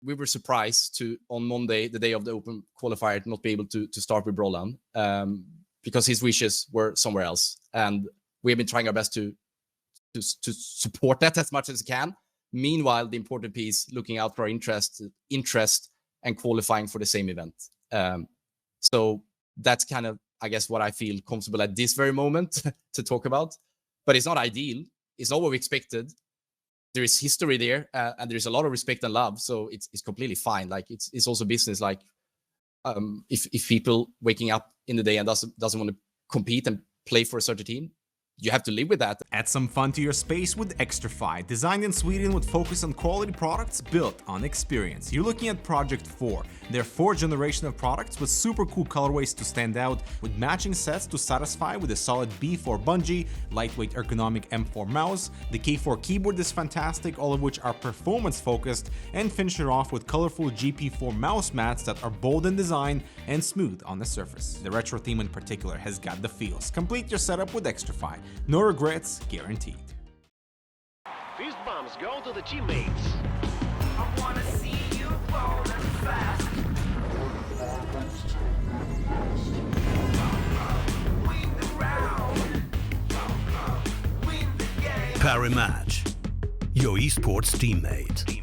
we were surprised to, on Monday, the day of the Open qualifier, not be able to start with Brollan because his wishes were somewhere else. And we have been trying our best to support that as much as we can. Meanwhile, the important piece, looking out for our interest and qualifying for the same event. So that's kind of, I guess, what I feel comfortable at this very moment to talk about. But it's not ideal. It's not what we expected. There is history there, and there is a lot of respect and love. So it's completely fine. Like it's also business. Like if people waking up in the day and doesn't want to compete and play for a certain team, you have to live with that. Add some fun to your space with Xtrfy, designed in Sweden with focus on quality products built on experience. You're looking at Project 4, their 4th generation of products with super cool colorways to stand out, with matching sets to satisfy with a solid B4 bungee, lightweight ergonomic M4 mouse, the K4 keyboard is fantastic, all of which are performance focused, and finish it off with colorful GP4 mouse mats that are bold in design and smooth on the surface. The retro theme in particular has got the feels. Complete your setup with Xtrfy. No regrets, guaranteed. Fist bumps go to the teammates. I wanna see you fall fast. Win the round. Win the game. Parimatch, your esports teammate.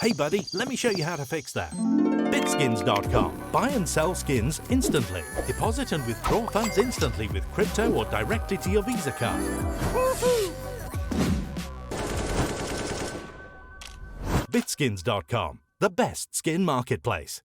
Hey buddy, let me show you how to fix that. Bitskins.com. Buy and sell skins instantly. Deposit and withdraw funds instantly with crypto or directly to your Visa card. Bitskins.com, the best skin marketplace.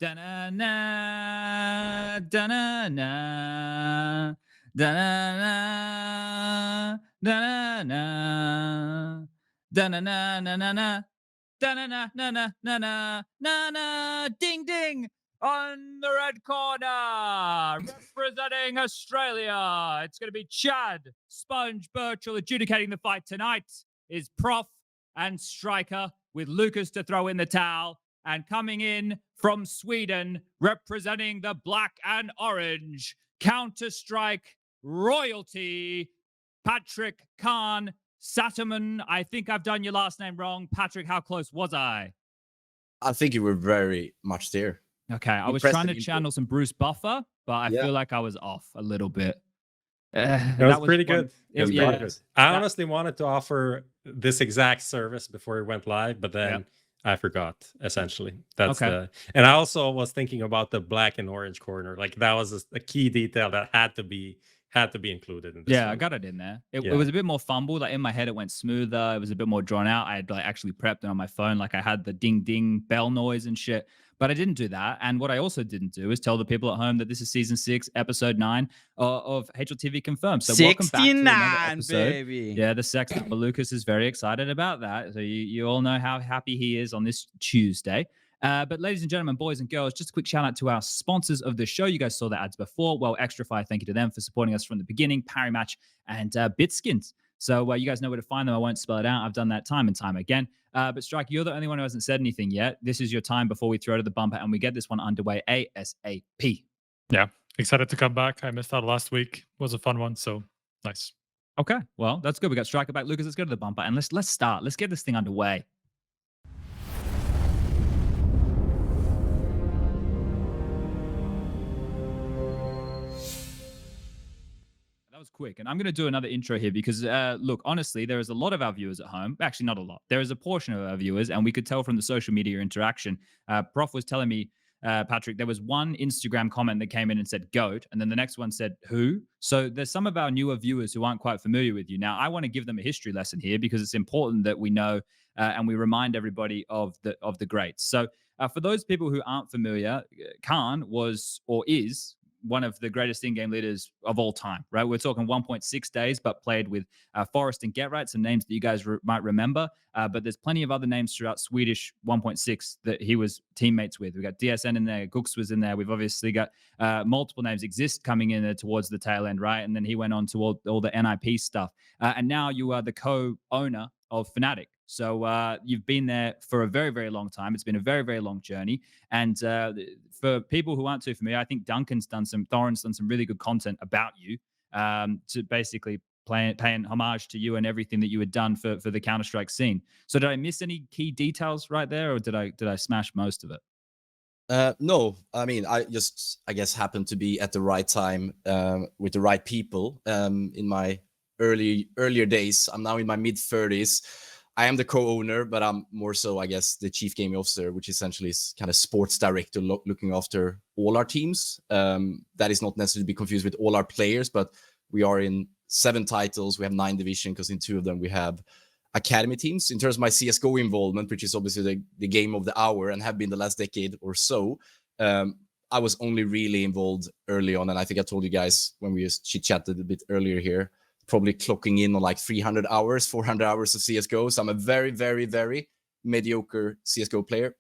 Da-na-na, da-na-na, da-na-na, da-na-na, da-na-na-na-na-na, da-na-na-na-na-na-na-na, ding ding on the red corner, representing Australia. It's going to be Chad, SPUNJ, Birchall. Adjudicating the fight tonight is Prof and Striker, with Lucas to throw in the towel. And coming in from Sweden, representing the black and orange, Counter-Strike royalty, Patrick cArn Satterman. I think I've done your last name wrong. Patrick, how close was I? I think you were very much there. Okay, I was trying to channel some Bruce Buffer, but I feel like I was off a little bit. That was pretty good. It was pretty good. I honestly wanted to offer this exact service before it went live, but then I forgot, essentially. That's and I also was thinking about the black and orange corner. Like that was a key detail that had to be included in this. I got it in there. It was a bit more fumbled. Like in my head, it went smoother. It was a bit more drawn out. I had like actually prepped it on my phone. Like I had the ding ding bell noise and shit. But I didn't do that. And what I also didn't do is tell the people at home that this is season 6, episode 9 of HLTV Confirmed. So welcome back to another episode. Baby. Yeah, the sex number. Lucas is very excited about that. So you all know how happy he is on this Tuesday. But ladies and gentlemen, boys and girls, just a quick shout out to our sponsors of the show. You guys saw the ads before. Well, Xtrfy, thank you to them for supporting us from the beginning. Parimatch and Bitskins. So you guys know where to find them. I won't spell it out. I've done that time and time again. But Strike, you're the only one who hasn't said anything yet. This is your time before we throw to the bumper and we get this one underway ASAP. Yeah, excited to come back. I missed out last week. It was a fun one, so nice. Okay, well, that's good. We got Striker back. Lucas, let's go to the bumper and let's start. Let's get this thing underway. Was quick, and I'm going to do another intro here because look, honestly, there is a lot of our viewers at home. Actually, not a lot. There is a portion of our viewers, and we could tell from the social media interaction. Prof was telling me, Patrick, there was one Instagram comment that came in and said "goat," and then the next one said "who." So there's some of our newer viewers who aren't quite familiar with you. Now, I want to give them a history lesson here because it's important that we know and we remind everybody of the greats. So for those people who aren't familiar, cArn was or is one of the greatest in-game leaders of all time, right? We're talking 1.6 days, but played with Forrest and GetRight, some names that you guys might remember. But there's plenty of other names throughout Swedish 1.6 that he was teammates with. We got DSN in there, Gux was in there. We've obviously got multiple names. Exist coming in there towards the tail end, right? And then he went on to all the NIP stuff. And now you are the co-owner of fnatic. So you've been there for a very, very long time. It's been a very, very long journey. And for people who aren't too familiar, I think Thorin's done some really good content about you to basically paying homage to you and everything that you had done for the Counter-Strike scene. So did I miss any key details right there, or did I smash most of it? No, I mean, I guess happened to be at the right time with the right people in my earlier days. I'm now in my mid-30s. I am the co-owner, but I'm more so, I guess, the chief gaming officer, which essentially is kind of sports director looking after all our teams. That is not necessarily to be confused with all our players, but we are in 7 titles. We have 9 divisions because in 2 of them we have academy teams. In terms of my CSGO involvement, which is obviously the game of the hour and have been the last decade or so, I was only really involved early on. And I think I told you guys when we chit-chatted a bit earlier here, probably clocking in on like 300 hours, 400 hours of CSGO. So I'm a very, very, very mediocre CSGO player.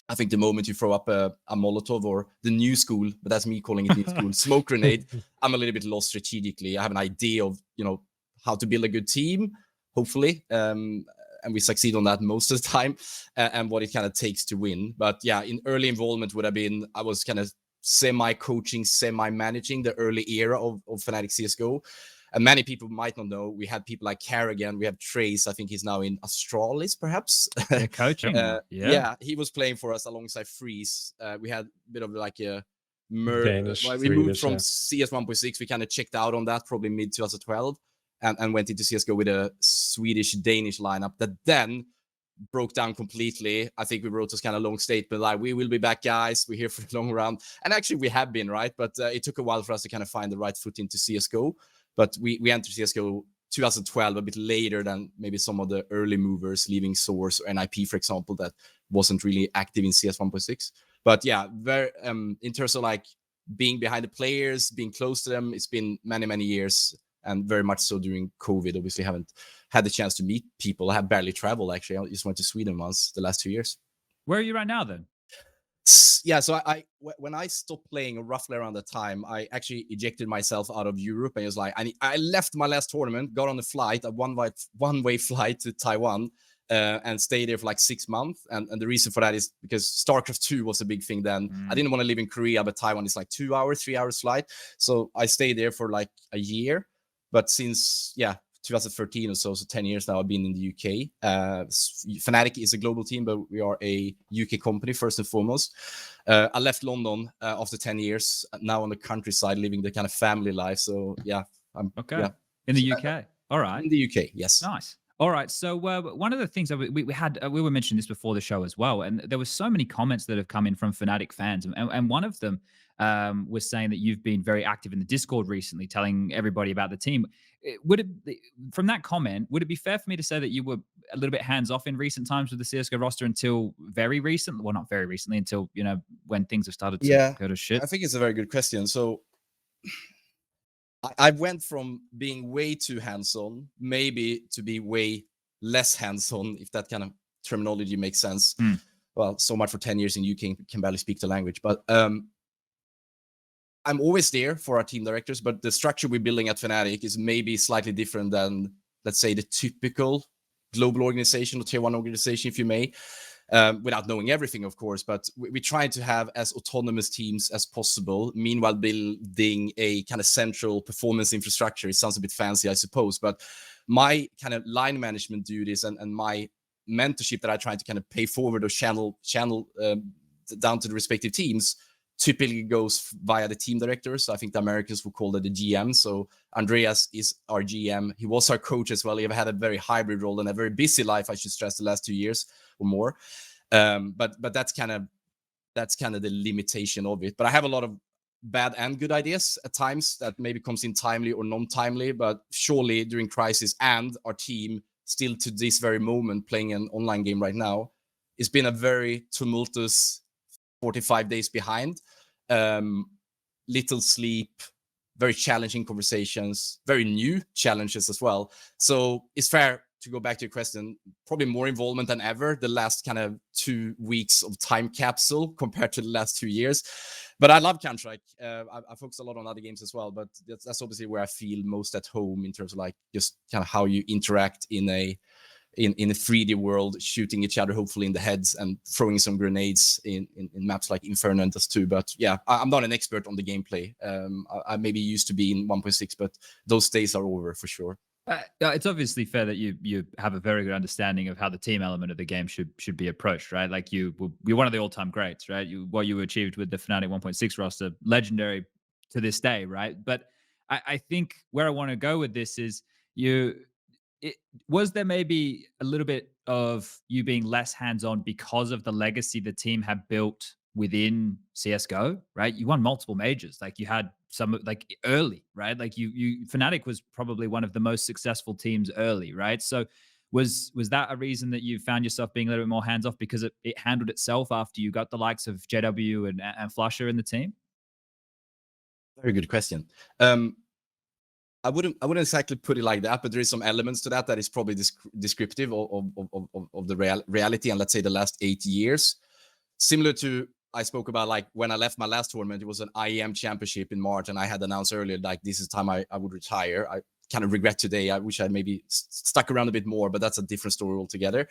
I think the moment you throw up a Molotov or the new school, but that's me calling it new school, smoke grenade, I'm a little bit lost strategically. I have an idea of, how to build a good team, hopefully. And we succeed on that most of the time and what it kind of takes to win. But yeah, in early involvement would have been, I was kind of semi-coaching, semi-managing the early era of fnatic CSGO. And many people might not know, we had people like Carrigan, we have Trace, I think he's now in Astralis, perhaps. Yeah, coaching. Yeah, he was playing for us alongside Freeze. We had a bit of like a Danish, we moved from CS 1.6, we kind of checked out on that probably mid-2012 and went into CSGO with a Swedish-Danish lineup that then broke down completely. I think we wrote this kind of long statement like, we will be back, guys. We're here for the long run. And actually we have been, right? But it took a while for us to kind of find the right foot into CSGO. But we entered CSGO 2012, a bit later than maybe some of the early movers, leaving Source or NIP, for example, that wasn't really active in CS 1.6. But yeah, very in terms of like being behind the players, being close to them, it's been many, many years, and very much so during COVID. Obviously, haven't had the chance to meet people. I have barely traveled, actually. I just went to Sweden once the last 2 years. Where are you right now, then? Yeah, so when I stopped playing roughly around that time, I actually ejected myself out of Europe and was like, I left my last tournament, got on a flight, a one-way flight to Taiwan, and stayed there for like 6 months. And the reason for that is because StarCraft 2 was a big thing then. I didn't want to live in Korea, but Taiwan is like 2 hours, 3 hours flight. So I stayed there for like a year. But since, 2013 or so 10 years now, I've been in the UK. fnatic is a global team, but we are a UK company first and foremost. I left London after 10 years, now on the countryside, living the kind of family life. So yeah, I'm okay. Yeah. In the UK. All right. In the UK, yes. Nice. All right. So one of the things that we had, we were mentioning this before the show as well, and there were so many comments that have come in from fnatic fans, and one of them was saying that you've been very active in the Discord recently, telling everybody about the team. From that comment, would it be fair for me to say that you were a little bit hands off in recent times with the CSGO roster until very recently? Well, not very recently, until when things have started to go to shit. I think it's a very good question. So I went from being way too hands-on, maybe to be way less hands-on, if that kind of terminology makes sense. Well, so much for 10 years in UK, can barely speak the language. But I'm always there for our team directors, but the structure we're building at fnatic is maybe slightly different than, let's say, the typical global organization or tier 1 organization, if you may. Without knowing everything, of course, but we try to have as autonomous teams as possible, meanwhile building a kind of central performance infrastructure. It sounds a bit fancy, I suppose, but my kind of line management duties and my mentorship that I try to kind of pay forward or channel down to the respective teams typically goes via the team directors. So I think the Americans would call that the GM. So Andreas is our GM. He was our coach as well. He had a very hybrid role and a very busy life, I should stress, the last 2 years or more. But that's kind of the limitation of it. But I have a lot of bad and good ideas at times that maybe comes in timely or non-timely. But surely during crisis, and our team still to this very moment playing an online game right now, it's been a very tumultuous 45 days behind. little sleep, very challenging conversations, very new challenges as well. So it's fair to go back to your question, probably more involvement than ever the last kind of 2 weeks of time capsule compared to the last 2 years. But I love Counter-Strike. I focus a lot on other games as well, but that's obviously where I feel most at home in terms of like just kind of how you interact in a 3D world, shooting each other hopefully in the heads and throwing some grenades in maps like Inferno and Dust 2. But yeah, I'm not an expert on the gameplay. I maybe used to be in 1.6, but those days are over for sure. It's obviously fair that you have a very good understanding of how the team element of the game should be approached, right? Like you're one of the all-time greats, right? What you achieved with the Fnatic 1.6 roster, legendary to this day, right? But I think where I want to go with this is was there maybe a little bit of you being less hands-on because of the legacy the team had built within CSGO, right? You won multiple majors. Like you had some like early, right? Like you Fnatic was probably one of the most successful teams early, right? So was that a reason that you found yourself being a little bit more hands-off because it handled itself after you got the likes of JW and Flusher in the team? Very good question. I wouldn't exactly put it like that, but there is some elements to that is probably descriptive of the reality and let's say the last 8 years. Similar to I spoke about like when I left my last tournament, it was an IEM championship in March, and I had announced earlier like this is time I would retire. I kind of regret today. I wish I maybe stuck around a bit more, but that's a different story altogether.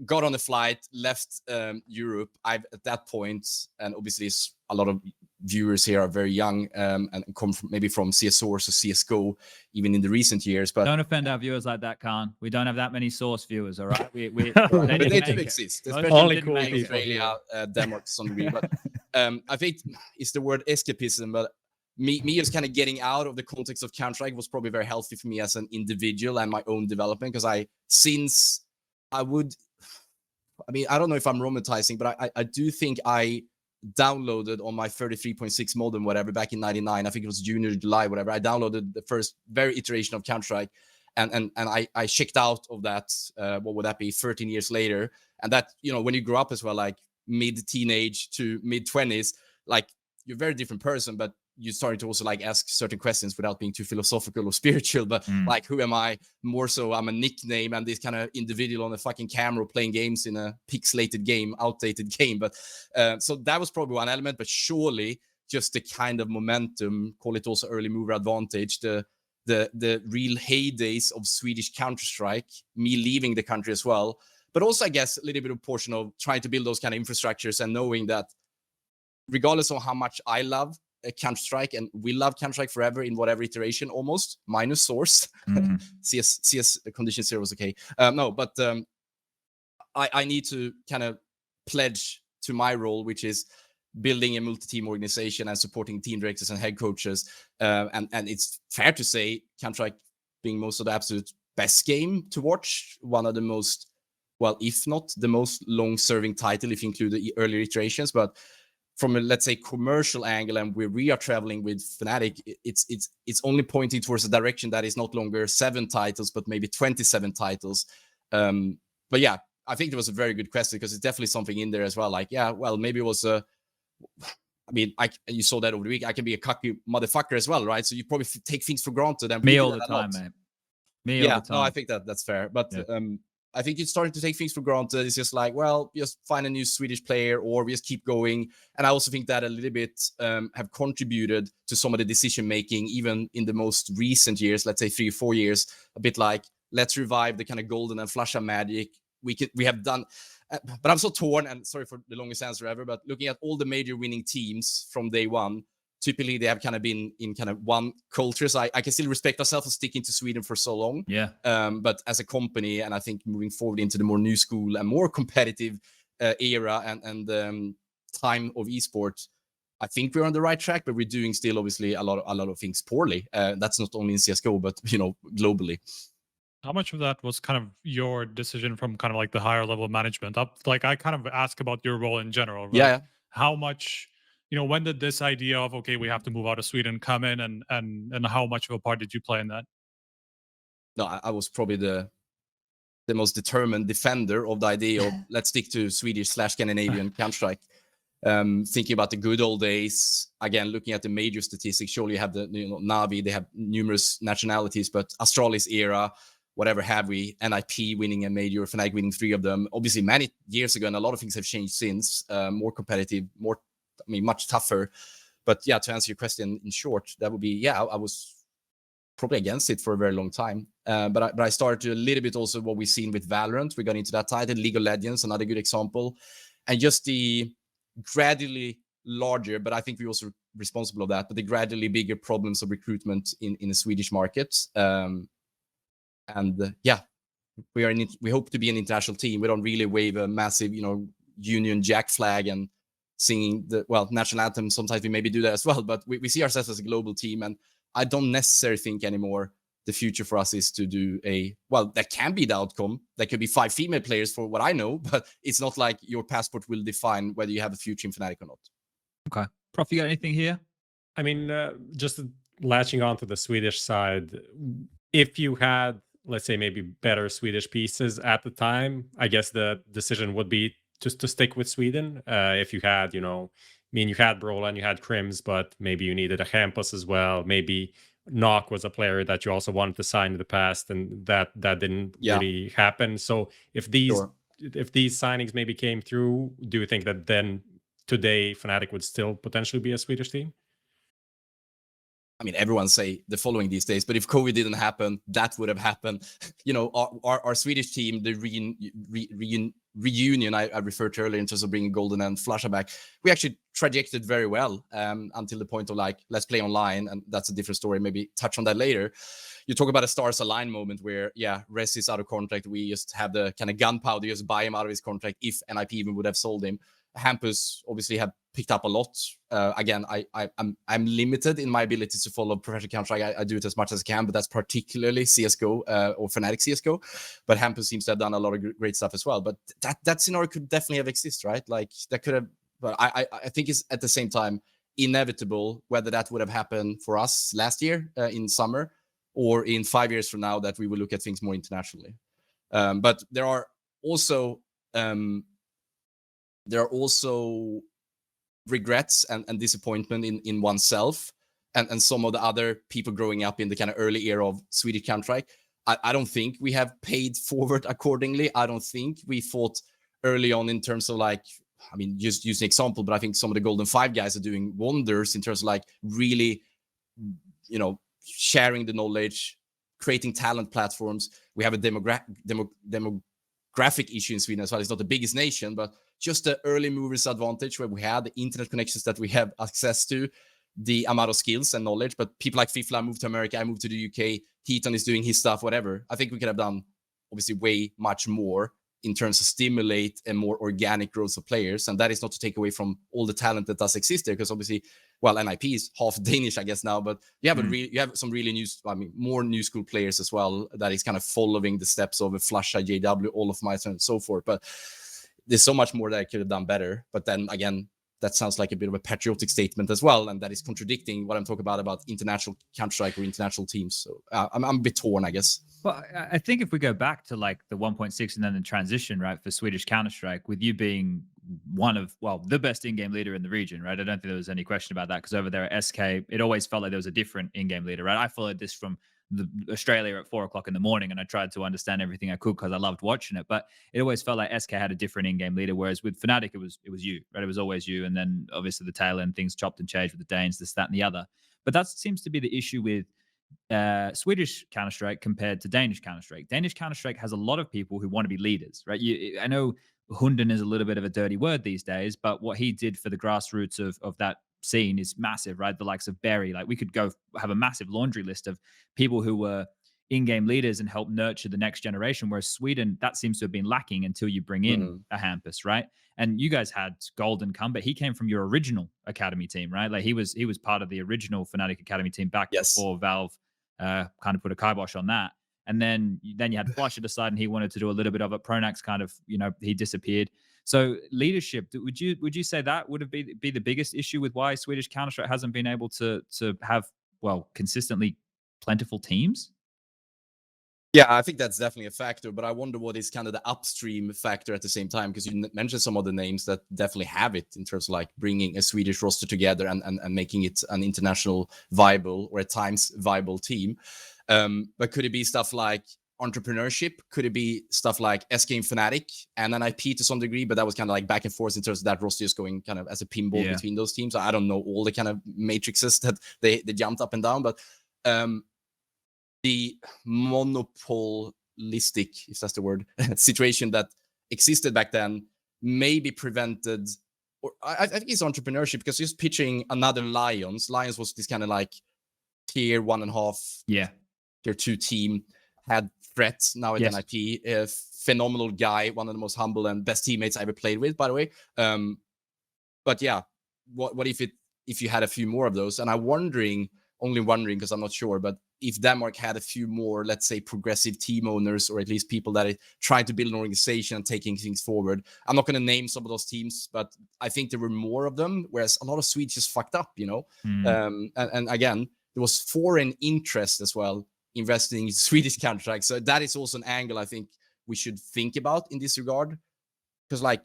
Got on a flight, left Europe. At that point, and obviously a lot of viewers here are very young and come maybe from CS Source or CSGO, even in the recent years. But don't offend our viewers like that, cArn. We don't have that many Source viewers, all right? They do exist, especially in Australia, Denmark to some degree. But I think it's the word escapism, but me just kind of getting out of the context of Counter-Strike was probably very healthy for me as an individual and my own development, because I don't know if I'm romanticizing, but I do think I downloaded on my 33.6 modem, whatever, back in 99. I think it was June or July, whatever. I downloaded the first very iteration of Counter-Strike, and I checked out of that. What would that be? 13 years later, and that, you know, when you grow up as well, like mid-teenage to mid-20s, like you're a very different person, but you started to also like ask certain questions without being too philosophical or spiritual, but like, who am I? More so I'm a nickname and this kind of individual on a fucking camera playing games in a pixelated game, outdated game. But so that was probably one element, but surely just the kind of momentum, call it also early mover advantage, the real heydays of Swedish Counter-Strike, me leaving the country as well. But also, I guess, a little bit of portion of trying to build those kind of infrastructures and knowing that regardless of how much I love Counter-Strike, and we love Counter-Strike forever in whatever iteration, almost minus Source. CS Condition 0 was okay. No, but I need to kind of pledge to my role, which is building a multi-team organization and supporting team directors and head coaches. And it's fair to say Counter-Strike being most of the absolute best game to watch, one of the most, well, if not the most long-serving title, if you include the earlier iterations, but from a, let's say, commercial angle, and where we are traveling with Fnatic, it's only pointing towards a direction that is not longer 7 titles, but maybe 27 titles. But yeah, I think it was a very good question, because it's definitely something in there as well. Like, yeah, well, maybe it was a, I mean, you saw that over the week. I can be a cocky motherfucker as well, right? So you probably take things for granted. And me all the time, mate. Me all the time. No, I think that's fair. But I think it's starting to take things for granted. It's just like, well, just find a new Swedish player, or we just keep going. And I also think that a little bit have contributed to some of the decision making, even in the most recent years, let's say 3 or 4 years, a bit like, let's revive the kind of golden and flusha magic. We have done, but I'm so torn, and sorry for the longest answer ever, but looking at all the major winning teams from day one, typically they have kind of been in kind of one culture. So I can still respect myself for sticking to Sweden for so long. Yeah. But as a company, and I think moving forward into the more new school and more competitive era and time of esports, I think we're on the right track, but we're doing still obviously a lot of things poorly. That's not only in CSGO, but globally. How much of that was kind of your decision from kind of like the higher level management up? Like, I kind of ask about your role in general, right? Yeah. How much, when did this idea of, okay, we have to move out of Sweden come in, and how much of a part did you play in that? No, I was probably the most determined defender of the idea of let's stick to Swedish/Scandinavian Counter-Strike. Thinking about the good old days, again, looking at the major statistics, surely you have the Navi, they have numerous nationalities, but Astralis era, whatever have we, NIP winning a major, fnatic winning 3 of them, obviously many years ago, and a lot of things have changed since, more competitive, much tougher. But yeah, to answer your question in short, that would be, yeah, I was probably against it for a very long time. But I started to a little bit also what we've seen with Valorant. We got into that title, League of Legends, another good example. And just the gradually larger, but I think we're also responsible of that, but the gradually bigger problems of recruitment in the Swedish market. Yeah, we hope to be an international team. We don't really wave a massive, Union Jack flag and singing the national anthem. Sometimes we maybe do that as well, but we see ourselves as a global team, and I don't necessarily think anymore the future for us is to do that can be the outcome. There could be 5 female players for what I know, but it's not like your passport will define whether you have a future in Fnatic or not. Okay. Prof, you got anything here? I mean, just latching on to the Swedish side, if you had, let's say, maybe better Swedish pieces at the time, I guess the decision would be just to stick with Sweden. If you had, you had Brollan, you had Crims, but maybe you needed a Hampus as well. Maybe Knock was a player that you also wanted to sign in the past, and that didn't really happen. So if these signings maybe came through, do you think that then today Fnatic would still potentially be a Swedish team? I mean, everyone say the following these days, but if COVID didn't happen, that would have happened. Our Swedish team, the reunion I referred to earlier in terms of bringing Golden and Flasha back, we actually trajected very well until the point of let's play online, and that's a different story. Maybe touch on that later. You talk about a stars align moment where, Res is out of contract. We just have the kind of gunpowder, just buy him out of his contract if NIP even would have sold him. Hampus obviously have picked up a lot. Again, I'm limited in my ability to follow professional Counter-Strike. I do it as much as I can, but that's particularly CSGO or Fnatic CSGO. But Hampus seems to have done a lot of great stuff as well. But that scenario could definitely have existed, right? Like that could have. But I think it's at the same time inevitable whether that would have happened for us last year in summer or in 5 years from now that we will look at things more internationally. But there are also regrets and disappointment in oneself and some of the other people growing up in the kind of early era of Swedish Counter-Strike. I don't think we have paid forward accordingly. I don't think we fought early on in terms of just use an example, but I think some of the Golden 5 guys are doing wonders in terms of really, sharing the knowledge, creating talent platforms. We have a demographic issue in Sweden as well. It's not the biggest nation, but just the early movers advantage where we had the internet connections that we have access to, the amount of skills and knowledge. But people like Fifla moved to America, I moved to the UK, Heaton is doing his stuff, whatever. I think we could have done obviously way much more in terms of stimulate a more organic growth of players. And that is not to take away from all the talent that does exist there, because obviously, NIP is half Danish, I guess now, but you have some really more new school players as well that is kind of following the steps of a Flasha, JW, all of my and so forth. But there's so much more that I could have done better. But then again, that sounds like a bit of a patriotic statement as well, and that is contradicting what I'm talking about international Counter-Strike or international teams. So I'm a bit torn, I guess. Well, I think if we go back to the 1.6 and then the transition, right, for Swedish Counter-Strike, with you being one of, the best in-game leader in the region, right? I don't think there was any question about that, because over there at SK, it always felt like there was a different in-game leader, right? I followed this from Australia at 4 o'clock in the morning, and I tried to understand everything I could because I loved watching it. But it always felt like SK had a different in-game leader, whereas with Fnatic, it was you, right? It was always you, and then obviously the tail end things chopped and changed with the Danes, this, that, and the other. But that seems to be the issue with Swedish Counter-Strike compared to Danish Counter-Strike. Danish Counter-Strike has a lot of people who want to be leaders, right? I know Hunden is a little bit of a dirty word these days, but what he did for the grassroots of that scene is massive, right? The likes of Berry, we could go have a massive laundry list of people who were in-game leaders and help nurture the next generation, whereas Sweden, that seems to have been lacking until you bring in a Hampus, right? And you guys had Golden come, but he came from your original academy team, right? He was part of the original Fnatic academy team back before Valve kind of put a kibosh on that. And then you had Flasha decide, and he wanted to do a little bit of it. Pronax kind of, he disappeared. So leadership, would you say that would have be the biggest issue with why Swedish Counter-Strike hasn't been able to have consistently plentiful teams? Yeah, I think that's definitely a factor, but I wonder what is kind of the upstream factor at the same time, because you mentioned some of the names that definitely have it in terms of like bringing a Swedish roster together and making it an international viable or at times viable team. But could it be stuff like entrepreneurship? Could it be stuff like SK and fnatic and an IP to some degree? But that was kind of like back and forth in terms of that roster just going kind of as a pinball between those teams. I don't know all the kind of matrices that they jumped up and down, but the monopolistic, if that's the word, situation that existed back then maybe prevented, or I think it's entrepreneurship, because just pitching another Lions was this kind of like tier 1.5, tier 2 team, had threats now at NIP, a phenomenal guy, one of the most humble and best teammates I ever played with, by the way. But yeah, what if you had a few more of those? And I'm only wondering because I'm not sure, but if Denmark had a few more, let's say, progressive team owners, or at least people that are trying to build an organization and taking things forward. I'm not going to name some of those teams, but I think there were more of them, whereas a lot of Swedes just fucked up, you know? And again, there was foreign interest as well, investing in Swedish Counter-Strike. So that is also an angle I think we should think about in this regard. Because like,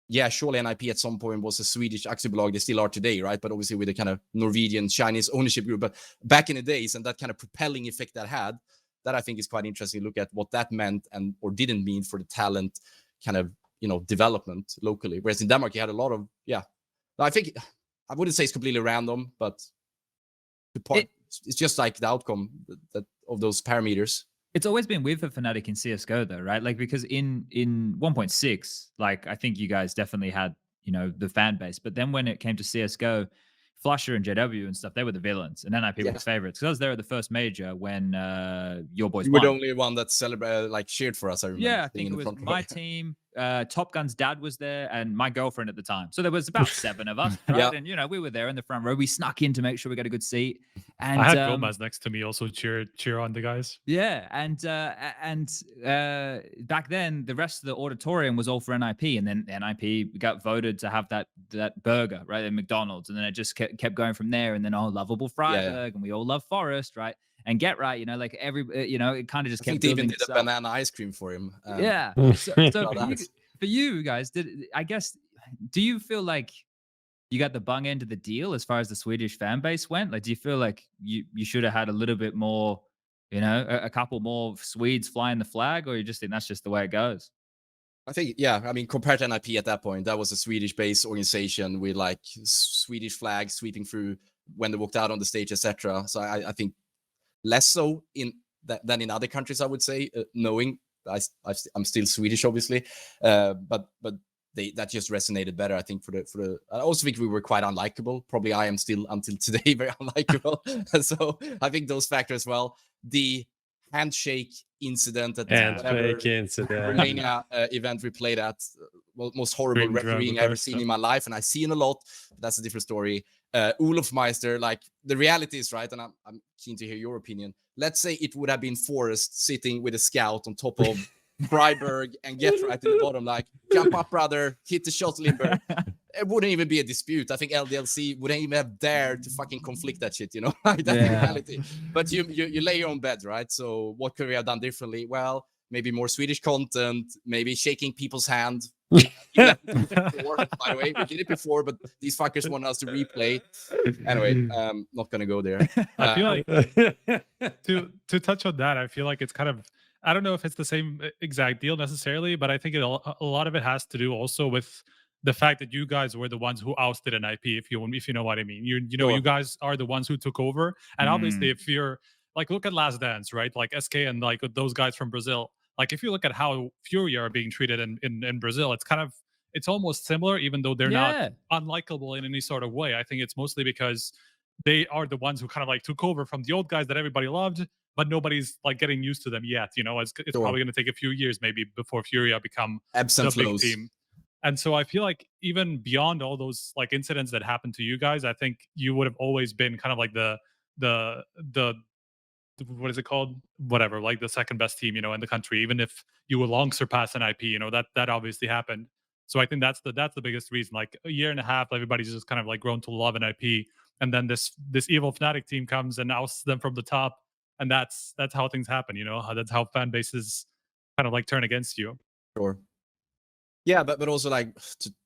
yeah, surely NIP at some point was a Swedish aktiebolag. They still are today, right? But obviously with a kind of Norwegian, Chinese ownership group. But back in the days, and that kind of propelling effect that had, that I think is quite interesting to look at what that meant and or didn't mean for the talent kind of, you know, development locally. Whereas in Denmark, you had a lot of, I think, I wouldn't say it's completely random, but it's just like the outcome of those parameters. It's always been weird for fnatic in CSGO though, right? Like, because in 1.6, like, I think you guys definitely had, you know, the fan base. But then when it came to CSGO, Flusher and JW and stuff, they were the villains, and NIP were the favorites. Because I was there at the first major when your boys won. You were the only one that celebrated, like, cheered for us, I remember. Yeah, I think it was my team. Top Gun's dad was there, and my girlfriend at the time. So there was about 7 of us, right? And, you know, we were there in the front row. We snuck in to make sure we got a good seat. And I had Gomez next to me also cheer on the guys. Yeah, and back then the rest of the auditorium was all for NIP, and then NIP got voted to have that burger, right, at McDonald's, and then it just kept going from there. And then lovable Freiburg, and we all love Forest, right? And Get Right, you know, like you know, it kind of just kept building. I think they even did a banana ice cream for him. So for you guys, do you feel like you got the bung end of the deal as far as the Swedish fan base went? Like, do you feel like you should have had a little bit more, you know, a couple more Swedes flying the flag, or you just think that's just the way it goes? I think, I mean, compared to NIP at that point, that was a Swedish-based organization with like Swedish flags sweeping through when they walked out on the stage, etc. So I think less so than in other countries, I would say, knowing I'm still Swedish, obviously, but that just resonated better, I think, for the. I also think we were quite unlikable. Probably I am still until today very unlikable. So I think those factors, well, the handshake incident at Romania event we played at, most horrible refereeing I've ever seen in my life, and I've seen a lot. That's a different story. Olof Meister, like, the reality is, right, and I'm keen to hear your opinion. Let's say it would have been Forrest sitting with a scout on top of Freiburg and Get Right at the bottom, like, jump up, brother, hit the shot, Limber. It wouldn't even be a dispute. I think LDLC wouldn't even have dared to fucking conflict that shit, you know? That's the reality. But you lay your own bed, right? So what could we have done differently? Well, maybe more Swedish content, maybe shaking people's hand. By the way, we did it before, but these fuckers want us to replay. Anyway, not gonna go there. I feel like to touch on that, I feel like it's kind of, I don't know if it's the same exact deal necessarily, but I think a lot of it has to do also with the fact that you guys were the ones who ousted an IP, if you know what I mean. You know, you guys are the ones who took over, and obviously, if you're like, look at Last Dance, right? Like SK and like those guys from Brazil. Like, if you look at how Furia are being treated in Brazil, it's almost similar, even though they're not unlikable in any sort of way. I think it's mostly because they are the ones who kind of like took over from the old guys that everybody loved, but nobody's like getting used to them yet. You know, it's probably going to take a few years maybe before Furia become the big team. And so I feel like even beyond all those like incidents that happened to you guys, I think you would have always been kind of like the what is it called? Whatever, like the second best team, you know, in the country, even if you will long surpass an IP, you know, that obviously happened. So I think that's the biggest reason. Like, a year and a half, everybody's just kind of like grown to love an IP. And then this evil fnatic team comes and ousts them from the top. and that's how things happen. That's how fan bases kind of like turn against you. Sure. Yeah, but also like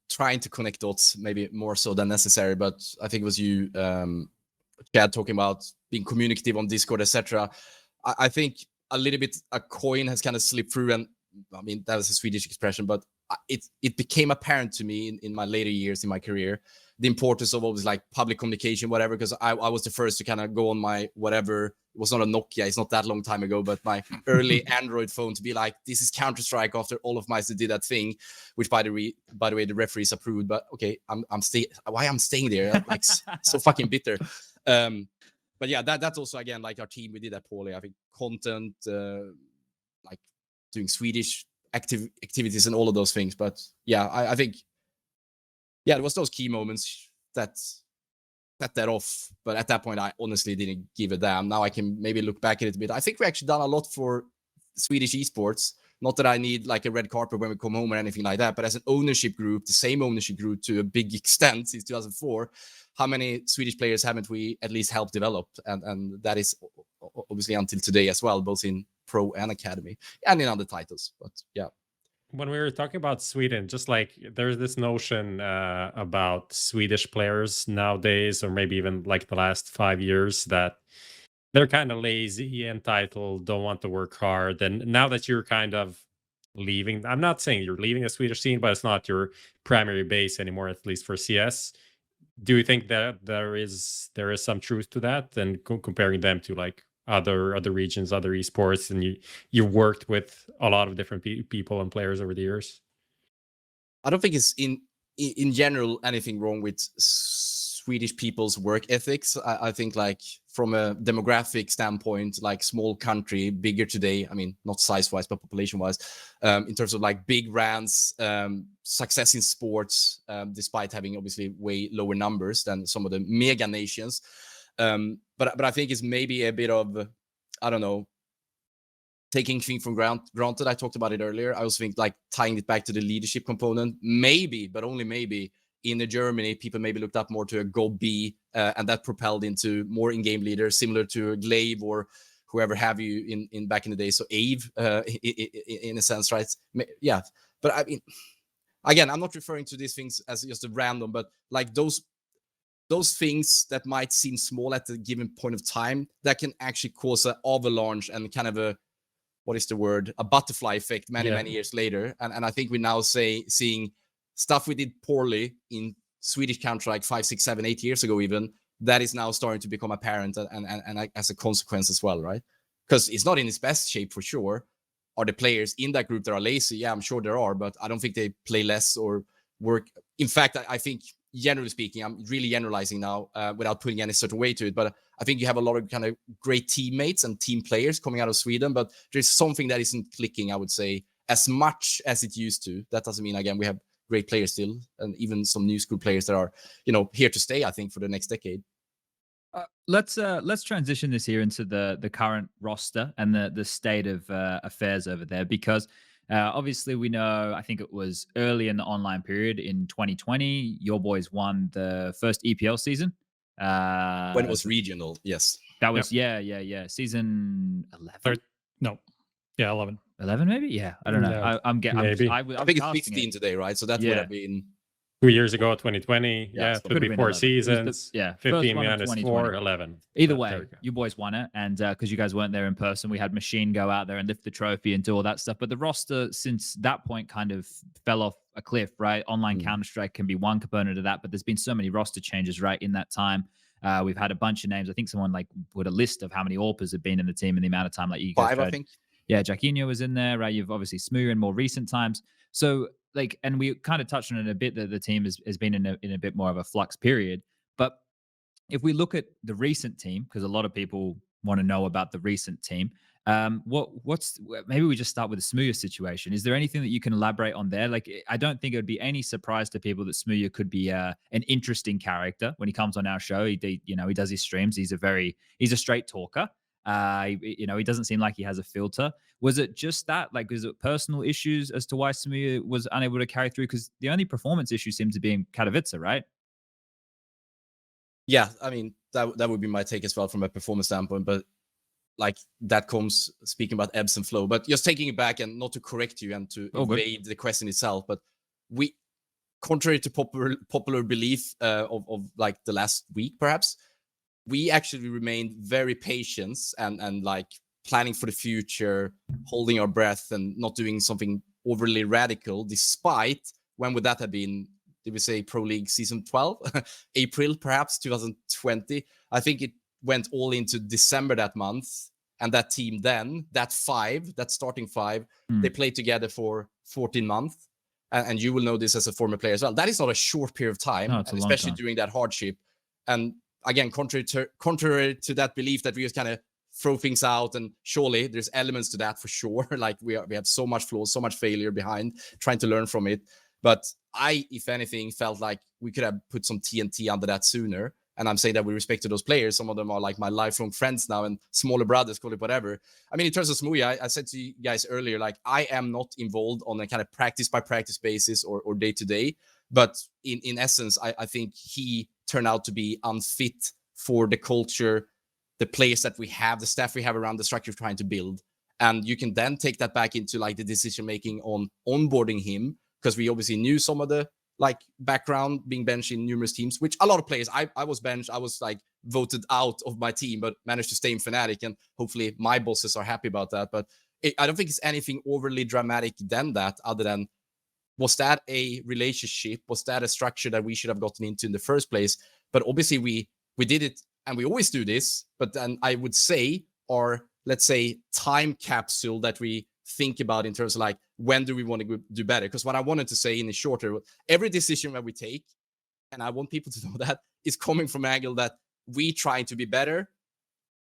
trying to connect dots, maybe more so than necessary. But I think it was you, Chad, talking about being communicative on Discord, etc. I think a little bit a coin has kind of slipped through, and I mean that was a Swedish expression, but it became apparent to me in my later years in my career the importance of always like public communication, whatever, because I was the first to kind of go on my whatever. It was not a Nokia, it's not that long time ago, but my early Android phone to be like, this is Counter-Strike after all of MOUZ did that thing, which by the way the referees approved. But okay, I'm staying there, like so fucking bitter. But yeah, that's also again like our team, we did that poorly. I think content, like doing Swedish activities and all of those things. But yeah, I think it was those key moments that set that off. But at that point, I honestly didn't give a damn. Now I can maybe look back at it a bit. I think we actually done a lot for Swedish esports. Not that I need like a red carpet when we come home or anything like that, but as an ownership group, the same ownership group to a big extent since 2004, how many Swedish players haven't we at least helped develop? And that is obviously until today as well, both in pro and academy and in other titles. But yeah. When we were talking about Sweden, just like there's this notion about Swedish players nowadays, or maybe even like the last 5 years, that they're kind of lazy, entitled, don't want to work hard. And now that you're kind of leaving, I'm not saying you're leaving the Swedish scene, but it's not your primary base anymore, at least for CS. Do you think that there is some truth to that, and comparing them to like other regions, other esports, and you worked with a lot of different people and players over the years? I don't think it's in general anything wrong with Swedish people's work ethics. I think like from a demographic standpoint, like small country, bigger today, I mean, not size-wise, but population-wise, in terms of like big brands, success in sports, despite having obviously way lower numbers than some of the mega nations. But I think it's maybe a bit of, I don't know, taking things for granted. I talked about it earlier. I also think like tying it back to the leadership component, maybe, but only maybe, in Germany, people maybe looked up more to a GOB, and that propelled into more in-game leaders, similar to a Glaive or whoever have you in back in the day. So Ave, in a sense, right? Yeah. But I mean, again, I'm not referring to these things as just a random, but like those things that might seem small at a given point of time, that can actually cause an avalanche and kind of a, what is the word? A butterfly effect many years later. And I think we're now seeing stuff we did poorly in Swedish Counter like 5, 6, 7, 8 years ago even, that is now starting to become apparent and as a consequence as well, right? Because it's not in its best shape for sure. Are the players in that group that are lazy? Yeah, I'm sure there are, but I don't think they play less or work. In fact, I think generally speaking, I'm really generalizing now without putting any certain weight to it, but I think you have a lot of kind of great teammates and team players coming out of Sweden, but there's something that isn't clicking, I would say, as much as it used to. That doesn't mean, again, we have great players still, and even some new school players that are, here to stay, I think, for the next decade. Let's transition this here into the current roster and the state of affairs over there, because obviously we know, I think it was early in the online period in 2020, your boys won the first EPL season. When it was regional, yes. That was, yeah. Season 11? No. Yeah, 11. 11 maybe? Yeah, I don't know. Yeah, I think it's 15 today, right? So that would have been 2 years ago, 2020. Yeah, it could be 4 seasons. 15 minus 4, 11. Either way, you boys won it. And because you guys weren't there in person, we had Machine go out there and lift the trophy and do all that stuff. But the roster, since that point, kind of fell off a cliff, right? Online Counter-Strike can be one component of that, but there's been so many roster changes, right, in that time. We've had a bunch of names. I think someone like put a list of how many AWPers have been in the team in the amount of time. Like you guys 5, I think. Yeah, Jacquinho was in there, right? You've obviously smooya in more recent times. So, like, and we kind of touched on it a bit, that the team has been in a bit more of a flux period. But if we look at the recent team, because a lot of people want to know about the recent team, maybe we just start with the smooya situation. Is there anything that you can elaborate on there? Like, I don't think it would be any surprise to people that smooya could be an interesting character when he comes on our show. He does his streams. He's a straight talker. He doesn't seem like he has a filter. Was it just that? Like, was it personal issues as to why smooya was unable to carry through? Because the only performance issue seemed to be in Katowice, right? Yeah, I mean, that would be my take as well from a performance standpoint. But like that comes speaking about ebbs and flow. But just taking it back and not to correct you and to evade the question itself, but we, contrary to popular belief of like the last week, perhaps, we actually remained very patient and like planning for the future, holding our breath and not doing something overly radical, despite, when would that have been? Did we say Pro League season 12? April, perhaps, 2020. I think it went all into December that month. And that team then, that starting five, they played together for 14 months. And you will know this as a former player as well. That is not a short period of time, no, and especially time. during that hardship. And again, contrary to that belief that we just kind of throw things out, and surely there's elements to that for sure. Like we have so much flaws, so much failure behind, trying to learn from it. But I, if anything, felt like we could have put some TNT under that sooner. And I'm saying that with respect to those players. Some of them are like my lifelong friends now and smaller brothers, call it whatever. I mean, in terms of smooya, I said to you guys earlier, like I am not involved on a kind of practice by practice basis or day to day. But in essence, I think he turned out to be unfit for the culture, the players that we have, the staff we have around, the structure we're trying to build. And you can then take that back into like the decision making on onboarding him, because we obviously knew some of the like background, being benched in numerous teams, which a lot of players, I was benched, I was like voted out of my team, but managed to stay in Fnatic, and hopefully my bosses are happy about that. But I don't think it's anything overly dramatic than that, other than, was that a relationship? Was that a structure that we should have gotten into in the first place? But obviously we did it, and we always do this. But then I would say our, let's say, time capsule that we think about in terms of like, when do we want to do better? Because what I wanted to say in the shorter, every decision that we take, and I want people to know that, is coming from an angle that we try to be better,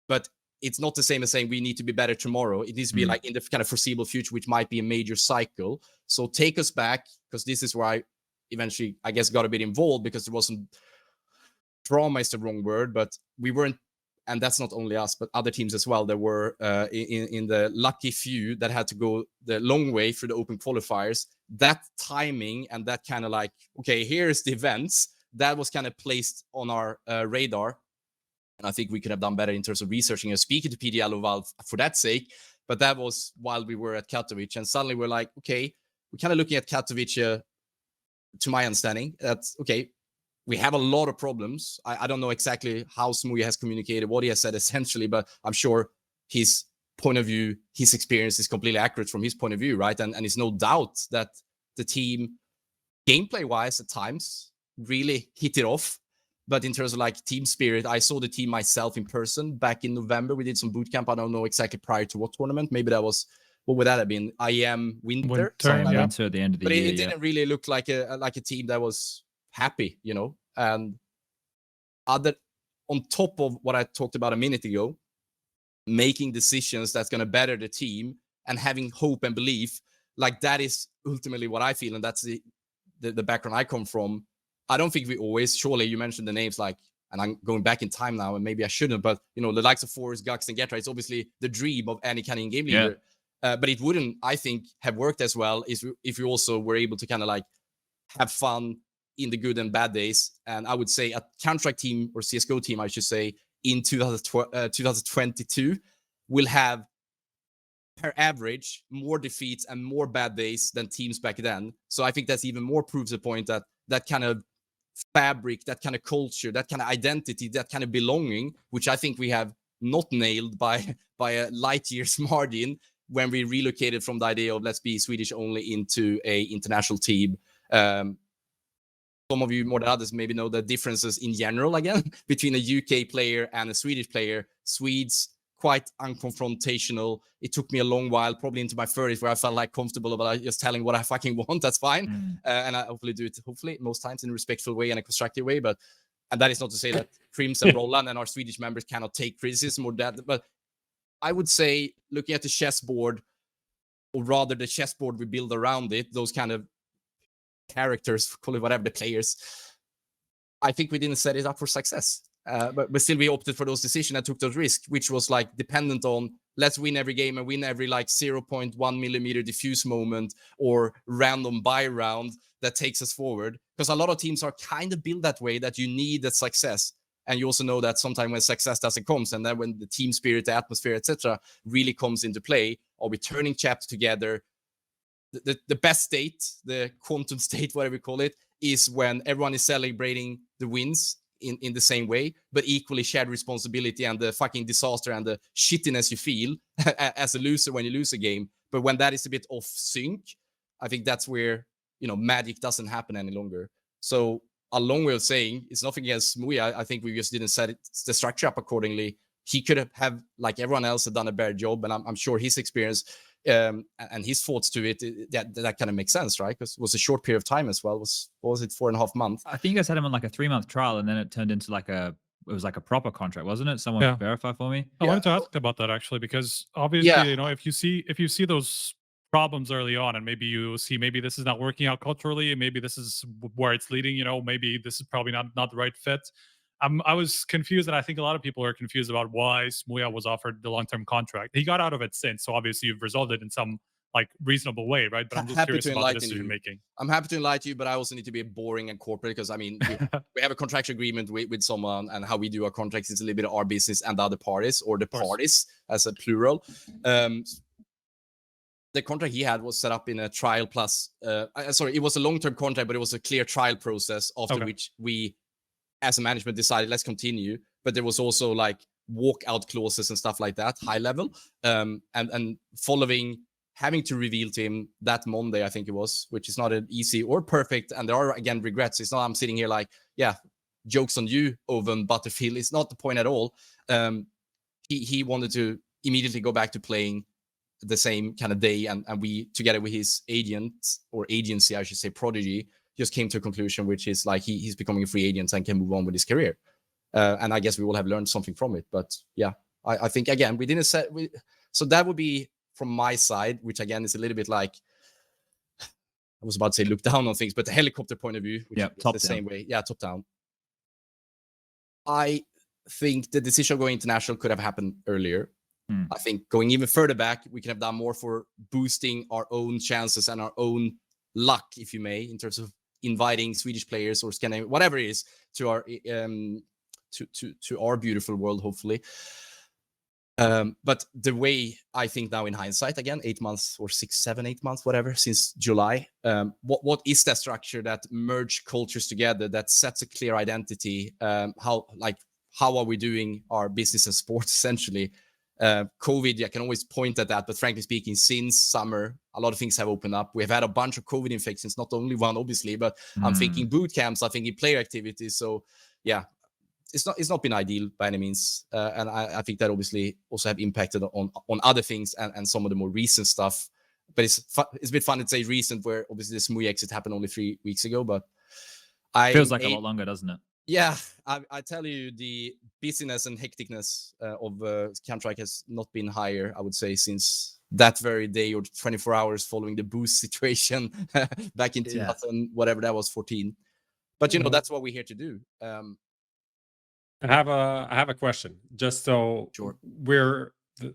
but it's not the same as saying we need to be better tomorrow. It needs to be like in the kind of foreseeable future, which might be a major cycle. So take us back, because this is where I eventually, I guess, got a bit involved, because there wasn't, drama is the wrong word, but we weren't, and that's not only us, but other teams as well. There were in the lucky few that had to go the long way through the open qualifiers. That timing and that kind of like, okay, here's the events, that was kind of placed on our radar. And I think we could have done better in terms of researching and speaking to PDL or Valve for that sake. But that was while we were at Katowice. And suddenly we're like, okay, we're kind of looking at Katowice, to my understanding, that's okay. We have a lot of problems. I don't know exactly how smooya has communicated, what he has said essentially, but I'm sure his point of view, his experience is completely accurate from his point of view, right? And it's no doubt that the team, gameplay-wise at times, really hit it off. But in terms of like team spirit, I saw the team myself in person back in November. We did some boot camp. I don't know exactly prior to what tournament. Maybe that was, what would that have been? IEM Winter? Winter at the end of the year. But it yeah. didn't really look like a team that was happy, you know. And other, on top of what I talked about a minute ago, making decisions that's going to better the team and having hope and belief, like that is ultimately what I feel, and that's the background I come from. I don't think we always, surely you mentioned the names like, and I'm going back in time now, and maybe I shouldn't, but you know, the likes of Forrest, Gux, and Getra, it's obviously the dream of any kind of in-game leader. But it wouldn't, I think, have worked as well if you also were able to kind of like have fun in the good and bad days. And I would say a Counter-Strike team, or CSGO team, I should say, in 2022 will have, per average, more defeats and more bad days than teams back then. So I think that's even more proves the point that that kind of fabric, that kind of culture, that kind of identity, that kind of belonging, which I think we have not nailed by a light year's margin when we relocated from the idea of let's be Swedish only into a international team. Some of you more than others maybe know the differences in general, again, between a UK player and a Swedish player. Swedes, quite unconfrontational. It took me a long while, probably into my 30s, where I felt like comfortable about just telling what I fucking want. That's fine. And I hopefully do it, most times in a respectful way and a constructive way. And that is not to say that Crims and Brollan and our Swedish members cannot take criticism or that. But I would say, looking at the chessboard, or rather the chessboard we build around it, those kind of characters, call it whatever, the players, I think we didn't set it up for success. But still we opted for those decisions and took those risks, which was like dependent on let's win every game and win every like 0.1 millimeter diffuse moment or random buy round that takes us forward. Because a lot of teams are kind of built that way, that you need that success. And you also know that sometimes when success doesn't come, and then when the team spirit, the atmosphere, etc., really comes into play, are we turning chapter together? The best state, the quantum state, whatever we call it, is when everyone is celebrating the wins in the same way, but equally shared responsibility and the fucking disaster and the shittiness you feel as a loser when you lose a game. But when that is a bit off sync, I think that's where, magic doesn't happen any longer. So a long way of saying, it's nothing against smooya. I think we just didn't set the structure up accordingly. He could have, like everyone else, had done a better job. And I'm sure his experience and his thoughts to it, that kind of makes sense, right? Because it was a short period of time as well. What was it, 4.5 months? I think you guys had him on like a 3-month trial, and then it turned into it was like a proper contract, wasn't it? Someone verify for me. I wanted to ask about that actually, because obviously, if you see those problems early on, and maybe you see this is not working out culturally, and maybe this is where it's leading, maybe this is probably not the right fit. I was confused, and I think a lot of people are confused about why smooya was offered the long-term contract. He got out of it since, so obviously you've resolved it in some reasonable way, right? But I'm just curious about the decision making. I'm happy to enlighten you, but I also need to be boring and corporate, because we have a contractual agreement with someone, and how we do our contracts is a little bit of our business and the other parties, or the parties as a plural. The contract he had was set up in a trial plus. It was a long-term contract, but it was a clear trial process after which we, as a management, decided let's continue. But there was also like walkout clauses and stuff like that, high level, and following having to reveal to him that Monday, I think it was, which is not an easy or perfect. And there are, again, regrets. It's not I'm sitting here like, jokes on you, Owen Butterfield. It's not the point at all. He wanted to immediately go back to playing the same kind of day, and we, together with his agent, or agency, I should say, Prodigy, just came to a conclusion, which is like he's becoming a free agent and can move on with his career. And I guess we will have learned something from it. But I think, again, we didn't set. So that would be from my side, which again is a little bit like, I was about to say look down on things, but the helicopter point of view, which is the same way. Yeah, top down. I think the decision of going international could have happened earlier. I think going even further back, we could have done more for boosting our own chances and our own luck, if you may, in terms of inviting Swedish players or Scandinavian, whatever it is, to our to our beautiful world, hopefully. But the way I think now in hindsight, again, 8 months or 6, 7, 8 months, whatever, since July, what is that structure that merge cultures together, that sets a clear identity? How are we doing our business and sports, essentially? COVID, I can always point at that, but frankly speaking, since summer, a lot of things have opened up. We've had a bunch of COVID infections, not only one, obviously, but I'm thinking boot camps, I'm thinking player activities. So it's not been ideal by any means. And I think that obviously also have impacted on other things and some of the more recent stuff. But it's a bit fun to say recent, where obviously the smooya exit happened only 3 weeks ago, but feels like a lot longer, doesn't it? Yeah, I tell you, the busyness and hecticness of Counter-Strike has not been higher, I would say, since that very day or 24 hours following the boost situation back in 2000, whatever that was, 14. But that's what we're here to do. I have a question, just so we're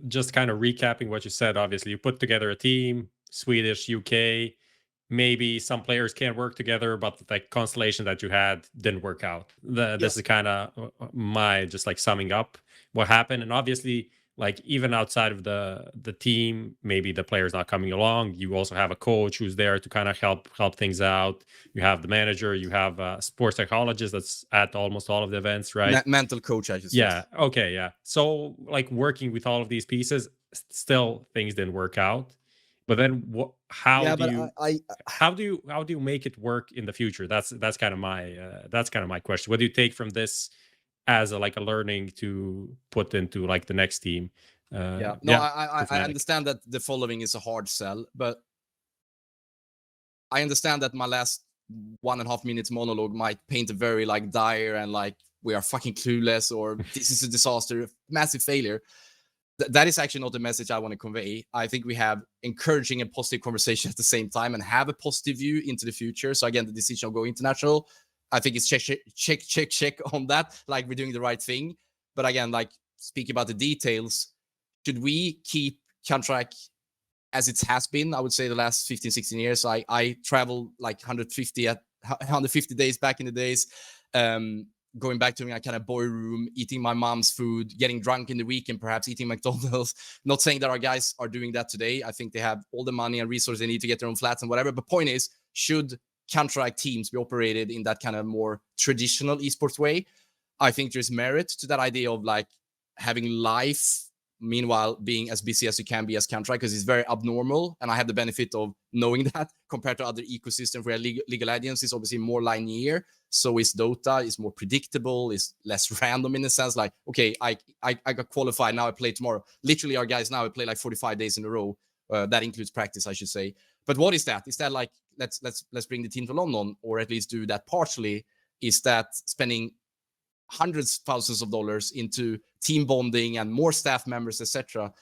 just kind of recapping what you said. Obviously, you put together a team, Swedish, UK. Maybe some players can't work together, but the constellation that you had didn't work out. This is kind of my just like summing up what happened. And obviously, like even outside of the team, maybe the player's not coming along. You also have a coach who's there to kind of help things out. You have the manager. You have a sports psychologist that's at almost all of the events, right? Mental coach, I just say. Yeah. Okay. Yeah. So like working with all of these pieces, still things didn't work out. But then, how do you make it work in the future? That's kind of my question. What do you take from this as a learning to put into like the next team? I understand that the following is a hard sell, but I understand that my last 1.5 minutes monologue might paint a very like dire and like we are fucking clueless or this is a disaster, massive failure. That is actually not the message I want to convey. I think we have encouraging and positive conversation at the same time and have a positive view into the future. So again, the decision of going international, I think it's check on that. Like we're doing the right thing. But again, like speaking about the details, should we keep Counter-Strike as it has been? I would say the last 15, 16 years, I traveled like 150 days back in the days. going back to my kind of boy room, eating my mom's food, getting drunk in the weekend, perhaps eating McDonald's. Not saying that our guys are doing that today. I think they have all the money and resources they need to get their own flats and whatever. But point is, should Counter-Strike teams be operated in that kind of more traditional esports way? I think there's merit to that idea of like having life, meanwhile being as busy as you can be as Counter-Strike, because it's very abnormal. And I have the benefit of knowing that compared to other ecosystems where League of Legends is obviously more linear. So is Dota, is more predictable, is less random in a sense. Like, okay, I got qualified, now I play tomorrow. Literally, our guys now play like 45 days in a row. That includes practice, I should say. But what is that? Is that like, let's bring the team to London, or at least do that partially? Is that spending hundreds, thousands of dollars into team bonding and more staff members, etc.?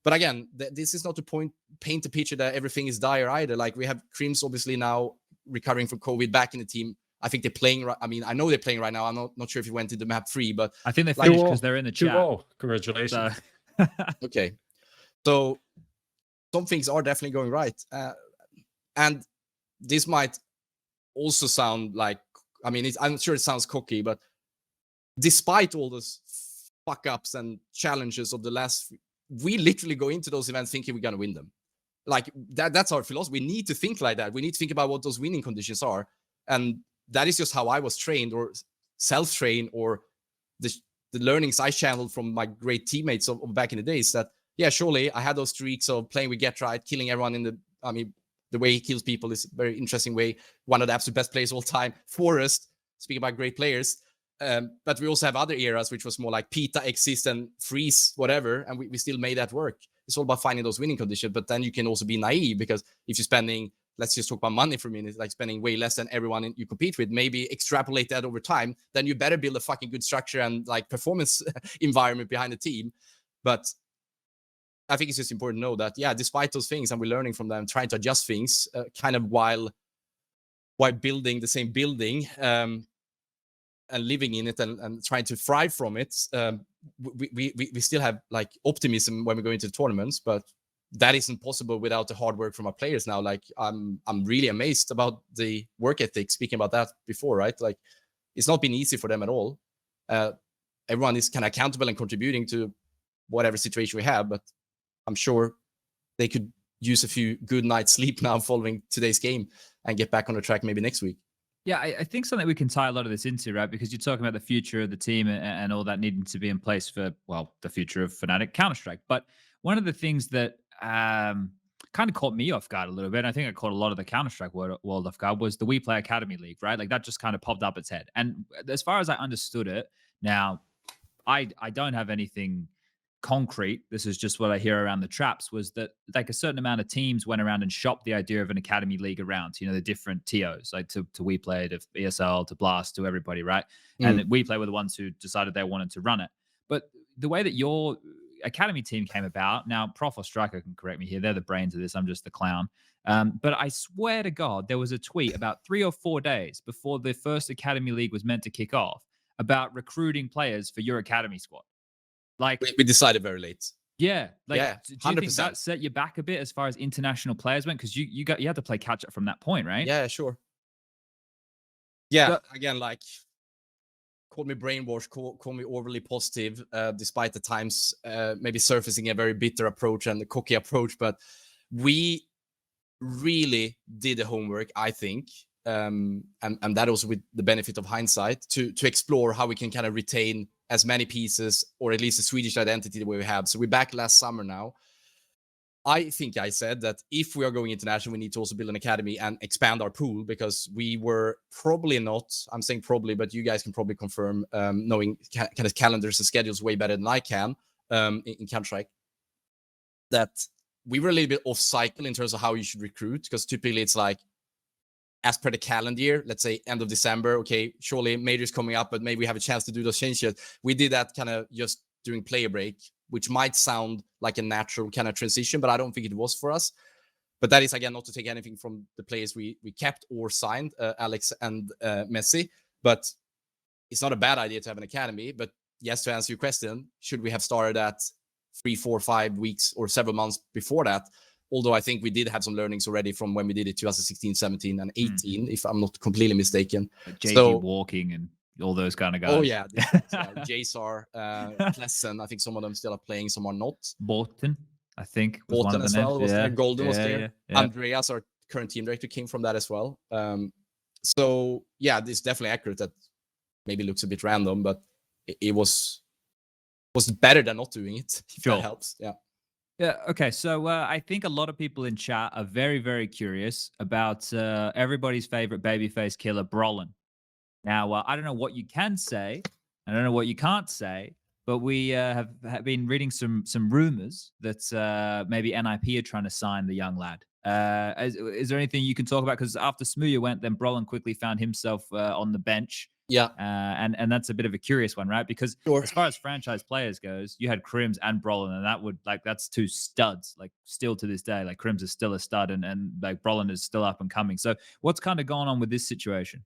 But again, this is not to paint the picture that everything is dire either. Like, we have Creams obviously now recovering from COVID back in the team. I think they're playing. I mean, I know they're playing right now. I'm not sure if you went into map 3, but I think they finished because they're in the chat. Congratulations. So. Okay, so some things are definitely going right, and this might also sound like, I mean, I'm sure it sounds cocky, but despite all those fuck ups and challenges of the last, we literally go into those events thinking we're gonna win them. Like that's our philosophy. We need to think like that. We need to think about what those winning conditions are, and that is just how I was trained or self-trained, or the learnings I channeled from my great teammates of back in the days. That, yeah, surely I had those streaks of playing with Get Right, killing everyone in the, I mean, the way he kills people is a very interesting way. One of the absolute best players of all time. Forrest, speaking about great players. But we also have other eras, which was more like Pita, Exist, and Freeze, whatever. And we still made that work. It's all about finding those winning conditions. But then you can also be naive, because if you're spending, let's just talk about money for a minute, like spending way less than everyone you compete with, maybe extrapolate that over time, then you better build a fucking good structure and like performance environment behind the team. But I think it's just important to know that, yeah, despite those things, and we're learning from them, trying to adjust things kind of while building the same building and living in it and trying to thrive from it. We still have like optimism when we go into the tournaments, but that isn't possible without the hard work from our players now. Like, I'm really amazed about the work ethic. Speaking about that before, right? Like, it's not been easy for them at all. Everyone is kind of accountable and contributing to whatever situation we have, but I'm sure they could use a few good nights sleep now following today's game and get back on the track maybe next week. Yeah, I think something we can tie a lot of this into, right? Because you're talking about the future of the team and all that needing to be in place for, well, the future of Fnatic Counter-Strike. But one of the things that kind of caught me off guard a little bit, and I think it caught a lot of the Counter-Strike world off guard, was the We Play Academy League, right? Like, that just kind of popped up its head. And as far as I understood it, now, I don't have anything concrete, this is just what I hear around the traps, was that like a certain amount of teams went around and shopped the idea of an academy league around, you know, the different TOs, like to We Play, to ESL, to Blast, to everybody, right? And We Play were the ones who decided they wanted to run it. But the way that your academy team came about, now Prof or Striker can correct me here, they're the brains of this, I'm just the clown. But I swear to God, there was a tweet about 3 or 4 days before the first academy league was meant to kick off about recruiting players for your academy squad. Like, we decided very late. Yeah, like, yeah, do you think that set you back a bit as far as international players went? Because you had to play catch up from that point, right? Yeah, sure. Yeah, but again, like, call me brainwashed, call me overly positive, despite the times maybe surfacing a very bitter approach and a cocky approach. But we really did the homework, I think, and that also with the benefit of hindsight, to explore how we can kind of retain as many pieces, or at least a Swedish identity the way we have. So we're back last summer now. I think I said that if we are going international, we need to also build an academy and expand our pool, because we were probably not, I'm saying probably, but you guys can probably confirm, knowing kind of calendars and schedules way better than I can in Counter-Strike, that we were a little bit off cycle in terms of how you should recruit, because typically it's like, as per the calendar year, let's say end of December, okay, surely majors coming up, but maybe we have a chance to do those changes. We did that kind of just during player break, which might sound like a natural kind of transition, but I don't think it was for us. But that is, again, not to take anything from the players we kept or signed, Alex and Messi. But it's not a bad idea to have an academy. But yes, to answer your question, should we have started at 3, 4, 5 weeks or several months before that? Although I think we did have some learnings already from when we did it 2016, 17, and 18, if I'm not completely mistaken. JG walking and all those kind of guys. Oh yeah, JSR, Plessen. I think some of them still are playing, some are not. Bolton, I think, was one Bolton of the as names. well was there. Golden was there. Yeah. Andreas, our current team director, came from that as well. So yeah, it's definitely accurate. That maybe looks a bit random, but it was better than not doing it. If that helps. Yeah. Yeah. Okay. So I think a lot of people in chat are very, very curious about everybody's favorite babyface killer, Brollan. Now, I don't know what you can say. I don't know what you can't say. But we have been reading some rumors that maybe NIP are trying to sign the young lad. Is there anything you can talk about? Because after smooya went, then Brollan quickly found himself on the bench. Yeah. And that's a bit of a curious one, right? Because as far as franchise players goes, you had Crims and Brollan, and that would that's two studs, like still to this day. Like Crims is still a stud, and like Brollan is still up and coming. So what's kind of going on with this situation?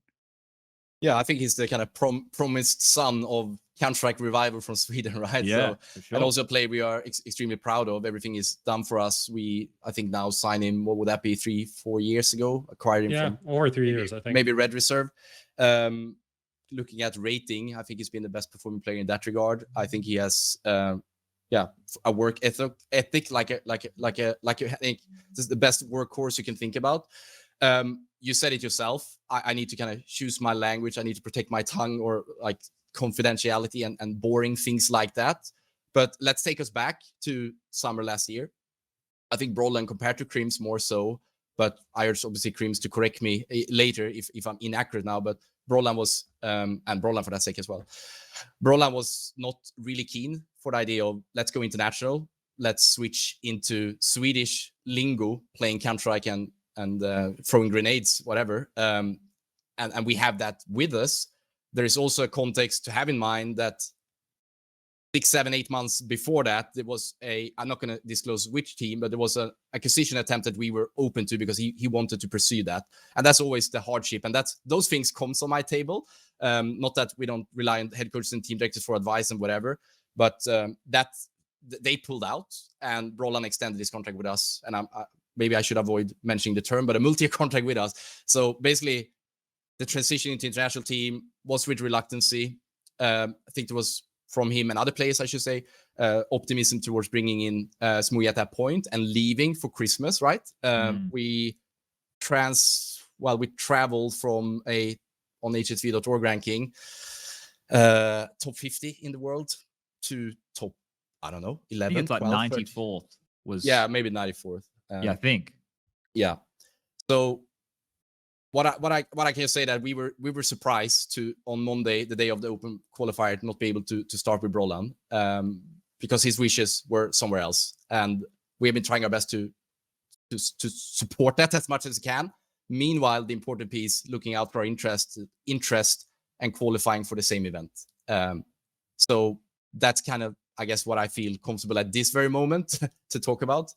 Yeah, I think he's the kind of promised son of Counter-Strike Revival from Sweden, right? Yeah, so, sure. And also a player we are extremely proud of. Everything is done for us. We, I think, now sign him, what would that be, 3-4 years ago? Acquired him from over 3 years, I think. Maybe Red Reserve. Looking at rating, I think he's been the best performing player in that regard. I think he has, a work ethic like I think this is the best workhorse you can think about. You said it yourself. I need to kind of choose my language. I need to protect my tongue, or like confidentiality and boring things like that. But let's take us back to summer last year. I think Brollan compared to Crims more so, but I urge obviously Crims to correct me later if I'm inaccurate now. But Brollan was, and Brollan for that sake as well, Brollan was not really keen for the idea of let's go international, let's switch into Swedish lingo, playing Counter-Strike and throwing grenades, whatever. And we have that with us. There is also a context to have in mind that 6, 7, 8 months before that, there was I'm not going to disclose which team, but there was an acquisition attempt that we were open to because he wanted to pursue that. And that's always the hardship. And those things comes on my table. Not that we don't rely on head coaches and team directors for advice and whatever, but that they pulled out, and Brollan extended his contract with us. And maybe I should avoid mentioning the term, but a multi-year contract with us. So basically, the transition into international team was with reluctancy. I think there was, from him and other players, I should say, optimism towards bringing in smooya at that point and leaving for Christmas, right? We traveled from on HLTV.org ranking, top 50 in the world to top, I don't know, 11. I think it's like 12, 94th was. Yeah, maybe 94th. Yeah, I think. Yeah. So what I can say that we were surprised to, on Monday, the day of the open qualifier, not be able to start with Brollan because his wishes were somewhere else, and we have been trying our best to support that as much as we can. Meanwhile, the important piece, looking out for our interest and qualifying for the same event. So that's kind of, I guess, what I feel comfortable at this very moment to talk about.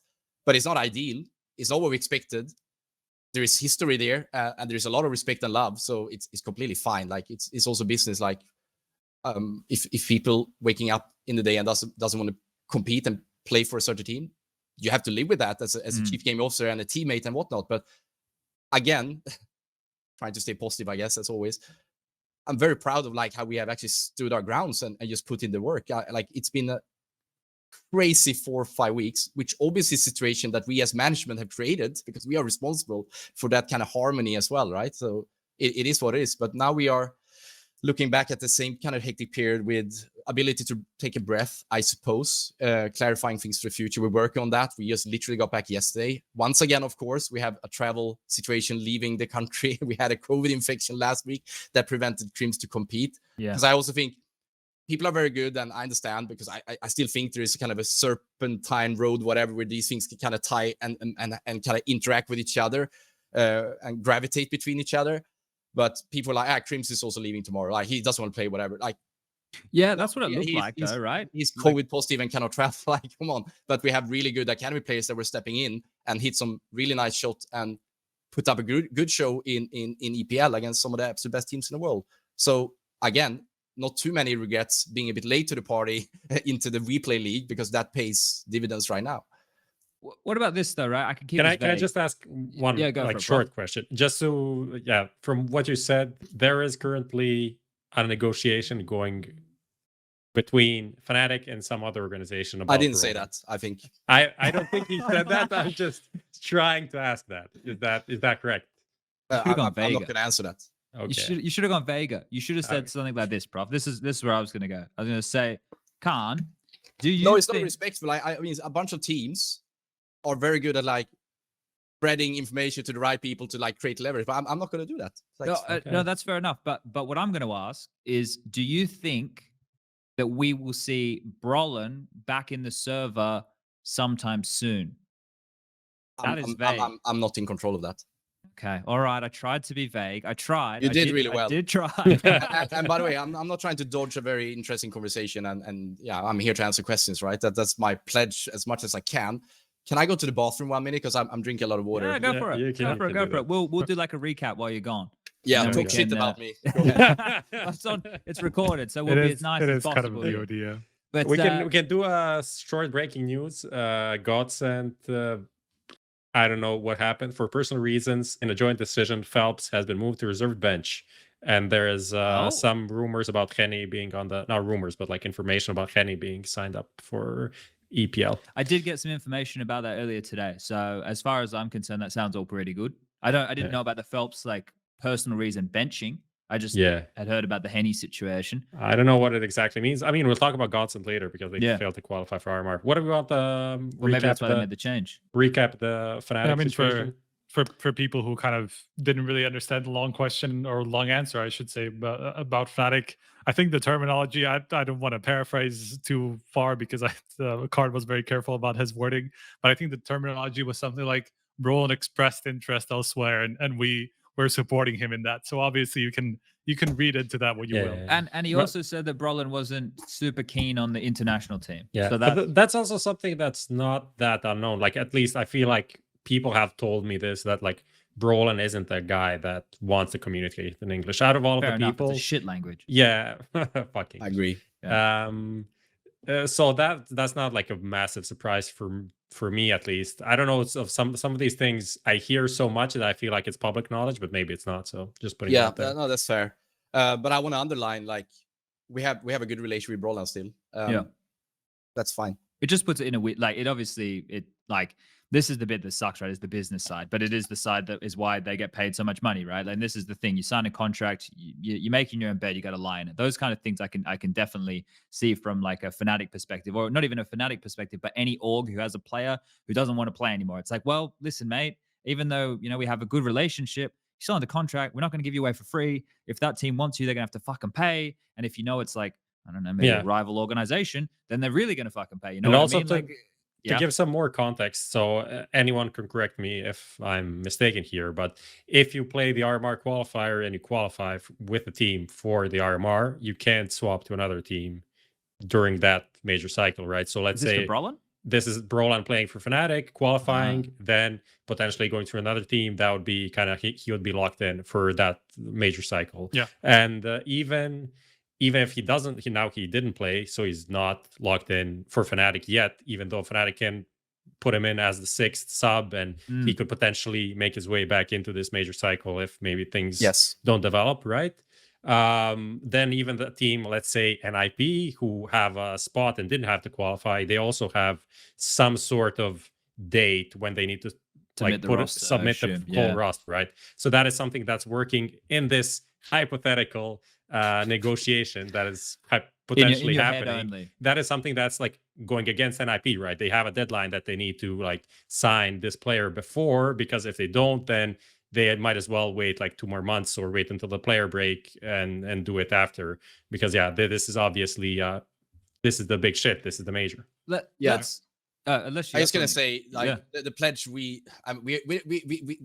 But it's not ideal. It's not what we expected. There is history there, and there's a lot of respect and love. So it's completely fine. Like it's also business. Like if people waking up in the day and doesn't want to compete and play for a certain team, you have to live with that as a chief game officer and a teammate and whatnot. But again, trying to stay positive, I guess, as always. I'm very proud of like how we have actually stood our grounds and just put in the work. Like it's been a crazy 4 or 5 weeks, which obviously is a situation that we as management have created because we are responsible for that kind of harmony as well, right? So it is what it is. But now we are looking back at the same kind of hectic period with ability to take a breath, I suppose, clarifying things for the future. We're working on that. We just literally got back yesterday. Once again, of course, we have a travel situation leaving the country. We had a COVID infection last week that prevented Crims to compete. Yeah. Because I also think people are very good, and I understand, because I still think there is kind of a serpentine road, whatever, where these things can kind of tie and kind of interact with each other and gravitate between each other. But people are like, Crims is also leaving tomorrow. Like, he doesn't want to play, whatever. Like, yeah, that's what it looked like, though, right? He's COVID positive and cannot travel. Like, come on. But we have really good academy players that were stepping in and hit some really nice shots and put up a good show in EPL against some of the absolute best teams in the world. So again, not too many regrets being a bit late to the party into the replay league, because that pays dividends right now. What about this though, right? I can keep. Can I just ask one short question? Just so, from what you said, there is currently a negotiation going between Fnatic and some other organization about I didn't say Brollan. that. I think I don't think he said that. I'm just trying to ask that. Is that correct? I'm not going to answer that. Okay. You should have gone Vega. You should have said something like this, Prof. This is where I was going to go. I was going to say, cArn, do you? No, it's not respectful. I mean, a bunch of teams are very good at like spreading information to the right people to like create leverage, but I'm not going to do that. Like, No, that's fair enough. But what I'm going to ask is, do you think that we will see Brollan back in the server sometime soon? That is vague. I'm not in control of that. Okay, all right. I tried to be vague. I tried. You did really well. I did try. And by the way, I'm not trying to dodge a very interesting conversation. And yeah, I'm here to answer questions, right? That's my pledge as much as I can. Can I go to the bathroom 1 minute because I'm drinking a lot of water? Yeah, go for it. Go for it. We'll do like a recap while you're gone. Yeah, talk shit about me. It's recorded, so we'll be as nice as possible. It is kind of the idea. But we can do a short breaking news. GODSENT. I don't know what happened. For personal reasons, in a joint decision, felps has been moved to reserved bench. And there is some rumors about Henny being on the, not rumors, but like information about Henny being signed up for EPL. I did get some information about that earlier today. So as far as I'm concerned, that sounds all pretty good. I didn't know about the felps like personal reason benching. I just had heard about the Henny situation. I don't know what it exactly means. I mean, we'll talk about GODSENT later because they failed to qualify for RMR. What about the well, maybe that's why they made the change. Recap the Fnatic situation. For people who kind of didn't really understand the long question or long answer, I should say, about Fnatic, I think the terminology, I don't want to paraphrase too far because cArn was very careful about his wording, but I think the terminology was something like Brollan expressed interest elsewhere, and we're supporting him in that. So obviously you can read into that what you will. And he also said that Brollan wasn't super keen on the international team. Yeah, so that's also something that's not that unknown. Like, at least I feel like people have told me this, that like Brollan isn't the guy that wants to communicate in English out of all Fair of the enough, people. it's a shit language. Yeah, fucking. I agree. Yeah. So that's not like a massive surprise for me, at least. I don't know, of some of these things I hear so much that I feel like it's public knowledge, but maybe it's not. So just putting it out there. No, that's fair. But I want to underline, like, we have a good relation with Brollan still. That's fine. It just puts it in a weird, like, it obviously, it like, this is the bit that sucks, right? Is the business side, but it is the side that is why they get paid so much money, right? And this is the thing: you sign a contract, you're making your own bed, you got to lie in it. Those kind of things I can definitely see from like a Fnatic perspective, or not even a Fnatic perspective, but any org who has a player who doesn't want to play anymore. It's like, well, listen, mate, even though we have a good relationship, you still on the contract. We're not going to give you away for free. If that team wants you, they're gonna have to fucking pay. And if it's like, I don't know, maybe a rival organization, then they're really gonna fucking pay. You know, and what also I mean? To give some more context, so anyone can correct me if I'm mistaken here, but if you play the RMR qualifier and you qualify with the team for the RMR, you can't swap to another team during that major cycle, right? So let's say Brollan? This is Brollan playing for Fnatic, qualifying, then potentially going to another team. That would be kind of, he would be locked in for that major cycle. Yeah. And even if he didn't play, so he's not locked in for Fnatic yet, even though Fnatic can put him in as the 6th sub, and he could potentially make his way back into this major cycle if maybe things don't develop, right? Then even the team, let's say NIP, who have a spot and didn't have to qualify, they also have some sort of date when they need to submit the whole roster, right? So that is something that's working in this hypothetical negotiation that is potentially happening. That is something that's like going against NIP, right? They have a deadline that they need to like sign this player before, because if they don't, then they might as well wait like 2 more months or wait until the player break and do it after, because this is obviously this is the big shit. This is the major. Unless I was gonna say, like, the pledge, we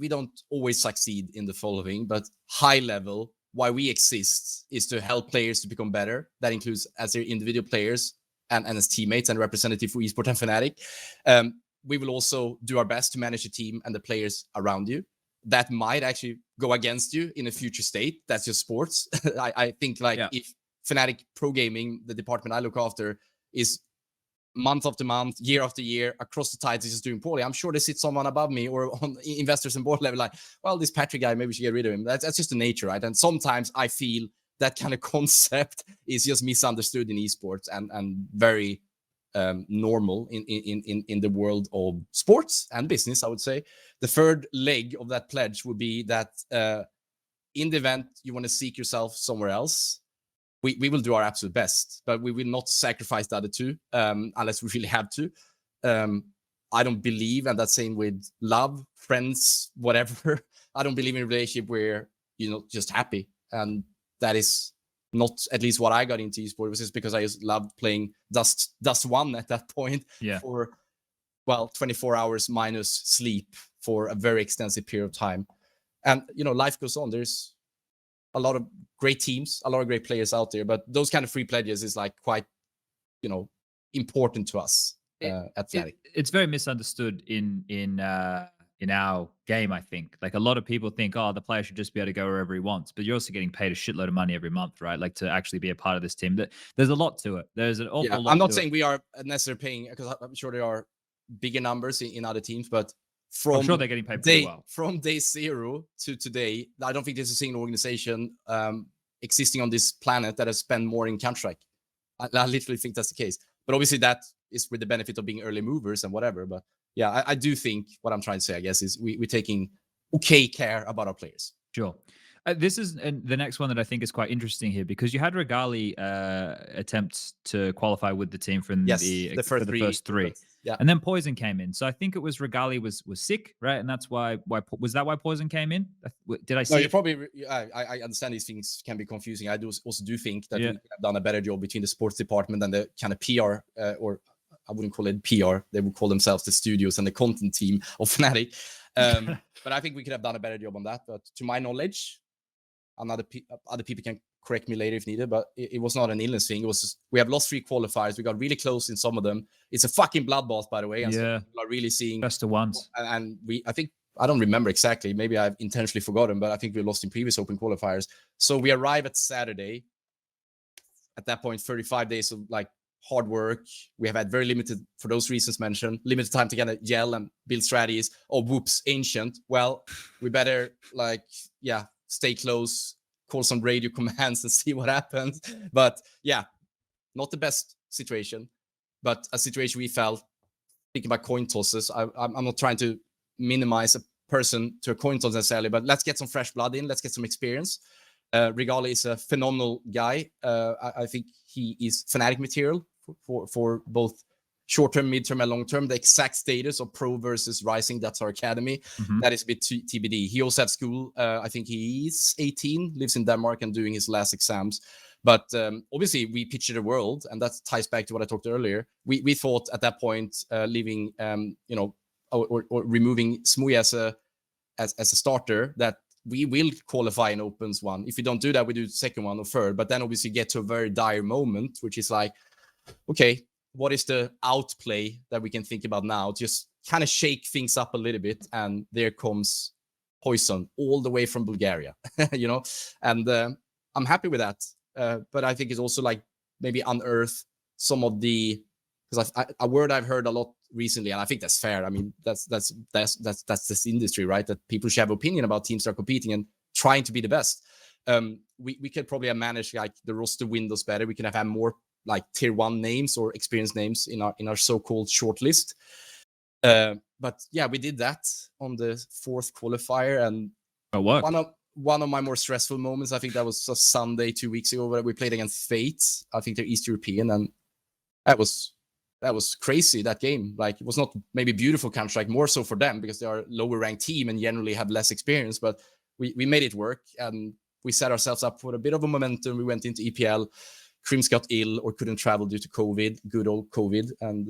don't always succeed in the following, but high level, why we exist is to help players to become better. That includes as their individual players and as teammates and representative for eSport and Fnatic. We will also do our best to manage the team and the players around you. That might actually go against you in a future state. That's just sports. I think if Fnatic Pro Gaming, the department I look after, is month after month, year after year, across the tides is just doing poorly, I'm sure there sits someone above me or on investors and board level like, well, this Patrick guy, maybe we should get rid of him. That's just the nature, right? And sometimes I feel that kind of concept is just misunderstood in esports and very normal in the world of sports and business, I would say. The third leg of that pledge would be that in the event you want to seek yourself somewhere else, we will do our absolute best, but we will not sacrifice the other two unless we really have to. I don't believe, and that's same with love, friends, whatever. I don't believe in a relationship where you're not just happy. And that is not at least what I got into esports. It was just because I just loved playing Dust 1 at that point for, 24 hours minus sleep for a very extensive period of time. And, life goes on. There's a lot of great teams, a lot of great players out there, but those kind of free pledges is like quite, important to us at fnatic. It's very misunderstood in our game, I think. Like, a lot of people think, the player should just be able to go wherever he wants, but you're also getting paid a shitload of money every month, right? Like, to actually be a part of this team. There's a lot to it. There's an awful lot. I'm not saying we are necessarily paying, because I'm sure there are bigger numbers in other teams, but I'm sure they're getting paid pretty well. From day 0 to today, I don't think there's a single organization existing on this planet that has spent more in Counter-Strike. I literally think that's the case. But obviously that is with the benefit of being early movers and whatever. But yeah, I do think what I'm trying to say, I guess, is we're taking okay care about our players. Sure. This is the next one that I think is quite interesting here, because you had Regali attempt to qualify with the team from the first three. Yeah. And then Poison came in. So I think it was Regali was sick, right? And that's why was that why Poison came in? Did I see? No, you probably. I understand these things can be confusing. I also do think that we could have done a better job between the sports department and the kind of PR, or I wouldn't call it PR. They would call themselves the studios and the content team of fnatic. But I think we could have done a better job on that. But to my knowledge, other people can correct me later if needed, but it was not an illness thing. It was just, we have lost 3 qualifiers. We got really close in some of them. It's a fucking bloodbath, by the way. And so people are really seeing best of ones. And I don't remember exactly. Maybe I've intentionally forgotten, but I think we lost in previous open qualifiers. So we arrive at Saturday. At that point, 35 days of like hard work. We have had very limited, for those reasons mentioned, limited time to kind of gel and build strategies. Oh, whoops, Ancient. Well, we better stay close, call some radio commands and see what happens. But yeah, not the best situation, but a situation we felt, thinking about coin tosses. I'm not trying to minimize a person to a coin toss necessarily, but let's get some fresh blood in. Let's get some experience. Regali is a phenomenal guy. I think he is fnatic material for both short-term, mid-term, and long-term. The exact status of Pro versus Rising, that's our academy. That is a bit TBD. He also has school. I think he's 18, lives in Denmark and doing his last exams. But obviously, we picture the world, and that ties back to what I talked earlier. We thought at that point, leaving, or removing smooya as a starter, that we will qualify in Opens 1. If we don't do that, we do second one or third. But then obviously get to a very dire moment, which is like, okay, what is the outplay that we can think about now? Just kind of shake things up a little bit. And there comes Poison all the way from Bulgaria, and I'm happy with that. But I think it's also like maybe unearth some of the, because a word I've heard a lot recently, and I think that's fair. I mean, that's this industry, right? That people should have opinion about teams that are competing and trying to be the best. We could probably have managed like the roster windows better. We can have had more like tier 1 names or experienced names in our so-called shortlist. But yeah, we did that on the 4th qualifier, and one of my more stressful moments, I think that was a Sunday 2 weeks ago where we played against Fate. I think they're East European, and that was crazy, that game. Like, it was not maybe beautiful Counter-Strike, more so for them because they are a lower ranked team and generally have less experience, but we made it work, and we set ourselves up for a bit of a momentum. We went into EPL. Crims got ill or couldn't travel due to COVID, good old COVID. And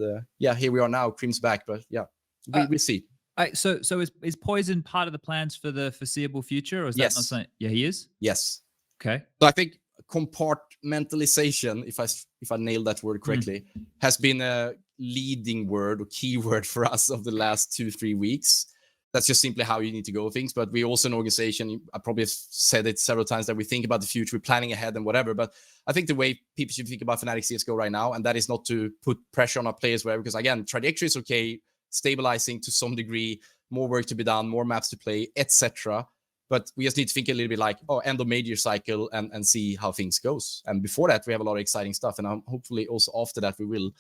here we are now. Crim's back, but yeah, we see. So is Poison part of the plans for the foreseeable future, or is that not something? Yeah, he is? Yes. Okay. So I think compartmentalization, if I nailed that word correctly, has been a leading word or keyword for us of the last 2-3 weeks. That's just simply how you need to go things. But we're also an organization, I probably have said it several times, that we think about the future, we're planning ahead and whatever. But I think the way people should think about Fnatic CSGO right now, and that is not to put pressure on our players, whatever, because again, trajectory is okay, stabilizing to some degree, more work to be done, more maps to play, etc. But we just need to think a little bit like, end of major cycle and see how things goes. And before that, we have a lot of exciting stuff. And hopefully also after that we will.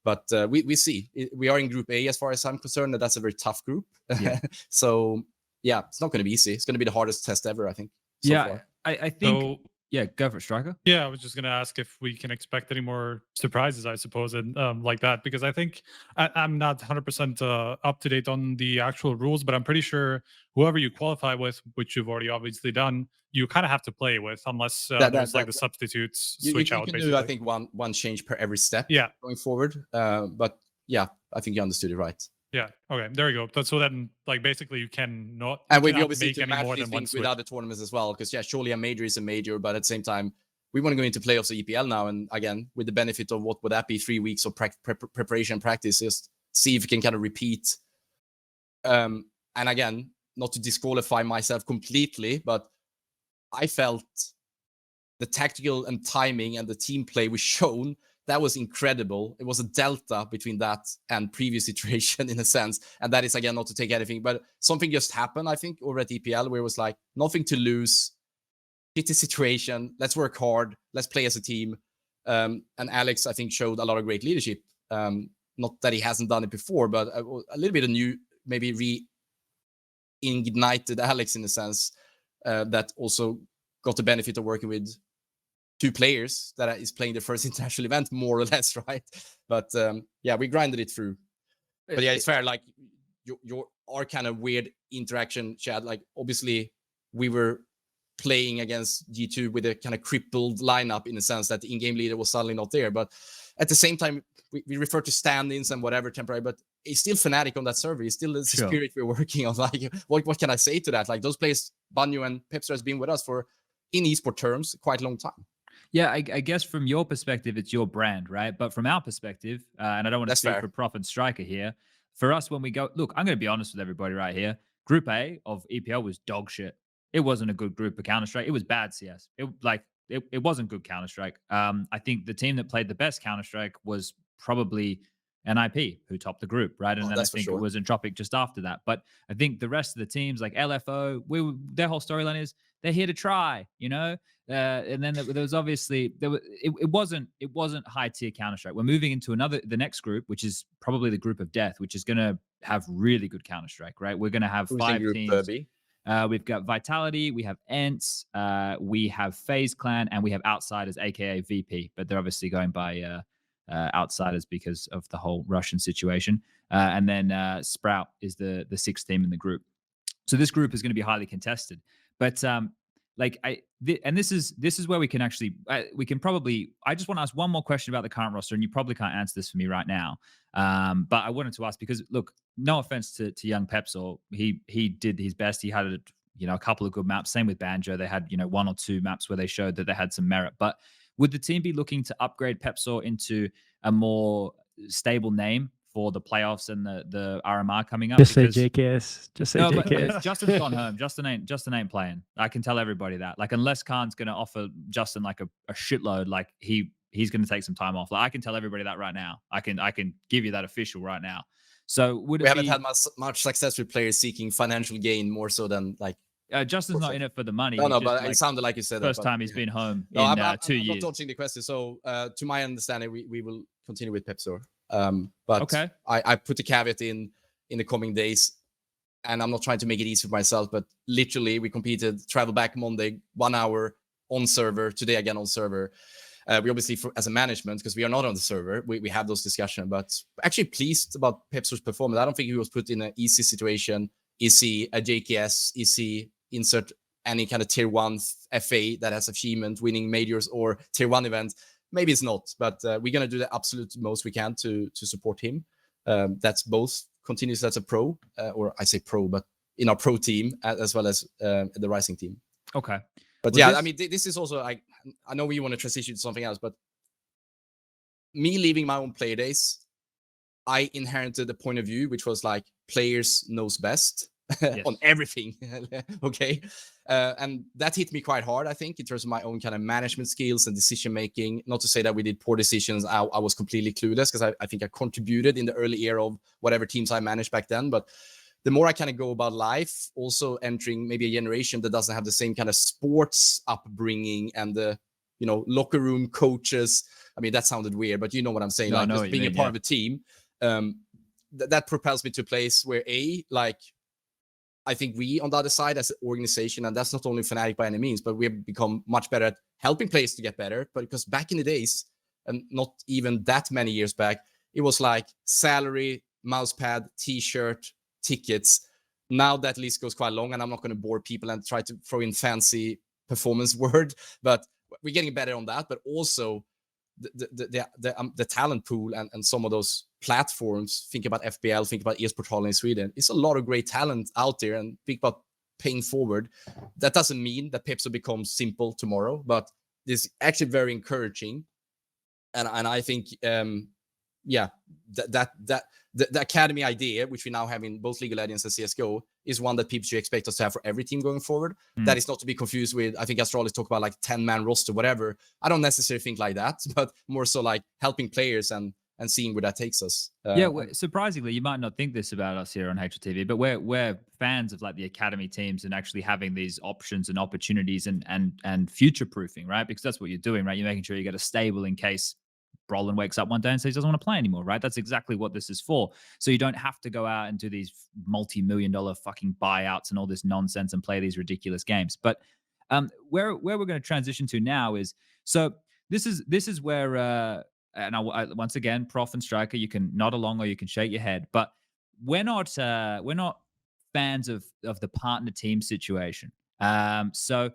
But we see. We are in Group A as far as I'm concerned. That's a very tough group. Yeah. So, yeah, it's not going to be easy. It's going to be the hardest test ever, I think. So far. I think... So, yeah, go for it, Striker. Yeah, I was just going to ask if we can expect any more surprises, I suppose, and like that, because I think I'm not 100% up to date on the actual rules, but I'm pretty sure whoever you qualify with, which you've already obviously done, you kind of have to play with, unless there's like the substitutes switch out. You can do, I think, one change per every step. Yeah. Going forward, but yeah, I think you understood it right. Yeah. Okay. There you go. So then, like, basically, you cannot. And we obviously make to any match more these than one things switch. with other tournaments as well. Because surely a major is a major, but at the same time, we want to go into playoffs of EPL now. And again, with the benefit of what would that be, 3 weeks of preparation practice, just see if we can kind of repeat. And again, not to disqualify myself completely, but I felt the tactical and timing and the team play was shown. That was incredible. It was a delta between that and previous iteration in a sense. And that is, again, not to take anything, but something just happened, I think, over at EPL, where it was like, nothing to lose, shitty situation, let's work hard, let's play as a team. And Alex, I think, showed a lot of great leadership. Not that he hasn't done it before, but a little bit of new, maybe re-ignited Alex in a sense, that also got the benefit of working with 2 players that is playing the first international event, more or less, right? But yeah, we grinded it through. But yeah, it's fair. Like our kind of weird interaction, Chad. Like obviously, we were playing against G2 with a kind of crippled lineup in the sense that the in-game leader was suddenly not there. But at the same time, we refer to stand-ins and whatever temporary. But it's still fnatic on that server. It's still the spirit we're working on. Like what can I say to that? Like those players, Banyu and Pepster, has been with us for, in esport terms, quite a long time. Yeah, I guess from your perspective, it's your brand, right? But from our perspective, and I don't want to speak for Prof and Striker here, for us, when we go, look, I'm going to be honest with everybody right here. Group A of EPL was dog shit. It wasn't a good group of Counter-Strike. It was bad CS. It wasn't good Counter-Strike. I think the team that played the best Counter-Strike was probably NIP, who topped the group, right? And then I think it was Entropiq just after that. But I think the rest of the teams, like LFO, their whole storyline is they're here to try, you know? And then there was obviously it wasn't high tier Counter-Strike. We're moving into the next group, which is probably the group of death, which is going to have really good Counter-Strike, right? We're going to have 5 teams. We've got Vitality, we have Ents, we have FaZe Clan, and we have Outsiders, aka VP. But they're obviously going by Outsiders because of the whole Russian situation. And then Sprout is the 6th team in the group. So this group is going to be highly contested. But this is where we can actually I just want to ask one more question about the current roster, and you probably can't answer this for me right now. But I wanted to ask because look, no offense to young Pepsor, he did his best. He had a couple of good maps. Same with Banjo, they had 1 or 2 maps where they showed that they had some merit. But would the team be looking to upgrade Pepsor into a more stable name for the playoffs and the RMR coming up? Just say JKS. Just say JKS. But Justin's gone home. Justin ain't playing. I can tell everybody that. Like, unless cArn's going to offer Justin like a shitload, like he's going to take some time off. Like, I can tell everybody that right now. I can give you that official right now. So we haven't had much success with players seeking financial gain more so than like. Justin's not in it for the money. No, but it sounded like you said first that. time he's been home in 2 years. I'm not dodging the question. So to my understanding, we will continue with Pepsor. But okay. I put the caveat in the coming days, and I'm not trying to make it easy for myself, but literally we competed, travel back Monday, 1 hour on server, today again on server. We obviously, as a management, because we are not on the server, we have those discussions, but actually pleased about Pepsor's performance. I don't think he was put in an easy situation. Is he a JKS? Is he insert any kind of tier 1 FA that has achievement, winning majors or tier 1 events? Maybe it's not, but we're going to do the absolute most we can to support him. That's both continues as a pro, or I say pro, but in our pro team as well as the rising team. Okay. But yeah, I mean, this is also, I know we want to transition to something else, but me leaving my own play days, I inherited a point of view, which was like players knows best on everything. Okay. And that hit me quite hard, I think, in terms of my own kind of management skills and decision making. Not to say that we did poor decisions. I was completely clueless because I think I contributed in the early era of whatever teams I managed back then. But the more I kind of go about life, also entering maybe a generation that doesn't have the same kind of sports upbringing and the, you know, locker room coaches. I mean, that sounded weird, but you know what I'm saying. No, like just being a part yeah. of a team, that propels me to a place where like, I think we on the other side as an organization, and that's not only Fnatic by any means, but we've become much better at helping players to get better. But because back in the days, and not even that many years back, it was like salary, mouse pad, t-shirt, tickets. Now that list goes quite long, and I'm not going to bore people and try to throw in fancy performance word, but we're getting better on that. But also the talent pool and some of those platforms, think about FPL, think about ESL Pro League in Sweden. It's a lot of great talent out there, and think about paying forward. That doesn't mean that Pips will become simple tomorrow, but it's actually very encouraging. And I think, yeah, the academy idea, which we now have in both League of Legends and CSGO, is one that people should expect us to have for every team going forward. That is not to be confused with, I think Astralis talk about like 10-man roster, whatever. I don't necessarily think like that, but more so like helping players and seeing where that takes us. Yeah, surprisingly, you might not think this about us here on HLTV, but we're fans of like the academy teams and actually having these options and opportunities and future proofing, right? Because that's what you're doing, right? You're making sure you get a stable in case Brollan wakes up one day and says he doesn't want to play anymore, right? That's exactly what this is for. So you don't have to go out and do these multi-million-dollar fucking buyouts and all this nonsense and play these ridiculous games. But where we're going to transition to now is, so this is where and I once again, Prof and Striker, you can nod along or you can shake your head, but we're not fans of the partner team situation. So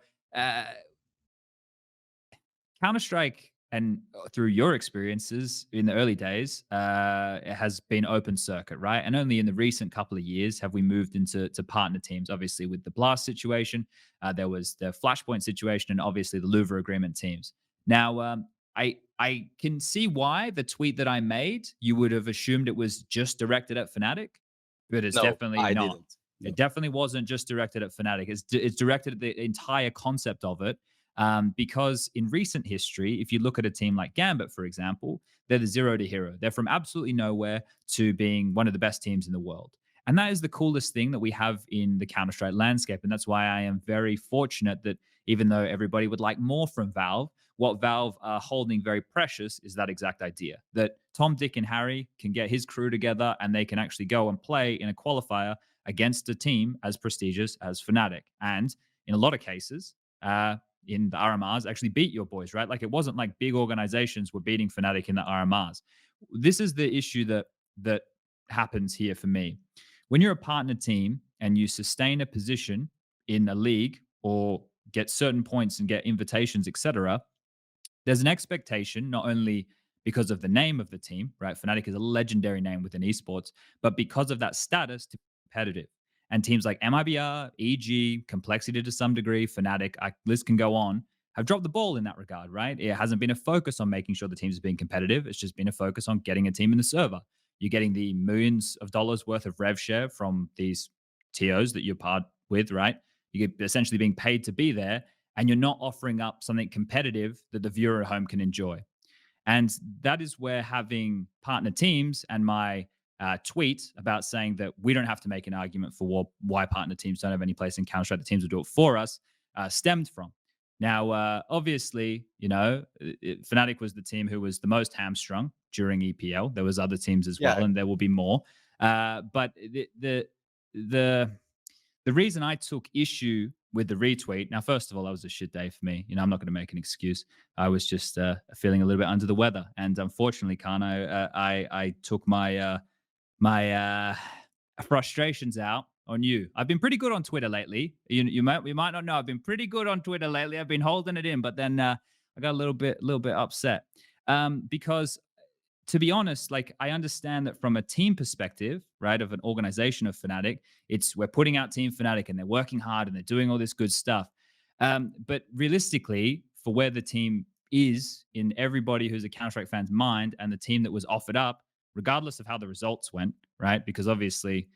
Counter-Strike, and through your experiences in the early days, it has been open circuit, right? And only in the recent couple of years have we moved into partner teams. Obviously, with the Blast situation, there was the Flashpoint situation, and obviously the Louvre agreement teams. Now, I can see why the tweet that I made, you would have assumed it was just directed at Fnatic, but it's definitely not. Didn't. No. It definitely wasn't just directed at Fnatic. It's directed at the entire concept of it. Because in recent history, if you look at a team like Gambit, for example, they're the zero to hero. They're from absolutely nowhere to being one of the best teams in the world. And that is the coolest thing that we have in the Counter-Strike landscape. And that's why I am very fortunate that even though everybody would like more from Valve, what Valve are holding very precious is that exact idea, that Tom, Dick, and Harry can get his crew together and they can actually go and play in a qualifier against a team as prestigious as Fnatic. And in a lot of cases, in the RMRs, actually beat your boys, right? Like, it wasn't like big organizations were beating Fnatic in the RMRs. This is the issue that happens here for me. When you're a partner team and you sustain a position in a league or get certain points and get invitations, etc., there's an expectation, not only because of the name of the team, right? Fnatic is a legendary name within esports, but because of that status to be competitive. And teams like MIBR, EG, Complexity to some degree, Fnatic, list can go on, have dropped the ball in that regard, right? It hasn't been a focus on making sure the teams are being competitive. It's just been a focus on getting a team in the server. You're getting the millions of dollars worth of rev share from these TOs that you're part with, right? You're essentially being paid to be there, and you're not offering up something competitive that the viewer at home can enjoy. And that is where having partner teams and my tweet about saying that we don't have to make an argument for why partner teams don't have any place in Counter-Strike, the teams will do it for us, stemmed from. Now, obviously, you know, Fnatic was the team who was the most hamstrung during EPL. There was other teams as well, and there will be more. But the reason I took issue with the retweet, now, first of all, that was a shit day for me. You know, I'm not going to make an excuse. I was just feeling a little bit under the weather, and unfortunately, CArn, I took my frustrations out on you. I've been pretty good on Twitter lately. You might not know. I've been pretty good on Twitter lately. I've been holding it in, but then I got a little bit upset because, to be honest, like, I understand that from a team perspective, right, of an organization of Fnatic, we're putting out Team Fnatic and they're working hard and they're doing all this good stuff. But realistically, for where the team is in everybody who's a Counter-Strike fan's mind, and the team that was offered up, regardless of how the results went, right? Because obviously,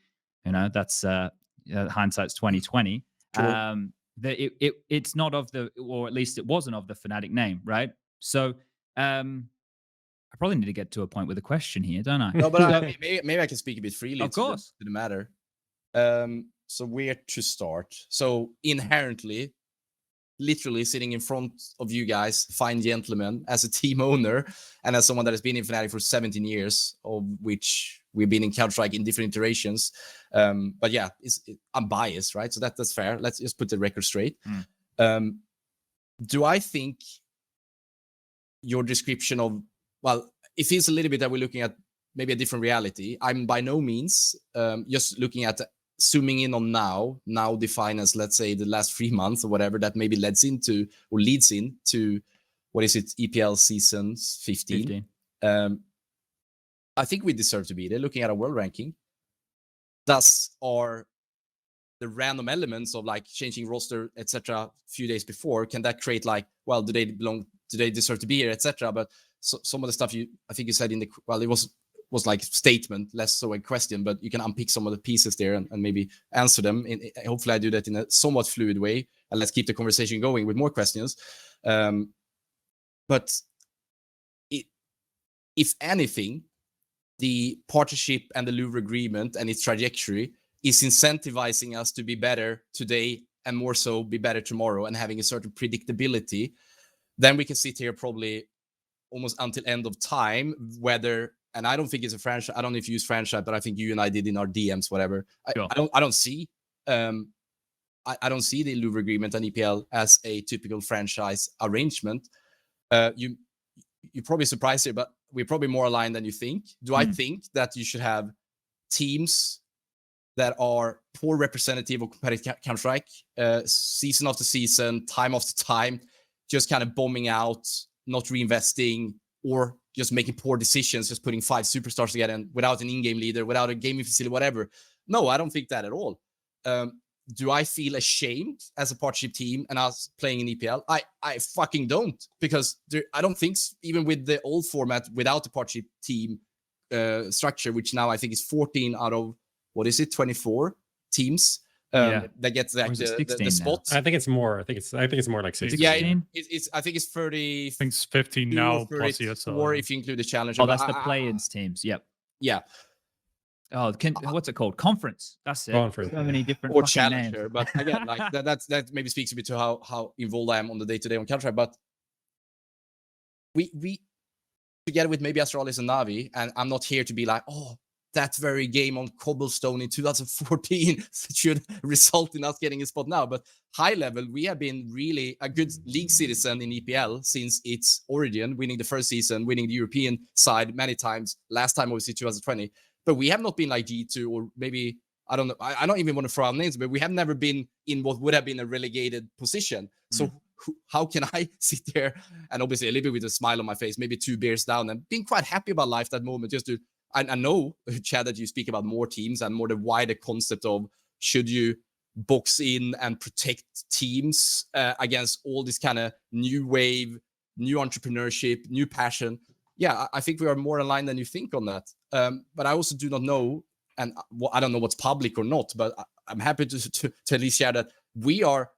you know, that's hindsight's 2020. Sure. It's not of the, or at least it wasn't of the Fnatic name, right? So I probably need to get to a point with a question here, don't I? No, but maybe I can speak a bit freely. Of course. To the matter. So where to start? So inherently, literally sitting in front of you guys, fine gentlemen, as a team owner and as someone that has been in Fnatic for 17 years, of which we've been in Counter-Strike in different iterations. But yeah, I'm biased, right? So that's fair. Let's just put the record straight. Do I think your description of, well, it feels a little bit that we're looking at maybe a different reality. I'm by no means just looking at zooming in on now defined as, let's say, the last 3 months or whatever that maybe leads into what is it, EPL season 15. I think we deserve to be there. Looking at our world ranking, thus are the random elements of like changing roster, etc. few days before, can that create like, well, do they deserve to be here, etc. But some of the stuff I think you said in the, well, it was like statement, less so a question, but you can unpick some of the pieces there and maybe answer them. Hopefully I do that in a somewhat fluid way, and let's keep the conversation going with more questions. But if anything, the partnership and the Louvre agreement and its trajectory is incentivizing us to be better today and more so be better tomorrow and having a certain predictability, then we can sit here probably almost until end of time, whether, and I don't think it's a franchise. I don't know if you use franchise, but I think you and I did in our DMs, whatever. I don't see the Louvre agreement and EPL as a typical franchise arrangement. You're probably surprised here, but we're probably more aligned than you think. Do I think that you should have teams that are poor representative of competitive Counter-Strike, season after season, time after time, just kind of bombing out, not reinvesting, or just making poor decisions, just putting 5 superstars together and without an in-game leader, without a gaming facility, whatever? No, I don't think that at all. Do I feel ashamed as a partnership team and us playing in EPL? I fucking don't, because I don't think, even with the old format, without the partnership team structure, which now I think is 14 out of, what is it, 24 teams that gets like the spots. I think it's more. I think it's more like 16. Yeah, I think it's 30. I think it's 15 now plus ESL. Or if you include the challenge. Oh, that's the play-ins teams. Yep. Yeah. Oh, what's it called? Conference. That's it. Conference. So many different or challenger. names. But again, like that maybe speaks a bit to how involved I am on the day-to-day on Counter-Strike. But we together with maybe Astralis and Navi, and I'm not here to be like, oh, that very game on Cobblestone in 2014 should result in us getting a spot now. But high level, we have been really a good league citizen in EPL since its origin, winning the first season, winning the European side many times. Last time, obviously, 2020. But we have not been like G2 or maybe, I don't know, I don't even want to throw out names, but we have never been in what would have been a relegated position. So how can I sit there and obviously a little bit with a smile on my face, maybe 2 beers down and being quite happy about life that moment, just to, I know, Chad, that you speak about more teams and more the wider concept of should you box in and protect teams against all this kind of new wave, new entrepreneurship, new passion. Yeah, I think we are more aligned than you think on that. But I also do not know, and I don't know what's public or not, but I'm happy to at least share that we are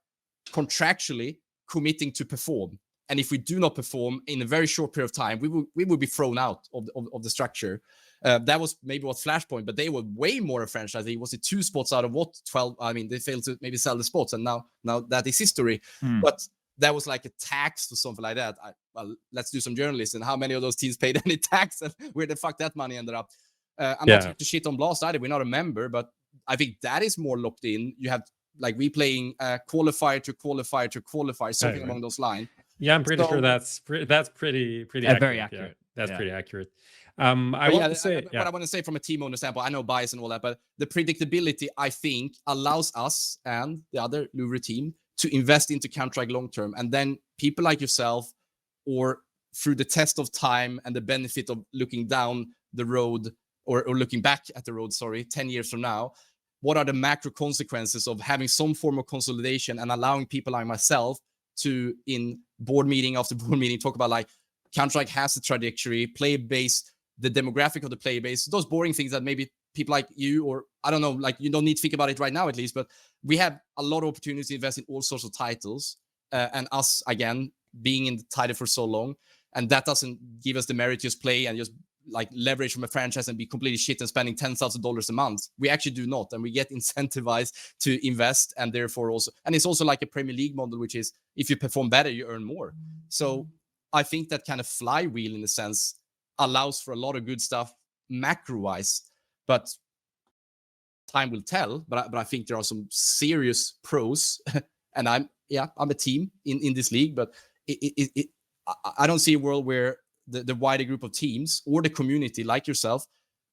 contractually committing to perform. And if we do not perform in a very short period of time, we will be thrown out of the structure. That was maybe what Flashpoint, but they were way more a franchise. It was 2 spots out of what 12. I mean, they failed to maybe sell the spots, and now that is history. But that was like a tax or something like that. Well, let's do some journalism. How many of those teams paid any tax, and where the fuck that money ended up? I'm not here to shit on Blast either. We're not a member, but I think that is more locked in. You have like we playing qualifier to qualifier to qualifier, something along those lines. Yeah, I'm pretty sure that's pretty accurate. Very accurate. Yeah, that's pretty accurate. I want to say, what I want to say from a team owner standpoint, I know bias and all that, but the predictability, I think, allows us and the other Louvre team to invest into Counter-Strike long term. And then people like yourself, or through the test of time and the benefit of looking down the road or looking back at the road, 10 years from now, what are the macro consequences of having some form of consolidation and allowing people like myself to, in board meeting after board meeting, talk about like Counter-Strike has a trajectory, play base, the demographic of the player base, those boring things that maybe people like you, or I don't know, like you don't need to think about it right now at least, but we have a lot of opportunities to invest in all sorts of titles, and us, again, being in the title for so long, and that doesn't give us the merit to just play and just like leverage from a franchise and be completely shit and spending $10,000 a month. We actually do not, and we get incentivized to invest, and therefore also, and it's also like a Premier League model, which is if you perform better, you earn more. So I think that kind of flywheel, in a sense, allows for a lot of good stuff macro-wise, but time will tell. But I think there are some serious pros, and I'm a team in this league, but I don't see a world where the wider group of teams or the community like yourself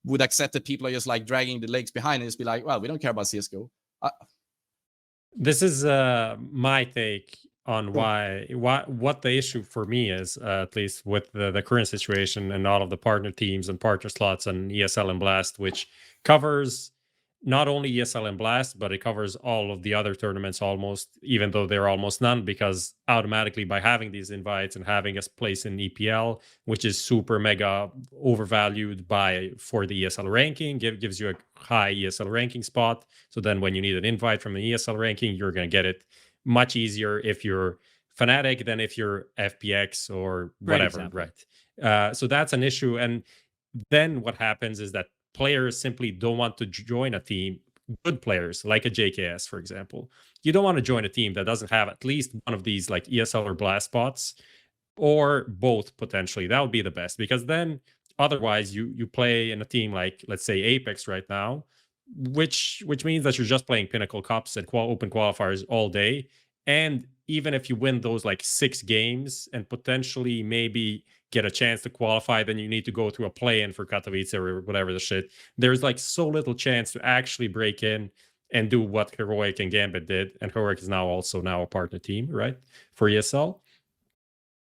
would accept that people are just like dragging the legs behind and just be like, well, we don't care about CSGO. This is my take on what the issue for me is, at least with the current situation and all of the partner teams and partner slots and ESL and Blast, which covers not only ESL and Blast, but it covers all of the other tournaments almost, even though they're almost none, because automatically by having these invites and having us place in EPL, which is super mega overvalued for the ESL ranking, gives you a high ESL ranking spot. So then when you need an invite from an ESL ranking, you're going to get it much easier if you're Fnatic than if you're FPX or whatever, right? So that's an issue. And then what happens is that players simply don't want to join a team, good players like a JKS, for example. You don't want to join a team that doesn't have at least one of these like ESL or Blast spots, or both potentially. That would be the best, because then otherwise you play in a team like, let's say, Apex right now, which means that you're just playing Pinnacle Cups and open qualifiers all day. And even if you win those like 6 games and potentially maybe get a chance to qualify, then you need to go through a play-in for Katowice or whatever the shit. There's like so little chance to actually break in and do what Heroic and Gambit did. And Heroic is now a partner team, right, for ESL.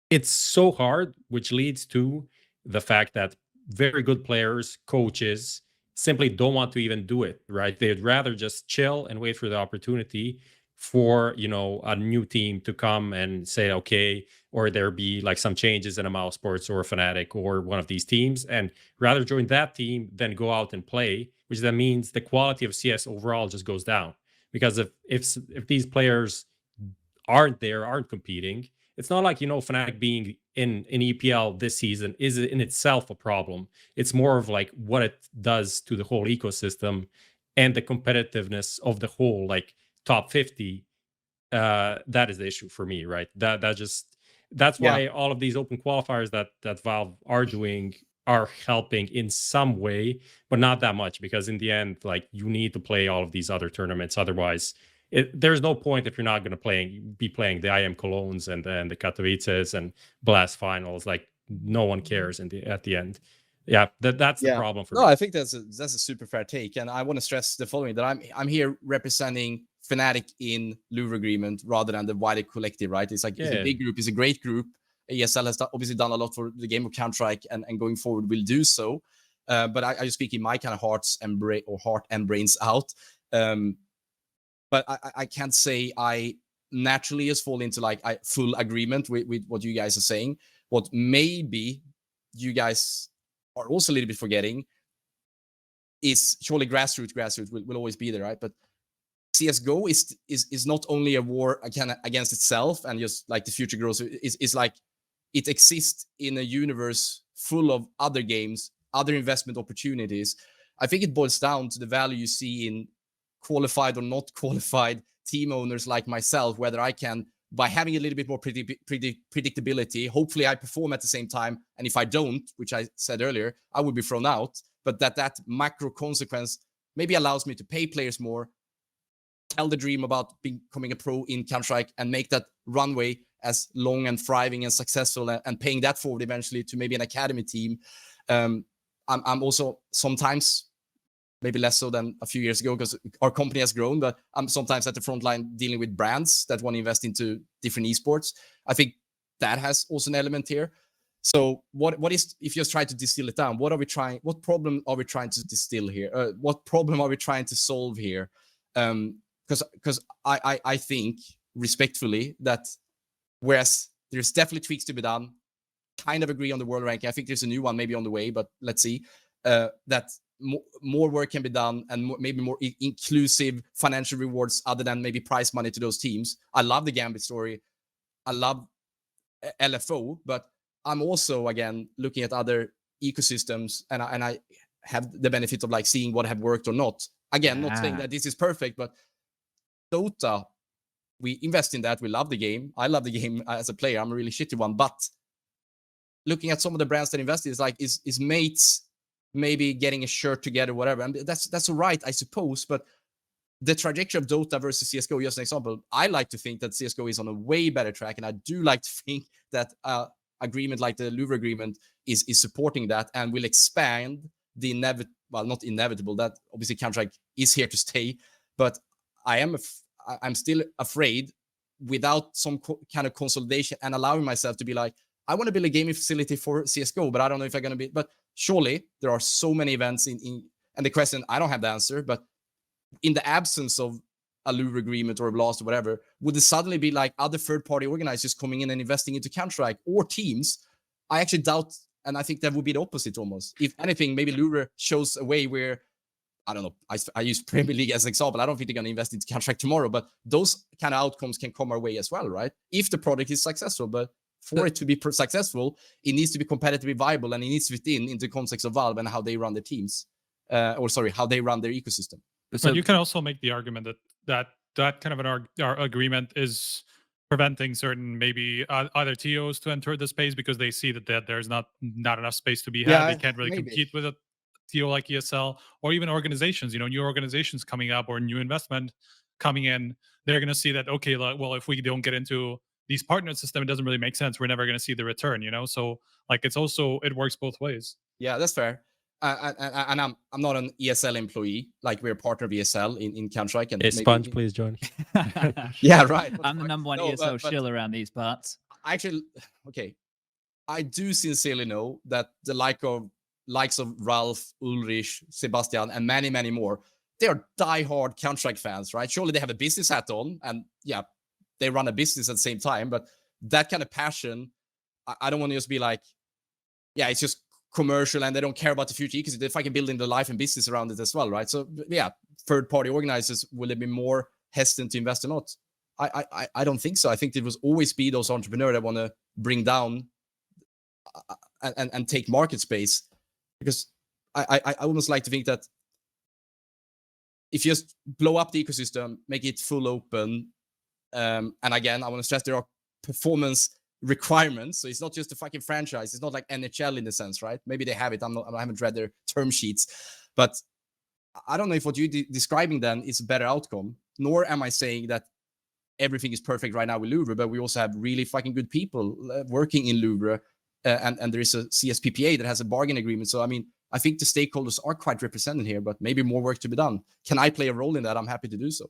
It's so hard, which leads to the fact that very good players, coaches, simply don't want to even do it, right? They'd rather just chill and wait for the opportunity for, a new team to come and say, okay, or there be like some changes in a MOUZ Sports or a Fnatic or one of these teams, and rather join that team than go out and play, which then means the quality of CS overall just goes down. Because if these players aren't competing, it's not like, Fnatic being in EPL this season is in itself a problem. It's more of like what it does to the whole ecosystem and the competitiveness of the whole like top 50. That is the issue for me, right? That's why all of these open qualifiers that Valve are doing are helping in some way, but not that much, because in the end, like, you need to play all of these other tournaments. Otherwise, there's no point if you're not going to be playing the IM Colognes and then the Katowices and Blast finals. Like, no one cares at the end. Yeah, that's the problem for me. I think that's a super fair take, and I want to stress the following: that I'm here representing Fnatic in Louvre agreement rather than the wider collective, right? It's like it's a big group, it's a great group. ESL has obviously done a lot for the game of Counter-Strike, and going forward will do so. But I just speak in my kind of heart and brains out. But I can't say I naturally just fall into like full agreement with what you guys are saying. What maybe you guys are also a little bit forgetting is surely grassroots will always be there, right? But CSGO is not only a war against itself and just like the future growth. Is like it exists in a universe full of other games, other investment opportunities. I think it boils down to the value you see in qualified or not qualified team owners like myself, whether I can, by having a little bit more predictability, hopefully I perform at the same time. And if I don't, which I said earlier, I would be thrown out. But that macro consequence maybe allows me to pay players more, tell the dream about becoming a pro in Counter-Strike, and make that runway as long and thriving and successful, and paying that forward eventually to maybe an academy team. I'm also sometimes, maybe less so than a few years ago because our company has grown, but I'm sometimes at the front line dealing with brands that want to invest into different esports. I think that has also an element here. So what is, if you just try to distill it down, what problem are we trying to distill here? What problem are we trying to solve here? Because I think respectfully that whereas there's definitely tweaks to be done, kind of agree on the world ranking. I think there's a new one maybe on the way, but let's see. That more work can be done, and maybe more inclusive financial rewards other than maybe prize money to those teams. I love the Gambit story. I love LFO, but I'm also, again, looking at other ecosystems, and I have the benefit of like seeing what have worked or not. Again, not saying that this is perfect, but Dota, we invest in that. We love the game. I love the game as a player. I'm a really shitty one, but looking at some of the brands that invest is like is mates maybe getting a shirt together, whatever. And that's all right, I suppose. But the trajectory of Dota versus CSGO, just an example, I like to think that CSGO is on a way better track, and I do like to think that agreement like the Louvre agreement is supporting that and will expand the not inevitable, that obviously Counter-Strike is here to stay, but I'm still afraid without some kind of consolidation and allowing myself to be like, I want to build a gaming facility for CSGO, but I don't know if I'm going to be, but surely there are so many events in and the question, I don't have the answer, but in the absence of a Louvre agreement or a Blast or whatever, would it suddenly be like other third-party organizers coming in and investing into Counter-Strike or teams? I actually doubt, and I think that would be the opposite almost. If anything, maybe Louvre shows a way where, I don't know, I use Premier League as an example. I don't think they're going to invest into Counter-Strike tomorrow, but those kind of outcomes can come our way as well, right? If the product is successful, but for it to be successful, it needs to be competitively viable, and it needs to fit into the context of Valve and how they run their teams, how they run their ecosystem. But you can also make the argument that kind of an agreement is preventing certain maybe other TOs to enter the space because they see that there's not enough space to be had. They can't really compete with a TO like ESL, or even organizations, new organizations coming up or new investment coming in. They're going to see that, okay, well, if we don't get into these partner system, it doesn't really make sense. We're never going to see the return, So like it works both ways. Yeah, that's fair. And I'm not an ESL employee. Like, we're a partner of ESL in Counter-Strike. And SPUNJ, please join. Yeah, right. I'm the number one ESL shill around these parts. Actually, okay. I do sincerely know that the likes of Ralph, Ulrich, Sebastian, and many, many more, they are diehard Counter-Strike fans, right? Surely they have a business hat on, and yeah, they run a business at the same time. But that kind of passion, I don't want to just be like, yeah, it's just commercial and they don't care about the future ecosystem. If I can build in the life and business around it as well, right? So yeah, third-party organizers, will they be more hesitant to invest or not? I don't think so. I think it will always be those entrepreneurs that want to bring down and take market space, because I almost like to think that if you just blow up the ecosystem, make it full open, and again, I want to stress there are performance requirements. So it's not just a fucking franchise. It's not like NHL in the sense, right? Maybe they have it. I haven't read their term sheets, but I don't know if what you're describing then is a better outcome. Nor am I saying that everything is perfect right now with Louvre, but we also have really fucking good people working in Louvre, and there is a CSPPA that has a bargain agreement. So I mean, I think the stakeholders are quite represented here, but maybe more work to be done. Can I play a role in that? I'm happy to do so.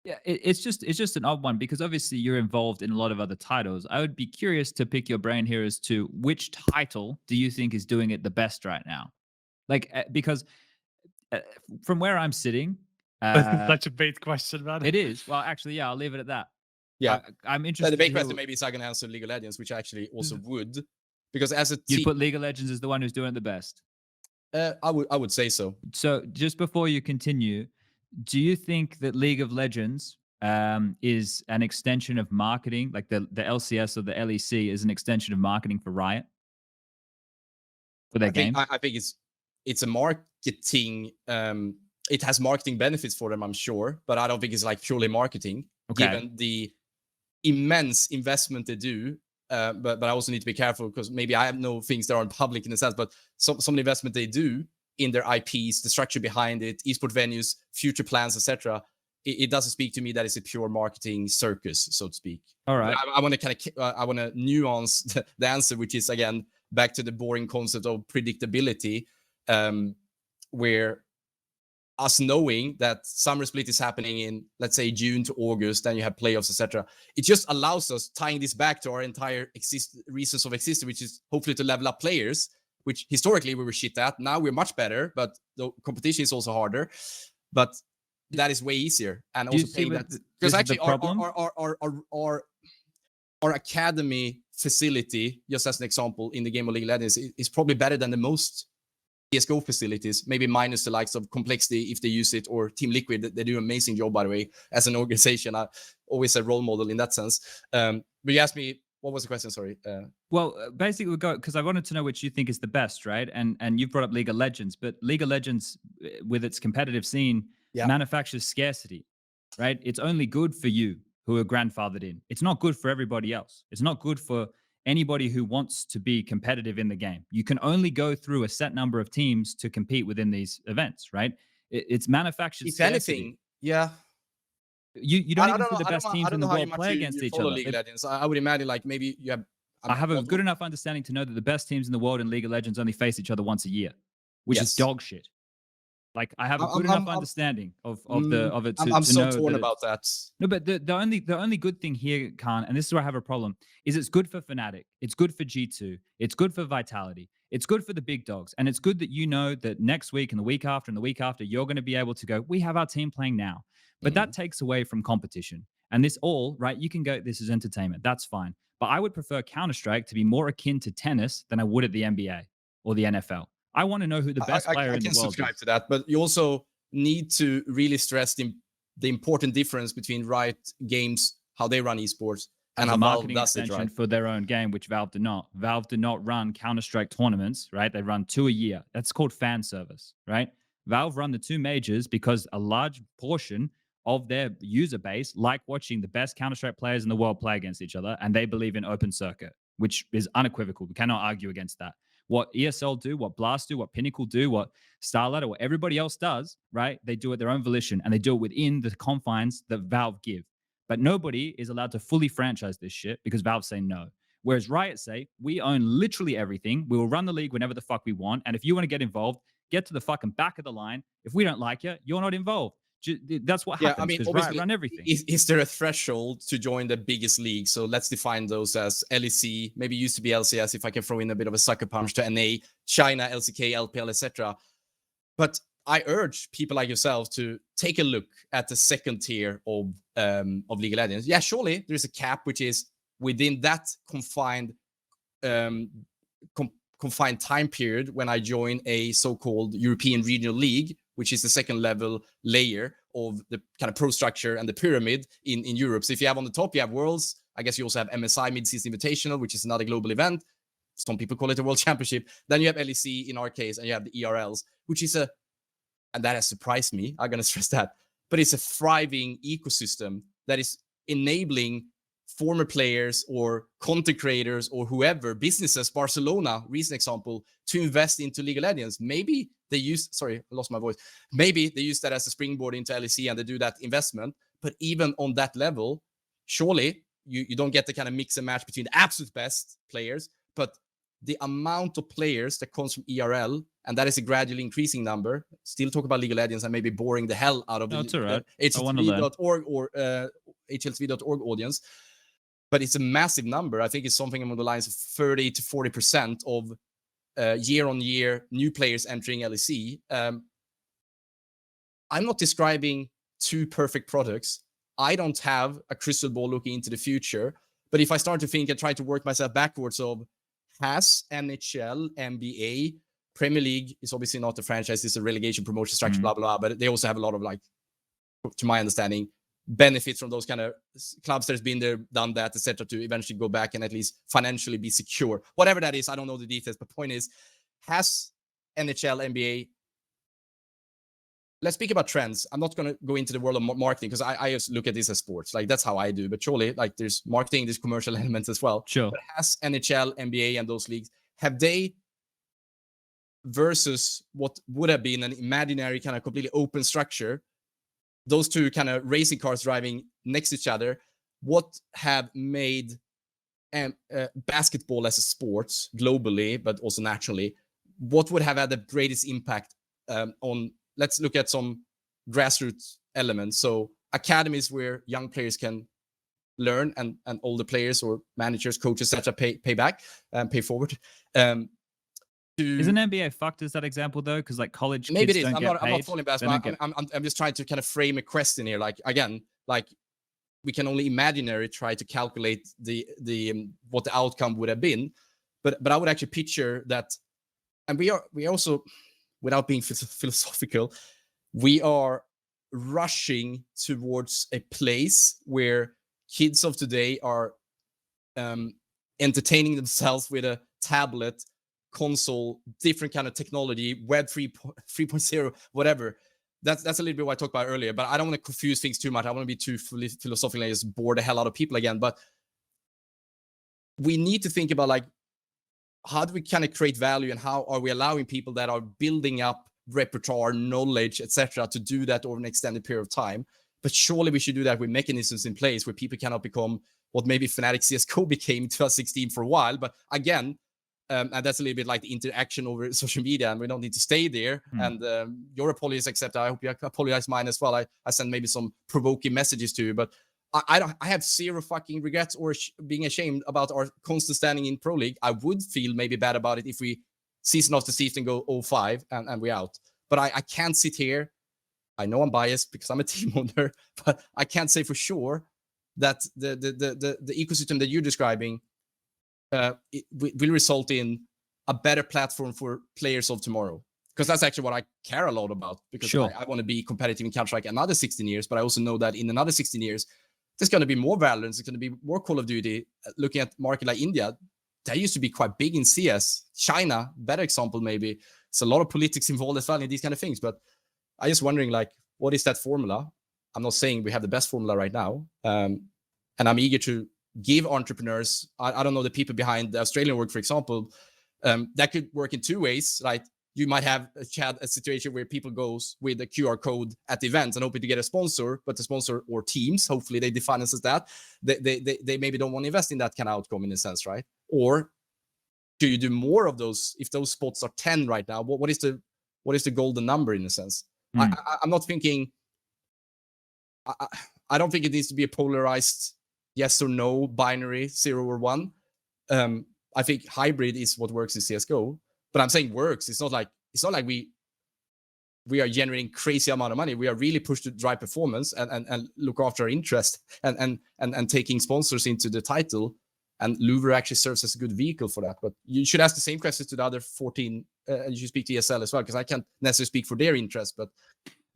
Yeah, it's just an odd one, because obviously you're involved in a lot of other titles. I would be curious to pick your brain here as to which title do you think is doing it the best right now? Like, because from where I'm sitting, such a bait question, man. It is. Well, actually, yeah, I'll leave it at that. Yeah, I'm interested. The big question maybe is I can answer League of Legends, which I actually also would, because as a team, you put League of Legends as the one who's doing it the best. I would say so. So just before you continue, do you think that League of Legends is an extension of marketing, like the LCS or the LEC is an extension of marketing for Riot for their game? I think it's a marketing. It has marketing benefits for them, I'm sure, but I don't think it's like purely marketing, given the immense investment they do. But I also need to be careful, because maybe I know things that aren't public in a sense, but some of the investment they do in their IPs, the structure behind it, esport venues, future plans, etc. It doesn't speak to me that it's a pure marketing circus, so to speak. All right. I want to nuance the answer, which is again back to the boring concept of predictability, where us knowing that summer split is happening in, let's say, June to August, then you have playoffs, etc. It just allows us, tying this back to our entire reasons of existence, which is hopefully to level up players, which historically we were shit at. Now we're much better, but the competition is also harder. But that is way easier. And also paying that, because actually our academy facility, just as an example, in the game of League of Legends, is probably better than the most CSGO facilities, maybe minus the likes of Complexity if they use it, or Team Liquid. They do an amazing job, by the way, as an organization. I always a role model in that sense. But you asked me what was the question? Sorry. Well, basically, we'll go because I wanted to know which you think is the best, right? And you've brought up League of Legends, but League of Legends, with its competitive scene, manufactures scarcity, right? It's only good for you who are grandfathered in. It's not good for everybody else. It's not good for anybody who wants to be competitive in the game. You can only go through a set number of teams to compete within these events, right? It's manufactured scarcity. Anything, yeah. You don't even see the best teams in the world play against each other. League of Legends. I would imagine like maybe you have. I have a good enough understanding to know that the best teams in the world in League of Legends only face each other once a year, which is dog shit. Like I have a good enough understanding of it. I'm so torn about that. No, but the only good thing here, cArn, and this is where I have a problem, is it's good for fnatic, it's good for G2, it's good for Vitality, it's good for the big dogs, and it's good that you know that next week and the week after and the week after you're going to be able to go, we have our team playing now. But that takes away from competition. And this all, right, you can go, this is entertainment. That's fine. But I would prefer Counter-Strike to be more akin to tennis than I would at the NBA or the NFL. I want to know who the best player in the world is. I can subscribe to that, but you also need to really stress the important difference between Riot Games, how they run esports, and how Valve does it, right? For their own game, which Valve did not. Valve did not run Counter-Strike tournaments, right? They run 2 a year. That's called fan service, right? Valve run the 2 majors because a large portion of their user base like watching the best Counter-Strike players in the world play against each other, and they believe in open circuit, which is unequivocal. We cannot argue against that. What ESL do, what Blast do, what Pinnacle do, what Starlight, what everybody else does, right? They do it their own volition, and they do it within the confines that Valve give. But nobody is allowed to fully franchise this shit because Valve say no. Whereas Riot say, we own literally everything. We will run the league whenever the fuck we want. And if you want to get involved, get to the fucking back of the line. If we don't like you, you're not involved. That's what happens because Riot run everything. Is there a threshold to join the biggest league? So let's define those as LEC, maybe used to be LCS, if I can throw in a bit of a sucker punch to NA, China, LCK, LPL, etc. But I urge people like yourself to take a look at the second tier of League of Legends. Yeah, surely there's a cap, which is within that confined time period when I join a so-called European Regional League, which is the second level layer of the kind of pro structure and the pyramid in Europe. So if you have on the top, you have Worlds. I guess you also have MSI Mid-Season Invitational, which is another global event. Some people call it a World Championship. Then you have LEC in our case, and you have the ERLs, which is and that has surprised me, I'm going to stress that, but it's a thriving ecosystem that is enabling former players or content creators or whoever, businesses, Barcelona, recent example, to invest into League of Legends. Maybe they use, sorry, I lost my voice. Maybe they use that as a springboard into LEC and they do that investment. But even on that level, surely you don't get the kind of mix and match between the absolute best players, but the amount of players that comes from ERL, and that is a gradually increasing number. Still talk about League of Legends and maybe boring the hell out of the HLTV.org or HLTV.org audience. But it's a massive number. I think it's something along the lines of 30 to 40% of year-on-year new players entering LEC. I'm not describing 2 perfect products. I don't have a crystal ball looking into the future. But if I start to think and try to work myself backwards of has NHL, NBA, Premier League is obviously not a franchise, it's a relegation promotion structure, blah, blah, blah. But they also have a lot of, like, to my understanding, benefits from those kind of clubs that's been there, done that, etc., to eventually go back and at least financially be secure. Whatever that is, I don't know the details, but point is, has NHL, NBA, let's speak about trends. I'm not going to go into the world of marketing because I just look at this as sports. Like, that's how I do. But surely, like, there's marketing, there's commercial elements as well. Sure. But has NHL, NBA, and those leagues, have they, versus what would have been an imaginary kind of completely open structure, those 2 kind of racing cars driving next to each other, what have made basketball as a sport globally, but also nationally, what would have had the greatest impact on, let's look at some grassroots elements. So academies where young players can learn and older players or managers, coaches, etc., pay back and pay forward. Isn't NBA fucked as that example though? Because like college maybe kids it is. I'm not falling back. I'm just trying to kind of frame a question here. Like, again, like we can only imaginary try to calculate the what the outcome would have been, but I would actually picture that, and we also, without being philosophical, we are rushing towards a place where kids of today are entertaining themselves with a tablet, console, different kind of technology, Web 3.0, whatever. That's a little bit what I talked about earlier, but I don't want to confuse things too much. I want to be too philosophical and just bore the hell out of people again. But we need to think about, like, how do we kind of create value, and how are we allowing people that are building up repertoire, knowledge, etc., to do that over an extended period of time? But surely we should do that with mechanisms in place where people cannot become what maybe fnatic CSGO became in 2016 for a while. But again, and that's a little bit like the interaction over social media, and we don't need to stay there. And your apologies accepted. I hope you apologize mine as well. I sent maybe some provoking messages to you, but I have zero fucking regrets or being ashamed about our constant standing in Pro League. I would feel maybe bad about it if we season after season go 0-5 and we're out. But I can't sit here. I know I'm biased because I'm a team owner, but I can't say for sure that the ecosystem that you're describing it will result in a better platform for players of tomorrow. Because that's actually what I care a lot about. Because I want to be competitive in Counter-Strike another 16 years, but I also know that in another 16 years, there's going to be more Valorant, there's going to be more Call of Duty. Looking at market like India, they used to be quite big in CS. China, better example maybe. It's a lot of politics involved as well in these kind of things. But I just wondering, like, what is that formula? I'm not saying we have the best formula right now. And I'm eager to give entrepreneurs, I don't know, the people behind the Australian work, for example, that could work in two ways, right? You might have a situation where people goes with a QR code at the events and hoping to get a sponsor, but the sponsor or teams, hopefully they define us as that, they maybe don't want to invest in that kind of outcome in a sense, right? Or do you do more of those? If those spots are 10 right now, what is the golden number in a sense? I'm not thinking, I don't think it needs to be a polarized yes or no binary 0 or 1. I think hybrid is what works in CSGO, but I'm saying works. It's not like we are generating crazy amount of money. We are really pushed to drive performance and look after our interest and taking sponsors into the title. And Louvre actually serves as a good vehicle for that. But you should ask the same questions to the other 14. You should speak to ESL as well, because I can't necessarily speak for their interest. But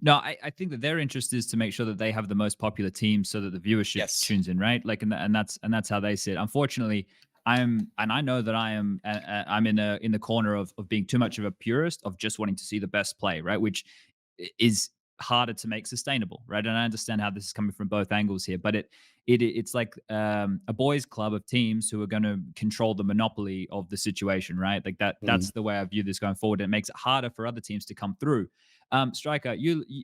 no, I think that their interest is to make sure that they have the most popular teams so that the viewership tunes in, right? Like, and that's how they see it. Unfortunately, I know that I'm in the corner of being too much of a purist, of just wanting to see the best play, right? Which is harder to make sustainable, right? And I understand how this is coming from both angles here, but it's like a boys' club of teams who are going to control the monopoly of the situation, right? Like that's the way I view this going forward. It makes it harder for other teams to come through. Striker,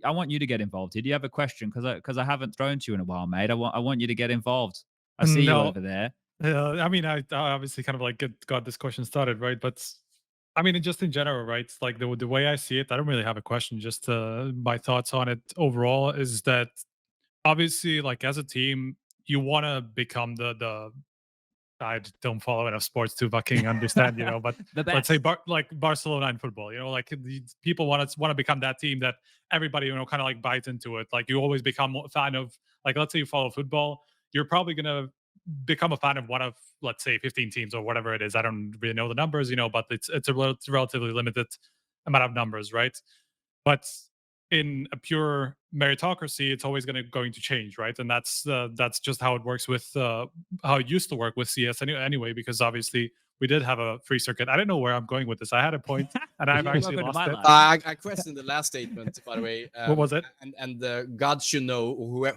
I want you to get involved here. Do you have a question? Because I haven't thrown to you in a while, mate. I want you to get involved. I see you over there. I mean, I obviously kind of like got this question started, right? But I mean, just in general, right? It's like the way I see it, I don't really have a question. Just my thoughts on it overall is that obviously, like, as a team, you want to become the I don't follow enough sports to fucking understand, but let's say like Barcelona in football, like people want to become that team that everybody, kind of like bites into it. Like, you always become a fan of, like, let's say you follow football, you're probably going to become a fan of one of, let's say, 15 teams or whatever it is. I don't really know the numbers, but it's a relatively limited amount of numbers, right? But in a pure meritocracy, it's always going to change, right? And that's just how it works with how it used to work with CS anyway, because obviously we did have a free circuit. I don't know where I'm going with this. I had a point and I've actually lost it. I questioned the last statement, by the way. What was it? And God should know,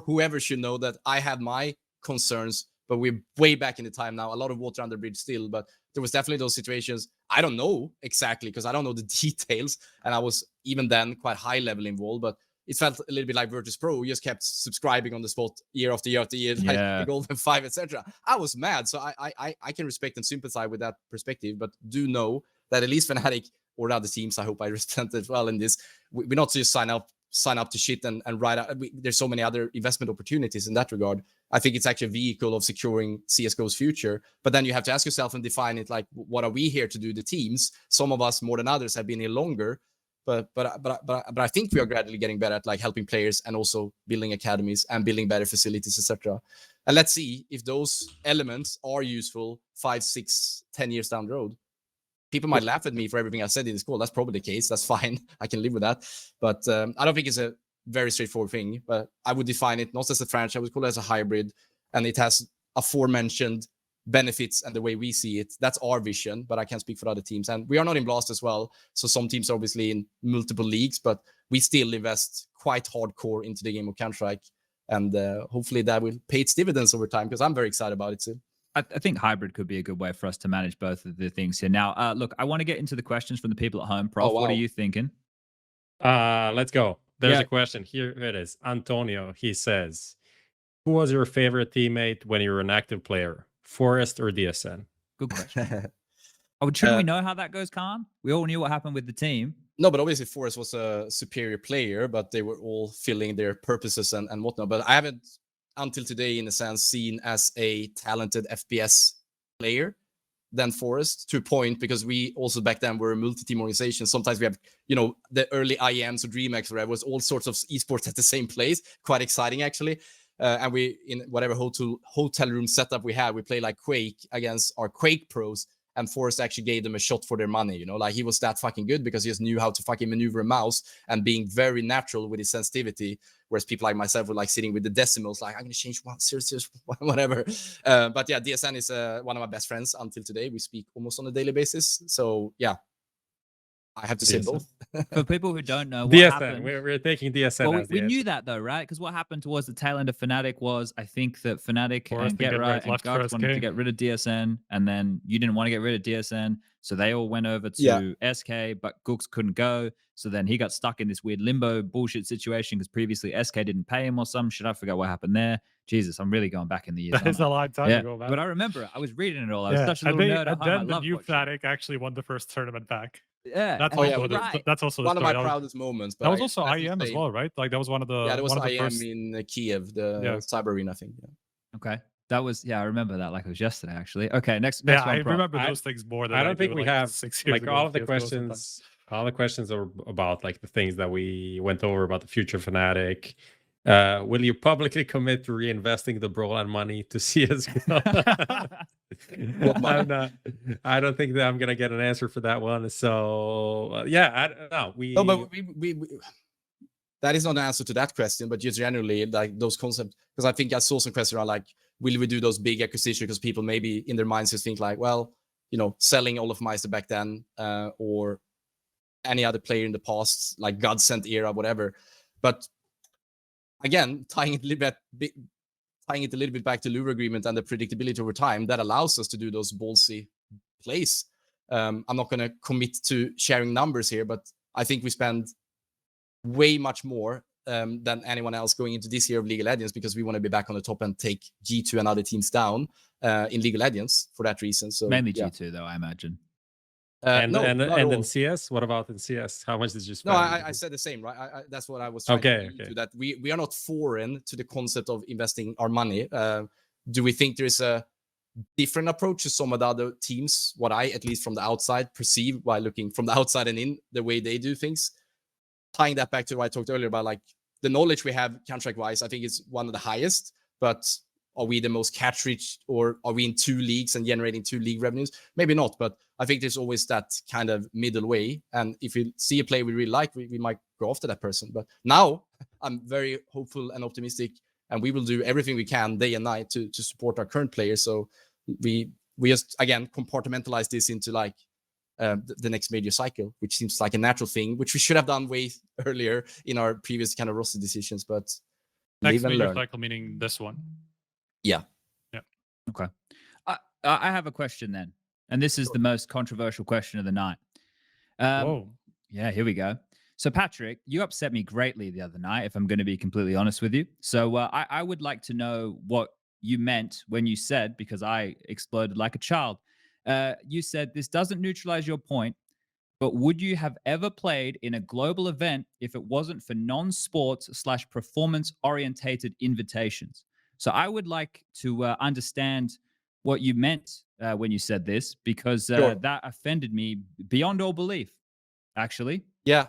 whoever should know, that I had my concerns, but we're way back in the time now. A lot of water under the bridge still, but there was definitely those situations. I don't know exactly, because I don't know the details, and I was even then quite high level involved, but it felt a little bit like Virtus Pro. We just kept subscribing on the spot year after year after year, like the Golden 5, etc. I was mad, so I can respect and sympathize with that perspective, but do know that at least fnatic or other teams, I hope I represented well in this, we're not just sign up to shit and write out. There's so many other investment opportunities in that regard. I think it's actually a vehicle of securing CSGO's future. But then you have to ask yourself and define it, like, what are we here to do? The teams, some of us more than others have been here longer, but I think we are gradually getting better at, like, helping players and also building academies and building better facilities, etc. And let's see if those elements are useful 5, 6, 10 years down the road. People might laugh at me for everything I said in this call. That's probably the case. That's fine. I can live with that. But I don't think it's a very straightforward thing. But I would define it not as a franchise. I would call it as a hybrid. And it has aforementioned benefits and the way we see it. That's our vision, but I can't speak for other teams. And we are not in Blast as well. So some teams are obviously in multiple leagues, but we still invest quite hardcore into the game of Counter-Strike. And hopefully that will pay its dividends over time, because I'm very excited about it too. I think hybrid could be a good way for us to manage both of the things here. Now, look, I want to get into the questions from the people at home. Prof, Oh, wow. What are you thinking? Let's go. There's a question. Here it is. Antonio, he says, who was your favorite teammate when you were an active player? Forest or DSN? Good question. Shouldn't we know how that goes, cArn? We all knew what happened with the team. No, but obviously Forest was a superior player, but they were all filling their purposes and whatnot. But I haven't, until today, in a sense, seen as a talented FPS player than Forest, to a point, because we also back then were a multi-team organization. Sometimes we have, the early IEMs or DreamHack, where it was all sorts of esports at the same place. Quite exciting, actually. And we, in whatever hotel room setup we had, we play like Quake against our Quake pros. And Forrest actually gave them a shot for their money, like he was that fucking good because he just knew how to fucking maneuver a mouse and being very natural with his sensitivity. Whereas people like myself were like sitting with the decimals, like I'm gonna change 1, 0, 0, whatever. But yeah, DSN is one of my best friends until today. We speak almost on a daily basis. So yeah, I have to say both. For people who don't know, what DSN, happened, we're taking DSN. Well, we knew that though, right? Because what happened towards the tail end of fnatic was, I think that fnatic and Get Right and Guts wanted to get rid of DSN, and then you didn't want to get rid of DSN, so they all went over to SK, but Gooks couldn't go, so then he got stuck in this weird limbo bullshit situation because previously SK didn't pay him or some shit. I forgot what happened there. Jesus, I'm really going back in the years. That is a long time ago, man. But I remember it. I was reading it all. I was such a little nerd at home. And then the new fnatic actually won the first tournament back. Yeah, that's also one of my proudest moments. But that was also IEM as well, right? Like that was one of the that was IEM first... in Kiev, the Cyber Arena thing. Okay, that was I remember that like it was yesterday actually. Okay, next one. I remember those things more. Than I don't think we have 6 years like ago, all of the questions. All the questions are about like the things that we went over about the future fnatic. Will you publicly commit to reinvesting the Brollan money to CSGO? I don't think that I'm gonna get an answer for that one. So I don't know. No, but we that is not an answer to that question, but just generally like those concepts. Because I think I saw some questions around like, will we do those big acquisitions? Because people maybe in their minds just think like, well, selling all of Meister back then, or any other player in the past, like GODSENT era, whatever. But again, tying it a little bit back to Lure agreement and the predictability over time, that allows us to do those ballsy plays. I'm not going to commit to sharing numbers here, but I think we spend way much more than anyone else going into this year of League of Legends, because we want to be back on the top and take G2 and other teams down in League of Legends for that reason. So mainly G2 though, I imagine. And then CS, what about in CS? How much did you spend? No, I said the same, right? That's what I was trying to do, that we are not foreign to the concept of investing our money. Do we think there is a different approach to some of the other teams? What I, at least from the outside, perceive while looking from the outside and in the way they do things. Tying that back to what I talked earlier about, like the knowledge we have Counter-Strike wise, I think is one of the highest, but are we the most catch rich, or are we in 2 leagues and generating 2 league revenues? Maybe not, but I think there's always that kind of middle way. And if we see a player we really like, we might go after that person. But now I'm very hopeful and optimistic, and we will do everything we can day and night to support our current players. So we just, again, compartmentalize this into like the next major cycle, which seems like a natural thing, which we should have done way earlier in our previous kind of roster decisions. But next major cycle, meaning this one. Yeah. Okay. I have a question then, and this is the most controversial question of the night. Whoa. Yeah, here we go. So Patrick, you upset me greatly the other night, if I'm going to be completely honest with you. So I would like to know what you meant when you said, because I exploded like a child. You said this doesn't neutralize your point, but would you have ever played in a global event if it wasn't for non-sports / performance-orientated invitations? So I would like to understand what you meant when you said this, because that offended me beyond all belief, actually. Yeah.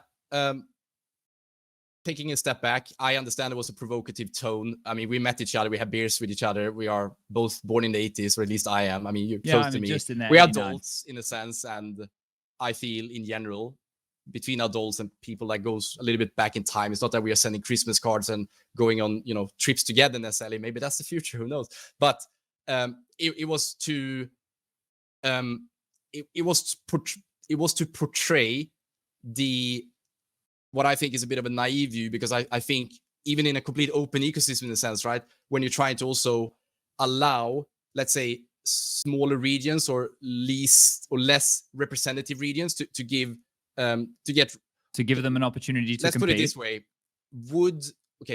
Taking a step back, I understand it was a provocative tone. I mean, we met each other. We had beers with each other. We are both born in the 80s, or at least I am. I mean, you're close to me. Just in we are adults in a sense. And I feel in general, between adults and people that goes a little bit back in time, it's not that we are sending Christmas cards and going on, trips together necessarily. Maybe that's the future. Who knows? But it was to it was to portray what I think is a bit of a naive view, because I think even in a complete open ecosystem in a sense, right, when you're trying to also allow, let's say, smaller regions or less representative regions to give them an opportunity to let's compete. put it this way.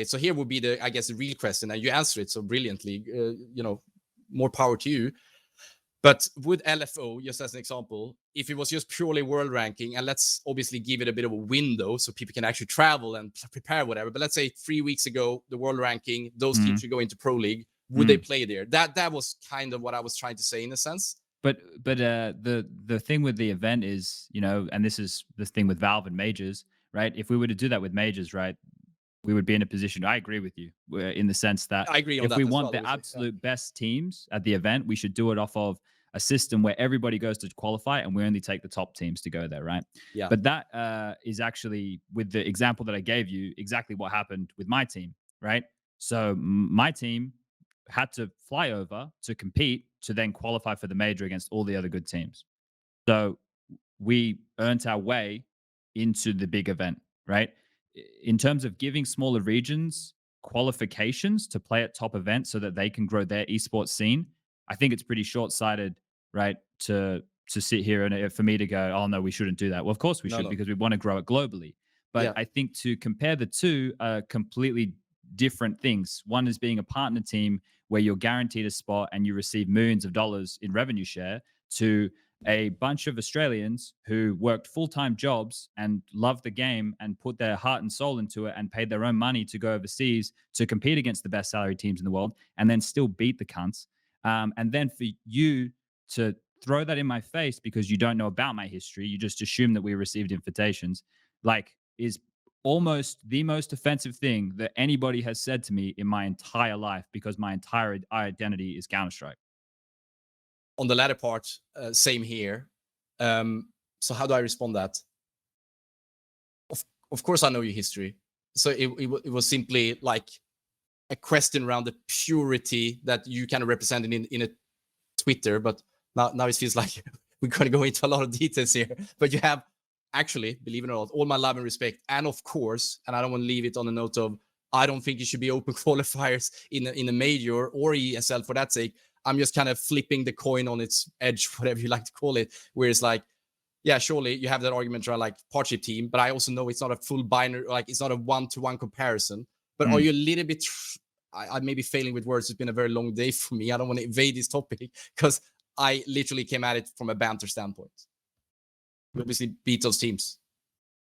So here would be the, I guess, the real question, and you answer it so brilliantly, more power to you. But would LFO, just as an example, if it was just purely world ranking, and let's obviously give it a bit of a window so people can actually travel and prepare whatever, but let's say 3 weeks ago, the world ranking, those teams should go into Pro League, would they play there? That was kind of what I was trying to say in a sense. But the thing with the event is, and this is the thing with Valve and majors, right? If we were to do that with majors, right, we would be in a position. I agree with you in the sense that I agree on if we want the absolute best teams at the event, we should do it off of a system where everybody goes to qualify and we only take the top teams to go there, right? Yeah. But that is actually, with the example that I gave you, exactly what happened with my team, right? So my team had to fly over to compete to then qualify for the major against all the other good teams. So we earned our way into the big event, right? In terms of giving smaller regions qualifications to play at top events so that they can grow their esports scene, I think it's pretty short-sighted, right, to sit here and for me to go, oh no, we shouldn't do that. Well, of course we should, because we want to grow it globally. But I think to compare the two are completely different things. One is being a partner team where you're guaranteed a spot and you receive millions of dollars in revenue share, to a bunch of Australians who worked full-time jobs and loved the game and put their heart and soul into it and paid their own money to go overseas to compete against the best salary teams in the world and then still beat the cunts. And then for you to throw that in my face because you don't know about my history, you just assume that we received invitations, is almost the most offensive thing that anybody has said to me in my entire life, because my entire identity is Counter-Strike. On the latter part, same here. So how do I respond that? Of course I know your history. So it was simply like a question around the purity that you kind of represented in a Twitter, but now it feels like we're going to go into a lot of details here. But you have actually, believe it or not, all my love and respect, and of course, and I don't want to leave it on a note of, I don't think it should be open qualifiers in a major or ESL for that sake. I'm just kind of flipping the coin on its edge, whatever you like to call it, where it's like, yeah, surely you have that argument around like partnership team, but I also know it's not a full binary, like it's not a one-to-one comparison. But are you a little bit, I may be failing with words. It's been a very long day for me. I don't want to evade this topic because I literally came at it from a banter standpoint. We obviously beat those teams.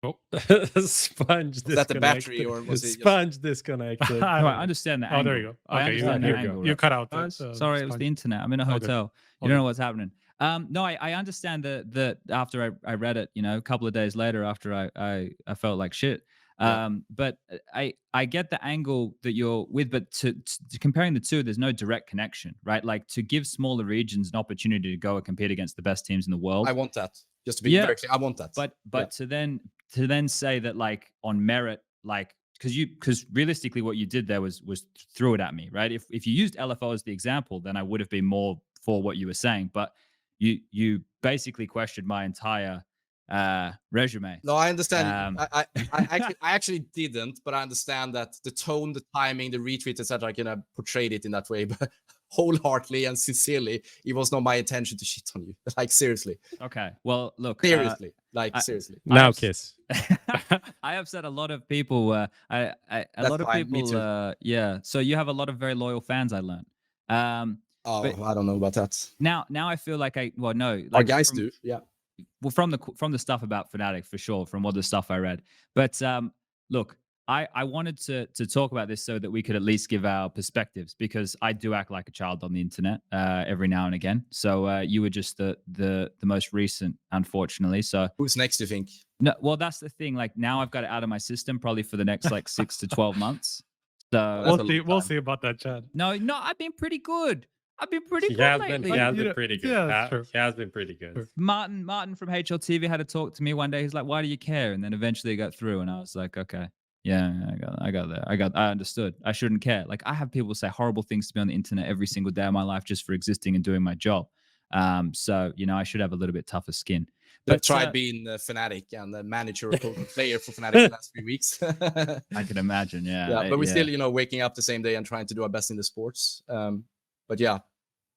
Oh, SPUNJ disconnected. Was that the battery or was it SPUNJ disconnected? I understand that. Oh, there you go. Okay, you cut out. Sorry, it was the internet. I'm in a hotel. You don't know what's happening. No, I understand that after I read it, a couple of days later after I felt like shit. But I get the angle that you're with, but to comparing the two, there's no direct connection, right? Like to give smaller regions an opportunity to go and compete against the best teams in the world. I want that. Just to be very clear, I want that. But to then say that like on merit, like because realistically what you did there was threw it at me, right? If you used LFO as the example, then I would have been more for what you were saying. But you basically questioned my entire resume. No, I understand. I actually didn't, but I understand that the tone, the timing, the retweet, etc. I kind of portrayed it in that way, but wholeheartedly and sincerely, it was not my intention to shit on you. Like seriously. Okay. Well, look. Seriously. Seriously. Now kiss. I have said a lot of people. A lot of people. Yeah. So you have a lot of very loyal fans, I learned. I don't know about that. Now I feel like our guys do. Yeah. Well, from the stuff about Fnatic for sure, from all the stuff I read. But look, I wanted to talk about this so that we could at least give our perspectives, because I do act like a child on the internet every now and again. So you were just the most recent, unfortunately. So who's next, do you think? No, well, that's the thing. Like now I've got it out of my system probably for the next like 6 to 12 months. So we'll see about that, Chad. No, I've been pretty good. I've been pretty good lately. He has been pretty good. Yeah, he has been pretty good. Martin from HLTV had to talk to me one day. He's like, "Why do you care?" And then eventually it got through, and I was like, "Okay." Yeah, I understood. I shouldn't care. Like, I have people say horrible things to me on the internet every single day of my life just for existing and doing my job. So, you know, I should have a little bit tougher skin. But tried being a Fnatic and the manager or player for Fnatic the last few weeks. I can imagine, yeah. Yeah, but we're still, you know, waking up the same day and trying to do our best in the sports. But yeah,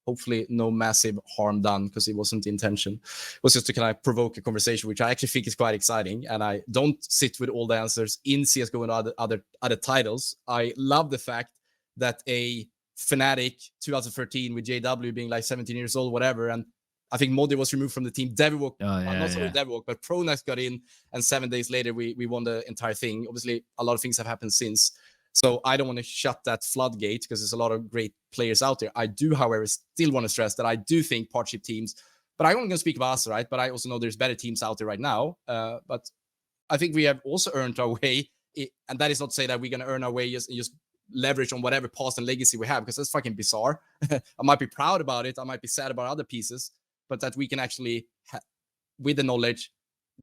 hopefully no massive harm done because it wasn't the intention. It was just to kind of provoke a conversation, which I actually think is quite exciting. And I don't sit with all the answers in CSGO and other titles. I love the fact that a Fnatic 2013 with JW being like 17 years old, whatever, and I think Modi was removed from the team. Devilwalk, not so Devilwalk, but Pronax got in, and 7 days later we won the entire thing. Obviously, a lot of things have happened since. So I don't want to shut that floodgate because there's a lot of great players out there. I do, however, still want to stress that I do think partnership teams, but I'm going to speak about us, right? But I also know there's better teams out there right now. But I think we have also earned our way, and that is not to say that we're going to earn our way just leverage on whatever past and legacy we have, because that's fucking bizarre. I might be proud about it. I might be sad about other pieces, but that we can actually, with the knowledge,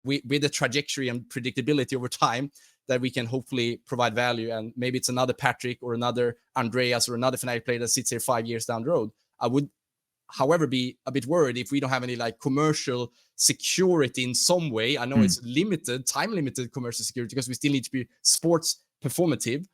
with the trajectory and predictability over time, that we can hopefully provide value. And maybe it's another Patrick or another Andreas or another Fnatic player that sits here 5 years down the road. I would, however, be a bit worried if we don't have any like commercial security in some way. I know it's limited, time-limited commercial security because we still need to be sports performative.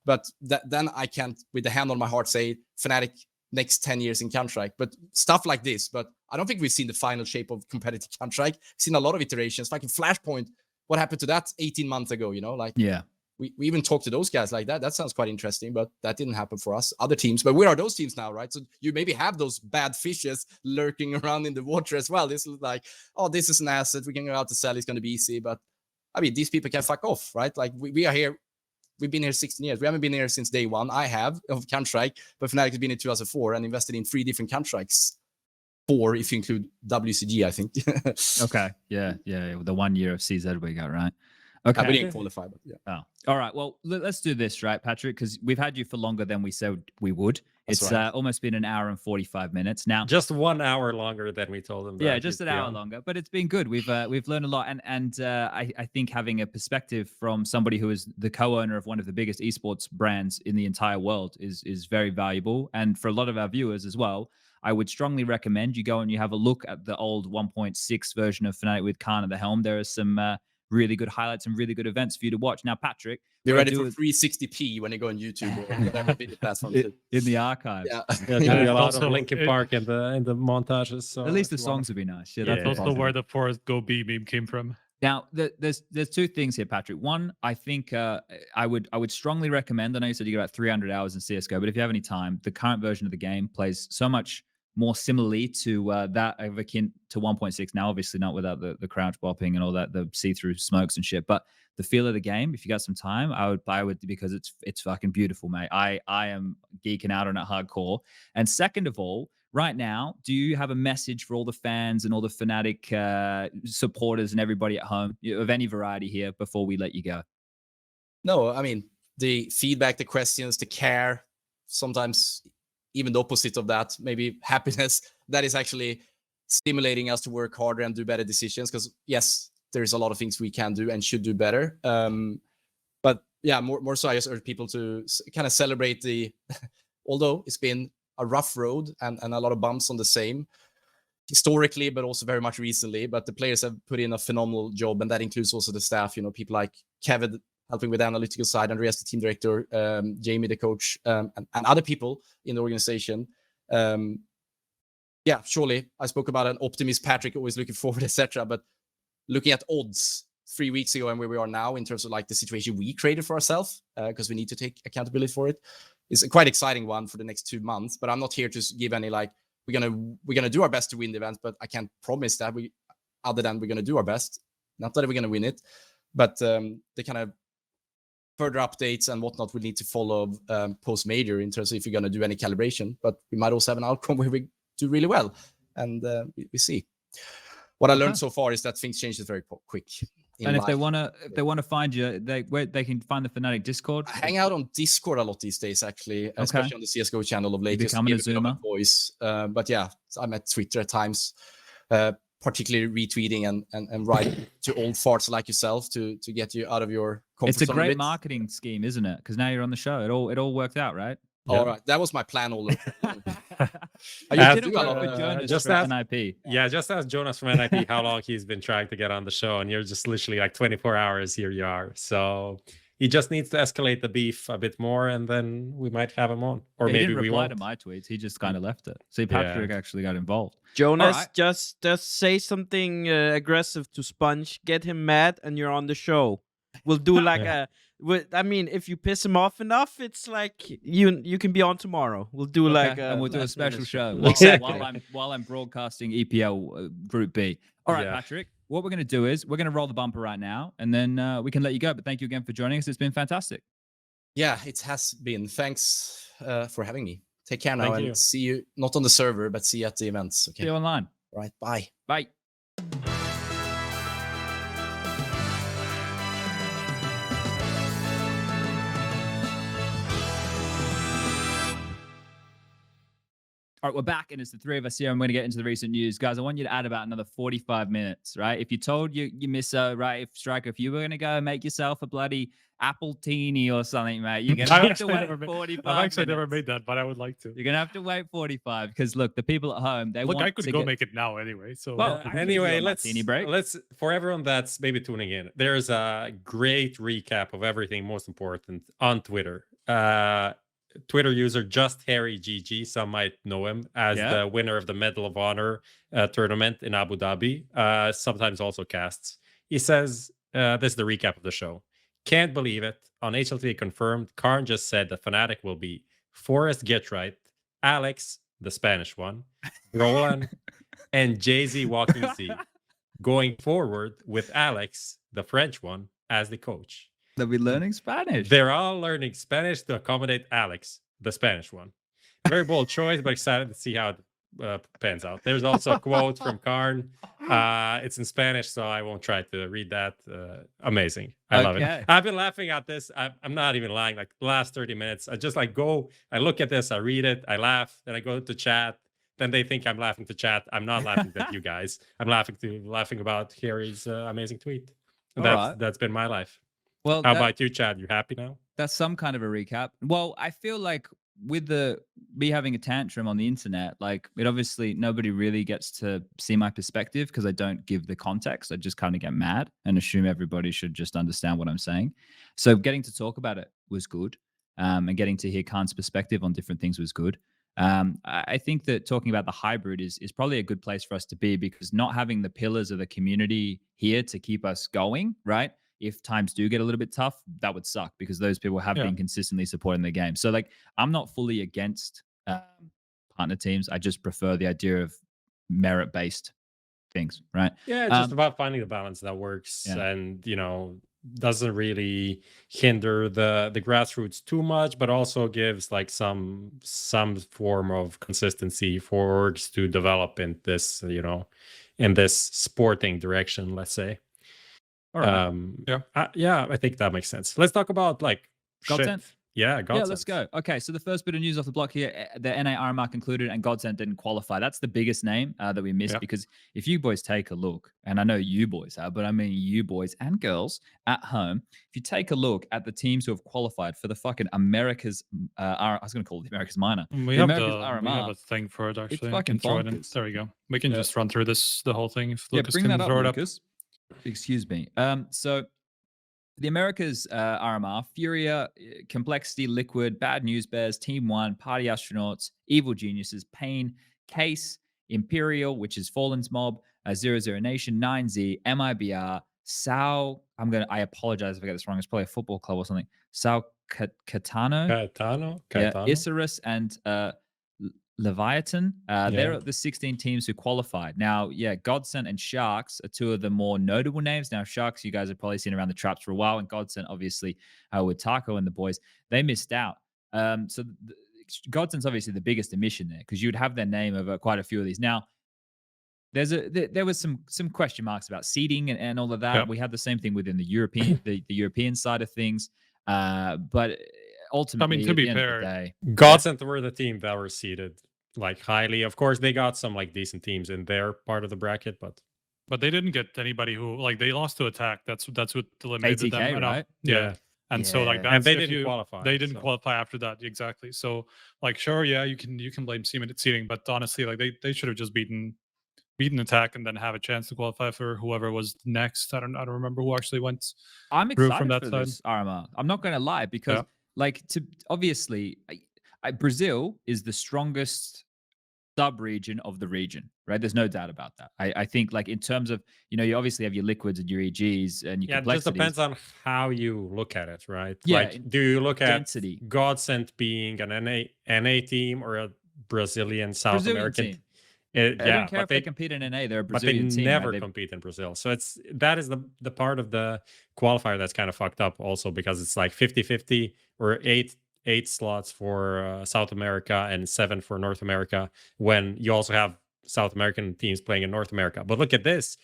But then I can't, with the hand on my heart, say Fnatic next 10 years in Counter-Strike. But stuff like this. But I don't think we've seen the final shape of competitive Counter-Strike. Seen a lot of iterations. Like in Flashpoint, what happened to that 18 months ago, you know? Like, yeah. We even talked to those guys like that. That sounds quite interesting, but that didn't happen for us. Other teams, but where are those teams now, right? So you maybe have those bad fishes lurking around in the water as well. This is like, oh, this is an asset. We can go out to sell. It's going to be easy. But I mean, these people can fuck off, right? Like we are here. We've been here 16 years. We haven't been here since day one. I have of Counter-Strike, but Fnatic has been in 2004 and invested in 3 different Counter-Strikes. 4 if you include WCG, I think. Okay. Yeah. The 1 year of CZ we got, right? Okay. We didn't qualify, but yeah. Oh, all right. Well, let's do this, right, Patrick? Because we've had you for longer than we said we would. It's almost been an hour and 45 minutes now. Just 1 hour longer than we told them. Yeah, just an hour longer, but it's been good. We've learned a lot, and I think having a perspective from somebody who is the co-owner of one of the biggest esports brands in the entire world is very valuable, and for a lot of our viewers as well. I would strongly recommend you go and you have a look at the old 1.6 version of Fnatic with cArn at the helm. There are some really good highlights and really good events for you to watch. Now, Patrick, you're ready for 360p when you go on YouTube or whatever platform in the archives. Yeah, there'll be a lot of Linkin Park in the montages. So at least the songs would be nice. Yeah, that's also where the Forest Go B meme came from. Now, there's 2 things here, Patrick. One, I think I would strongly recommend. I know you said you got about 300 hours in CSGO, but if you have any time, the current version of the game plays so much more similarly to that of akin to 1.6. Now, obviously not without the crouch bopping and all that, the see-through smokes and shit. But the feel of the game, if you got some time, I would because it's fucking beautiful, mate. I am geeking out on it hardcore. And second of all, right now, do you have a message for all the fans and all the Fnatic supporters and everybody at home of any variety here before we let you go? No, I mean, the feedback, the questions, the care, sometimes even the opposite of that, maybe happiness, that is actually stimulating us to work harder and do better decisions. Because yes, there's a lot of things we can do and should do better. But yeah, more so I just urge people to kind of celebrate the, although it's been a rough road and a lot of bumps on the same historically, but also very much recently. But the players have put in a phenomenal job, and that includes also the staff, you know, people like Kevin helping with the analytical side, Andreas, the team director, Jamie, the coach, and other people in the organization. Yeah, surely I spoke about an optimist, Patrick, always looking forward, etc. But looking at odds 3 weeks ago and where we are now in terms of like the situation we created for ourselves, because we need to take accountability for it, is a quite exciting one for the next 2 months. But I'm not here to give any like we're gonna do our best to win the event, but I can't promise that other than we're gonna do our best. Not that we're gonna win it, but the kind of further updates and whatnot we need to follow post major in terms of if you're going to do any calibration, but we might also have an outcome where we do really well, and we see. What I learned so far is that things change very quick. And if they want to find you, where they can find the Fnatic Discord. I hang out on Discord a lot these days, actually, especially on the CSGO channel of late. Becoming a Zoomer voice, but yeah, I'm at Twitter at times. particularly retweeting and writing to old farts like yourself to get you out of your comfort zone. It's a great marketing scheme, isn't it? Because now you're on the show. It all worked out, right? All right, that was my plan all along. Just ask NIP. Yeah, just ask Jonas from NIP how long he's been trying to get on the show, and you're just literally like 24 hours. Here you are. So he just needs to escalate the beef a bit more, and then we might have him on. Or maybe he didn't we reply won't. to my tweets. He just kind of left it. See, Patrick actually got involved. Jonas, just say something aggressive to SPUNJ. Get him mad, and you're on the show. We'll do like I mean, if you piss him off enough, it's like you can be on tomorrow. We'll do and we'll do a special show while I'm broadcasting EPL Group B. All right, Patrick. What we're going to do is we're going to roll the bumper right now, and then we can let you go. But thank you again for joining us. It's been fantastic. Yeah, it has been. Thanks for having me. Take care now, and see you not on the server, but see you at the events. Okay. See you online. All right. Bye. Bye. All right, we're back, and it's the three of us here. I'm going to get into the recent news. Guys, I want you to add about another 45 minutes, right? If you told you misso, right, if Striker, if you were going to go make yourself a bloody apple teeny or something, mate, you're going to have to wait 45 I've actually never minutes. made that, but I would like to. You're going to have to wait 45 because, look, the people at home, they want I could to go make it now anyway. So well, anyway, let's for everyone that's maybe tuning in, there's a great recap of everything most important on Twitter. Twitter user Just Harry GG, some might know him as the winner of the Medal of Honor tournament in Abu Dhabi, sometimes also casts. He says, this is the recap of the show. Can't believe it. On HLTV Confirmed, cArn just said that fnatic will be Forrest Getright, Alex, the Spanish one, Brollan, and Jay-Z Walking Z, going forward with Alex, the French one, as the coach. They'll be learning Spanish. They're all learning Spanish to accommodate Alex, the Spanish one. Very bold choice, but excited to see how it pans out. There's also a quote from cArn. It's in Spanish, so I won't try to read that. Amazing. I love it. I've been laughing at this. I'm not even lying. Like the last 30 minutes, I just like I look at this, I read it, I laugh, then I go to chat. Then they think I'm laughing to chat. I'm not laughing at you guys. I'm laughing about Harry's amazing tweet. That's been my life. Well, how about you, Chad? You happy now? That's some kind of a recap. Well, I feel like with me having a tantrum on the internet, like it obviously nobody really gets to see my perspective because I don't give the context. I just kind of get mad and assume everybody should just understand what I'm saying. So getting to talk about it was good, and getting to hear cArn's perspective on different things was good. I think that talking about the hybrid is probably a good place for us to be because not having the pillars of the community here to keep us going, right? If times do get a little bit tough, that would suck because those people have been consistently supporting the game. So like, I'm not fully against partner teams. I just prefer the idea of merit-based things, right? Yeah, it's just about finding the balance that works and, doesn't really hinder the grassroots too much, but also gives like some form of consistency for orgs to develop in this, in this sporting direction, let's say. All right. I think that makes sense. Let's talk about like GODSENT. Yeah, GODSENT. Yeah, let's go. Okay, so the first bit of news off the block here, the NA RMR concluded and GODSENT didn't qualify. That's the biggest name that we missed because if you boys take a look, and I know you boys have, but I mean you boys and girls at home, if you take a look at the teams who have qualified for the fucking America's, I was going to call it the America's Minor. We have a thing for it actually. It's fucking bonkers. There we go. We can just run through the whole thing. If Lucas bring can that throw up, it up. Lucas. Excuse me. So the Americas RMR, Furia, Complexity, Liquid, Bad News Bears, Team One, Party Astronauts, Evil Geniuses, Pain, Case, Imperial, which is Fallen's Mob, 00 Nation, 9Z, MIBR, Sao. I apologize if I get this wrong. It's probably a football club or something. Sao Catano. Yeah, Isurus and Leviathan. They're the 16 teams who qualified. Now, GODSENT and Sharks are two of the more notable names. Now, Sharks, you guys have probably seen around the traps for a while, and GODSENT, obviously, with Taco and the boys, they missed out. So GODSENT's obviously the biggest omission there because you'd have their name over quite a few of these. Now, there was some question marks about seeding and all of that. Yeah. We had the same thing within the European the European side of things, but ultimately, to be fair, GODSENT were the team that were seeded like highly. Of course, they got some like decent teams in their part of the bracket, but But they didn't get anybody who like they lost to Attack. That's what eliminated them. ATK, right? Yeah. And so like Yeah. that's And they if didn't you- qualify. They didn't so. qualify after that, exactly. So like sure, yeah, you can blame seeding, but honestly, like they should have just beaten Attack and then have a chance to qualify for whoever was next. I don't remember who actually went. I'm through excited from that for side. this RMR. I'm not going to lie because like obviously Brazil is the strongest sub-region of the region, right? There's no doubt about that. I think like in terms of, you obviously have your liquids and your EGs and your Yeah, it just complexities. depends on how you look at it, right? Yeah, like, do you look density. at GODSENT being an NA team or a Brazilian South American team? I don't care if they compete in NA. They're a but Brazilian they team. never right? compete in Brazil. So that is the part of the qualifier that's kind of fucked up also, because it's like 50-50 or eight slots for South America and 7 for North America, when you also have South American teams playing in North America. But look at this.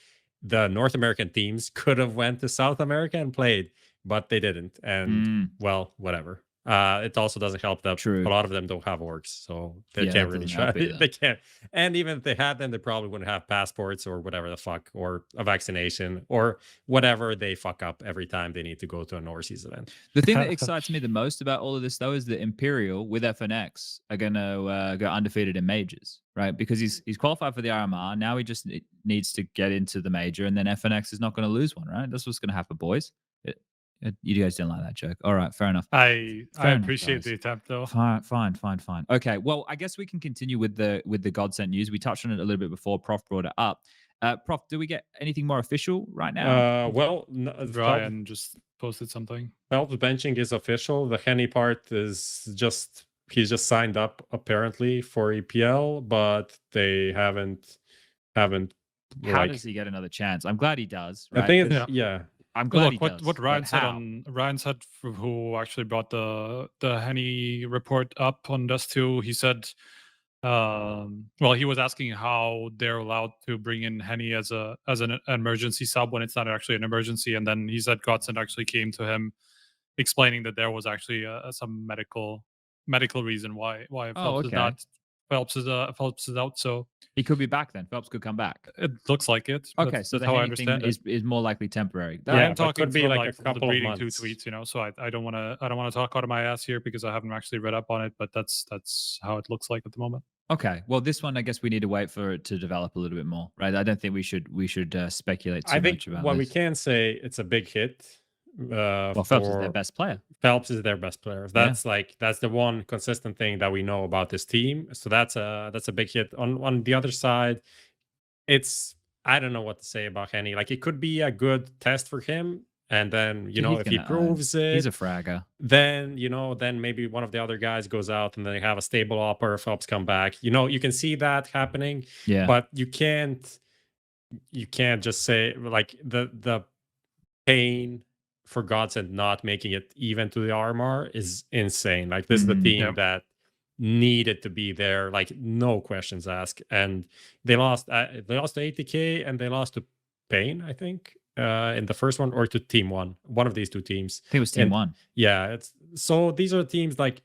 The North American teams could have went to South America and played, but they didn't. And well, whatever. It also doesn't help that a lot of them don't have orgs, so they can't really try. They can't. And even if they had them, they probably wouldn't have passports or whatever the fuck, or a vaccination or whatever they fuck up every time they need to go to an overseas event. The thing that excites me the most about all of this, though, is that Imperial with FNX are going to go undefeated in majors, right? Because he's qualified for the RMR. Now he just needs to get into the major, and then FNX is not going to lose one, right? That's what's going to happen, boys. You guys didn't like that joke. All right, fair enough. I appreciate the attempt, though. Fine. Okay, well, I guess we can continue with the GODSENT news. We touched on it a little bit before. Prof brought it up. Prof, do we get anything more official right now? Well, Ryan just posted something. Felps benching is official. The Henny part is just he's just signed up apparently for EPL, but they haven't. How does he get another chance? I'm glad he does. Right? I think it's, I'm glad what Ryan said who actually brought the Henny report up on Dust 2, he said he was asking how they're allowed to bring in Henny as an emergency sub when it's not actually an emergency, and then he said GODSENT actually came to him explaining that there was actually some medical reason why Felps is not Felps is out, so he could be back then. Felps could come back. It looks like it. Okay, so the Henny thing is more likely temporary. I'm talking could be from, like a couple of reading months. 2 tweets, so I don't want to talk out of my ass here because I haven't actually read up on it, but that's how it looks like at the moment. Okay, well, this one I guess we need to wait for it to develop a little bit more, right? I don't think we should speculate too much about what this. we can say, it's a big hit. Phelps is their best player. Phelps is their best player. That's that's the one consistent thing that we know about this team. So that's a big hit. On the other side, I don't know what to say about Henny. Like, it could be a good test for him, and then if he proves it, he's a fragger. Then then maybe one of the other guys goes out, and then they have a stable opper. Phelps come back. You can see that happening. Yeah, but you can't just say like the pain for GODSENT not making it even to the RMR is insane. Like, this is the team that needed to be there, like, no questions asked. And they lost to ATK and they lost to Pain, I think, in the first one, or to Team 1. One of these two teams. I think it was Team 1. Yeah, so these are teams like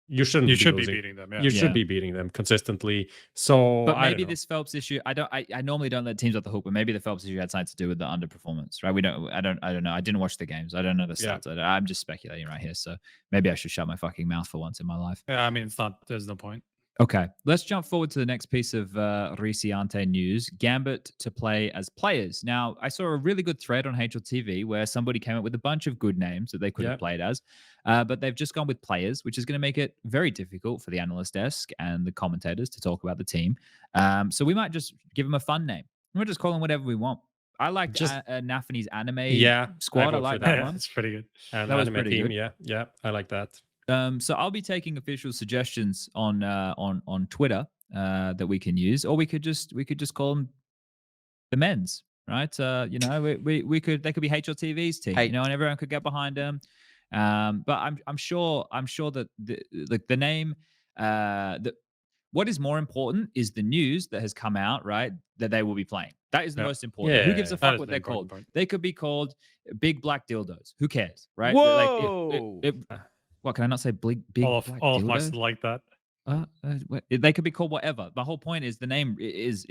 you should be beating them. Yeah. You should be beating them consistently. So, but maybe this Felps issue, I normally don't let teams off the hook, but maybe the Felps issue had something to do with the underperformance, right? I don't know. I didn't watch the games. I don't know the stats. I'm just speculating right here. So maybe I should shut my fucking mouth for once in my life. Yeah, I mean, there's no point. Okay, let's jump forward to the next piece of Reciante news. Gambit to play as players. Now, I saw a really good thread on HLTV where somebody came up with a bunch of good names that they could have played as, but they've just gone with players, which is going to make it very difficult for the analyst desk and the commentators to talk about the team. So we might just give them a fun name. We'll just call them whatever we want. I like Nafany's anime squad. I like that one. It's pretty good. And that was pretty team, good. Yeah, I like that. So I'll be taking official suggestions on Twitter that we can use, or we could just call them the men's, right? We could, they could be HLTV's team, and everyone could get behind them. But I'm sure that the name, what is more important is the news that has come out, right? That they will be playing. That is the most important. Yeah, who gives a fuck what they're called? They could be called Big Black Dildos. Who cares, right? Whoa! What can I not say? Big all black of dildo? us like that. They could be called whatever. The whole point is the name is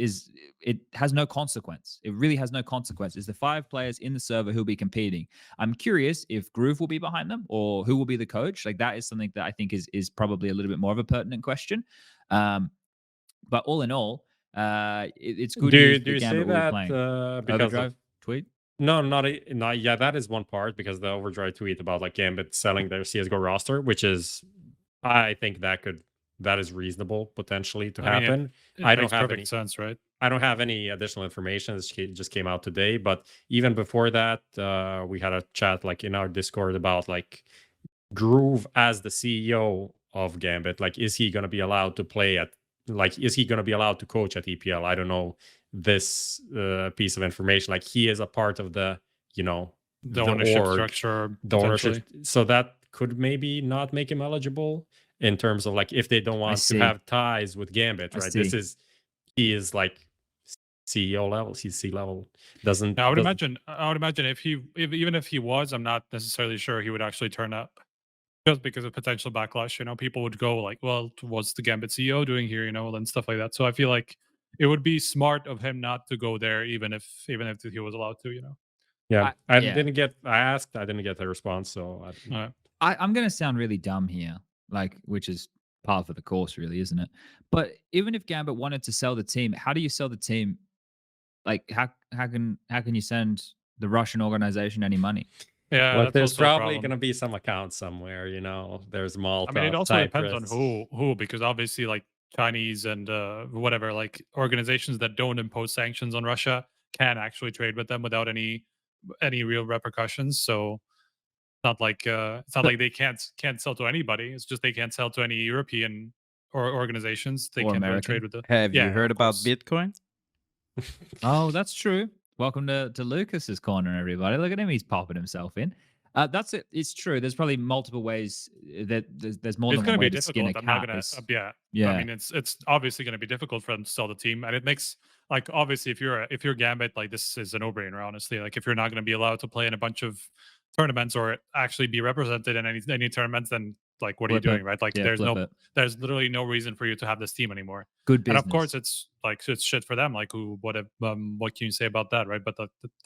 it has no consequence. It really has no consequence. It's the 5 players in the server who'll be competing. I'm curious if Groove will be behind them or who will be the coach. Like that is something that I think is probably a little bit more of a pertinent question. But all in all, it's good news. Do you say that because Overdrive tweet? No, not yeah. That is one part because the Overdrive tweet about like Gambit selling their CS:GO roster, which is, I think that is reasonable potentially to happen. I don't have any sense, right? I don't have any additional information. It just came out today, but even before that, we had a chat like in our Discord about like Groove as the CEO of Gambit. Like, is he going to be allowed to play at? Like, is he going to be allowed to coach at EPL? I don't know this piece of information. Like, he is a part of the, the ownership structure. The ownership. So that could maybe not make him eligible in terms of like if they don't want to have ties with Gambit, right? He is like CEO level, he's C level. I would imagine even if he was, I'm not necessarily sure he would actually turn up. Just because of potential backlash, people would go like, well, what's the Gambit CEO doing here, and stuff like that. So I feel like it would be smart of him not to go there, even if he was allowed to, Yeah, I didn't get the response, so I'm gonna sound really dumb here, like, which is par for the course, really, isn't it? But even if Gambit wanted to sell the team, how do you sell the team? Like, how can you send the Russian organization any money? Yeah, well, there's probably going to be some account somewhere, There's Malta. I mean, it also Cyprus. depends on who, because obviously, like Chinese and whatever, like organizations that don't impose sanctions on Russia can actually trade with them without any real repercussions. So it's not like they can't sell to anybody. It's just they can't sell to any European or organizations. They can't really trade with them. Have you heard about Bitcoin? Oh, that's true. Welcome to Lucas's corner, everybody. Look at him; he's popping himself in. That's it. It's true. There's probably multiple ways that there's more than one way to skin a cat. I'm not gonna. Yeah. I mean, it's obviously going to be difficult for them to sell the team, and it makes like obviously if you're Gambit, like this is a no-brainer. Honestly, like if you're not going to be allowed to play in a bunch of tournaments or actually be represented in any tournaments, then like what are you doing, right? Like there's literally no reason for you to have this team anymore. Good business. And of course it's shit for them. Like what can you say about that, right? But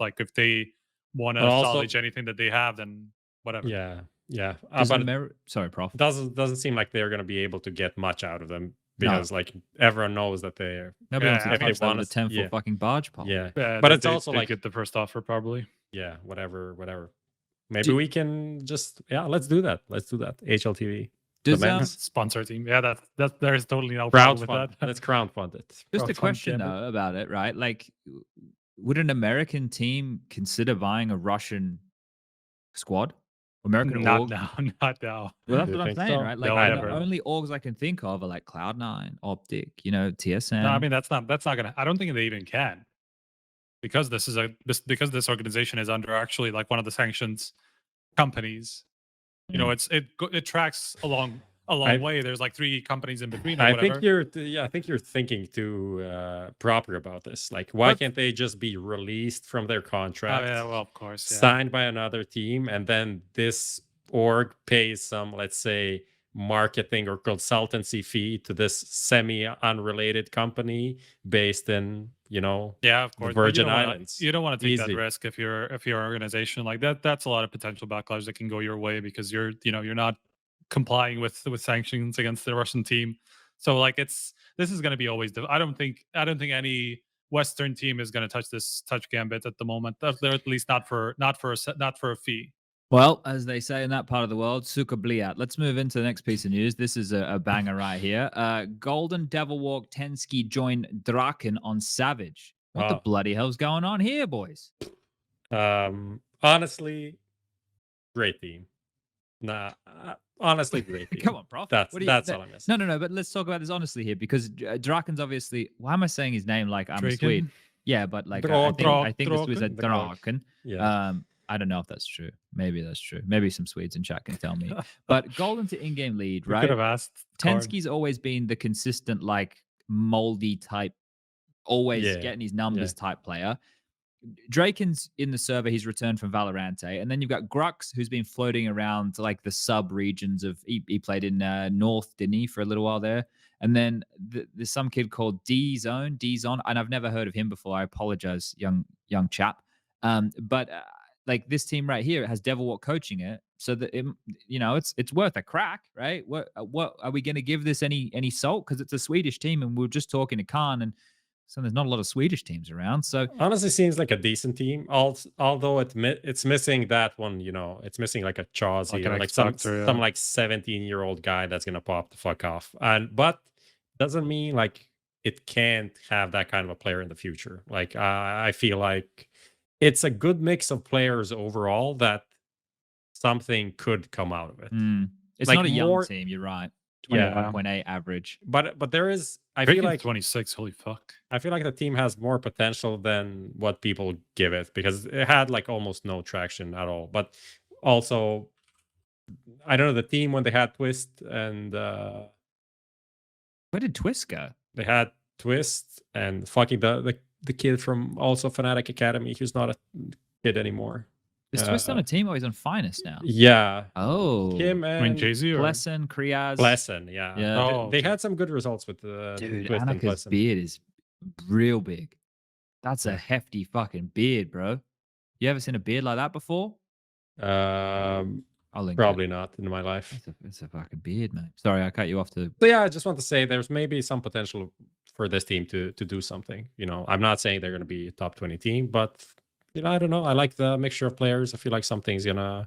like if they want to salvage anything that they have, then whatever. Yeah. Sorry, Prof. Doesn't seem like they're going to be able to get much out of them because like everyone knows that they're nobody wants to touch that with a 10-foot fucking barge pole. Yeah, but it's also like get the first offer probably. Yeah, whatever. Maybe we can just let's do that. HLTV. Sponsor team. Yeah, that there is totally no problem with that. Let's crowdfund it. Just a question though about it, right? Like, would an American team consider buying a Russian squad? American not org? Not now. Well, that's what I'm saying, right? Like the only orgs I can think of are like Cloud9, Optic, TSM. No, I mean that's not gonna. I don't think they even can. Because this organization is under actually like one of the sanctions companies, it tracks a long way. There's like 3 companies in between. I think you're thinking too proper about this. Like, why can't they just be released from their contract? Yeah, well, of course, signed by another team, and then this org pays some, let's say, marketing or consultancy fee to this semi-unrelated company based in of course, the Virgin Islands. You don't want to take that risk if you're an organization like that. That's a lot of potential backlash that can go your way because you're not complying with sanctions against the Russian team. So like this is going to be always. I don't think any Western team is going to touch Gambit at the moment. They're at least not for a fee. Well, as they say in that part of the world, suka bliat. Let's move into the next piece of news. This is a banger right here. Golden Devilwalk TENZKI joined Draken on Savage. What the bloody hell's going on here, boys? Honestly, great team. Nah, honestly, great team. Come on, Prof. That's all I'm missing. No, but let's talk about this honestly here because Draken's obviously. Why am I saying his name like I'm Draken? Swede? Yeah, but like I think this was a Draken. Yeah. I don't know if that's true. Maybe that's true. Maybe some Swedes in chat can tell me. But golden to in-game lead, right? Could have asked. TENZKI's always been the consistent, like moldy type, always getting his numbers type player. Draken's in the server. He's returned from Valorante. And then you've got Grux, who's been floating around like the sub regions of. He played in North, didn't he, for a little while there? And then there's some kid called D-Zone, and I've never heard of him before. I apologize, young chap. But like this team right here, it has Devilwalk coaching it, so that it's worth a crack, right? What are we going to give this any salt? Because it's a Swedish team, and we were just talking to cArn, and so there's not a lot of Swedish teams around. So honestly, seems like a decent team. Although it's missing that one, it's missing like a Chauzy, like some 17-year-old guy that's gonna pop the fuck off. But doesn't mean like it can't have that kind of a player in the future. Like I feel like it's a good mix of players overall that something could come out of it. It's like not a young team. You're right. 21.8 average. But there is. I feel feel like 26. Holy fuck! I feel like the team has more potential than what people give it because it had like almost no traction at all. But also, I don't know the team when they had Twist and where did Twist go? They had Twist and fucking the kid from also fnatic Academy who's not a kid anymore. Is Twist on a team or he's on Finest now? Yeah. Oh. Him and Jay-Z or Blessin, Kriaz. Blessin, yeah. Oh, they had some good results with the dude. Twist and Annika's Blessin. beard is real big. That's a hefty fucking beard, bro. You ever seen a beard like that before? Probably not in my life. It's a fucking beard, mate. Sorry, I cut you off to. So yeah, I just want to say there's maybe some potential for this team to do something. I'm not saying they're going to be a top 20 team, but I don't know. I like the mixture of players. I feel like something's gonna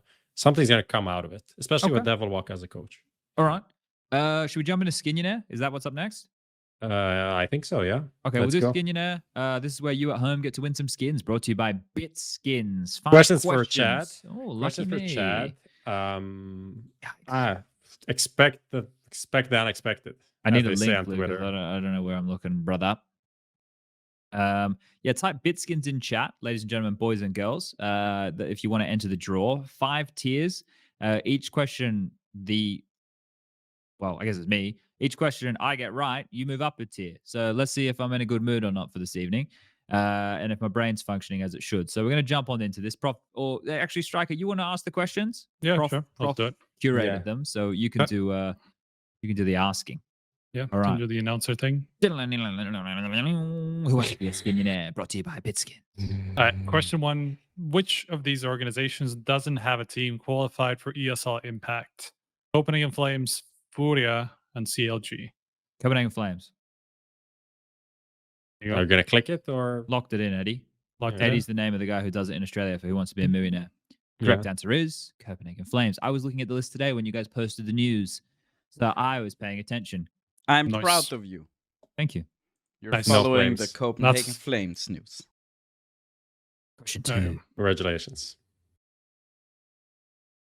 come out of it, especially with Devilwalk as a coach. All right. Should we jump into Skinionaire? Is that what's up next? I think so. Yeah. Okay, we'll do Skinionaire. This is where you at home get to win some skins. Brought to you by Bitskins. Questions for Chad. Oh, lucky Questions me. for Chad. Expect the unexpected. I need a link, Lucas. I don't know where I'm looking, brother. Type Bitskins in chat, ladies and gentlemen, boys and girls. If you want to enter the draw, 5 tiers. Each question, I guess it's me. Each question I get right, you move up a tier. So let's see if I'm in a good mood or not for this evening, and if my brain's functioning as it should. So we're going to jump on into this. Prof, or actually, Striker, you want to ask the questions? Yeah, Prof, sure. I'll do it. Curated them, so you can do the asking. Yeah, all right. Do the announcer thing. Who wants to be a Skinionaire? Brought to you by Bitskins. All right, question 1. Which of these organizations doesn't have a team qualified for ESL Impact? Copenhagen Flames, Furia, and CLG. Copenhagen Flames. Are you going to click it or? Locked it in, Eddie. Eddie's the name of the guy who does it in Australia for Who Wants to Be a Millionaire. Correct answer is Copenhagen Flames. I was looking at the list today when you guys posted the news, so I was paying attention. I'm proud of you. Thank you. You're following the Copenhagen Flames news. Question 2. Congratulations.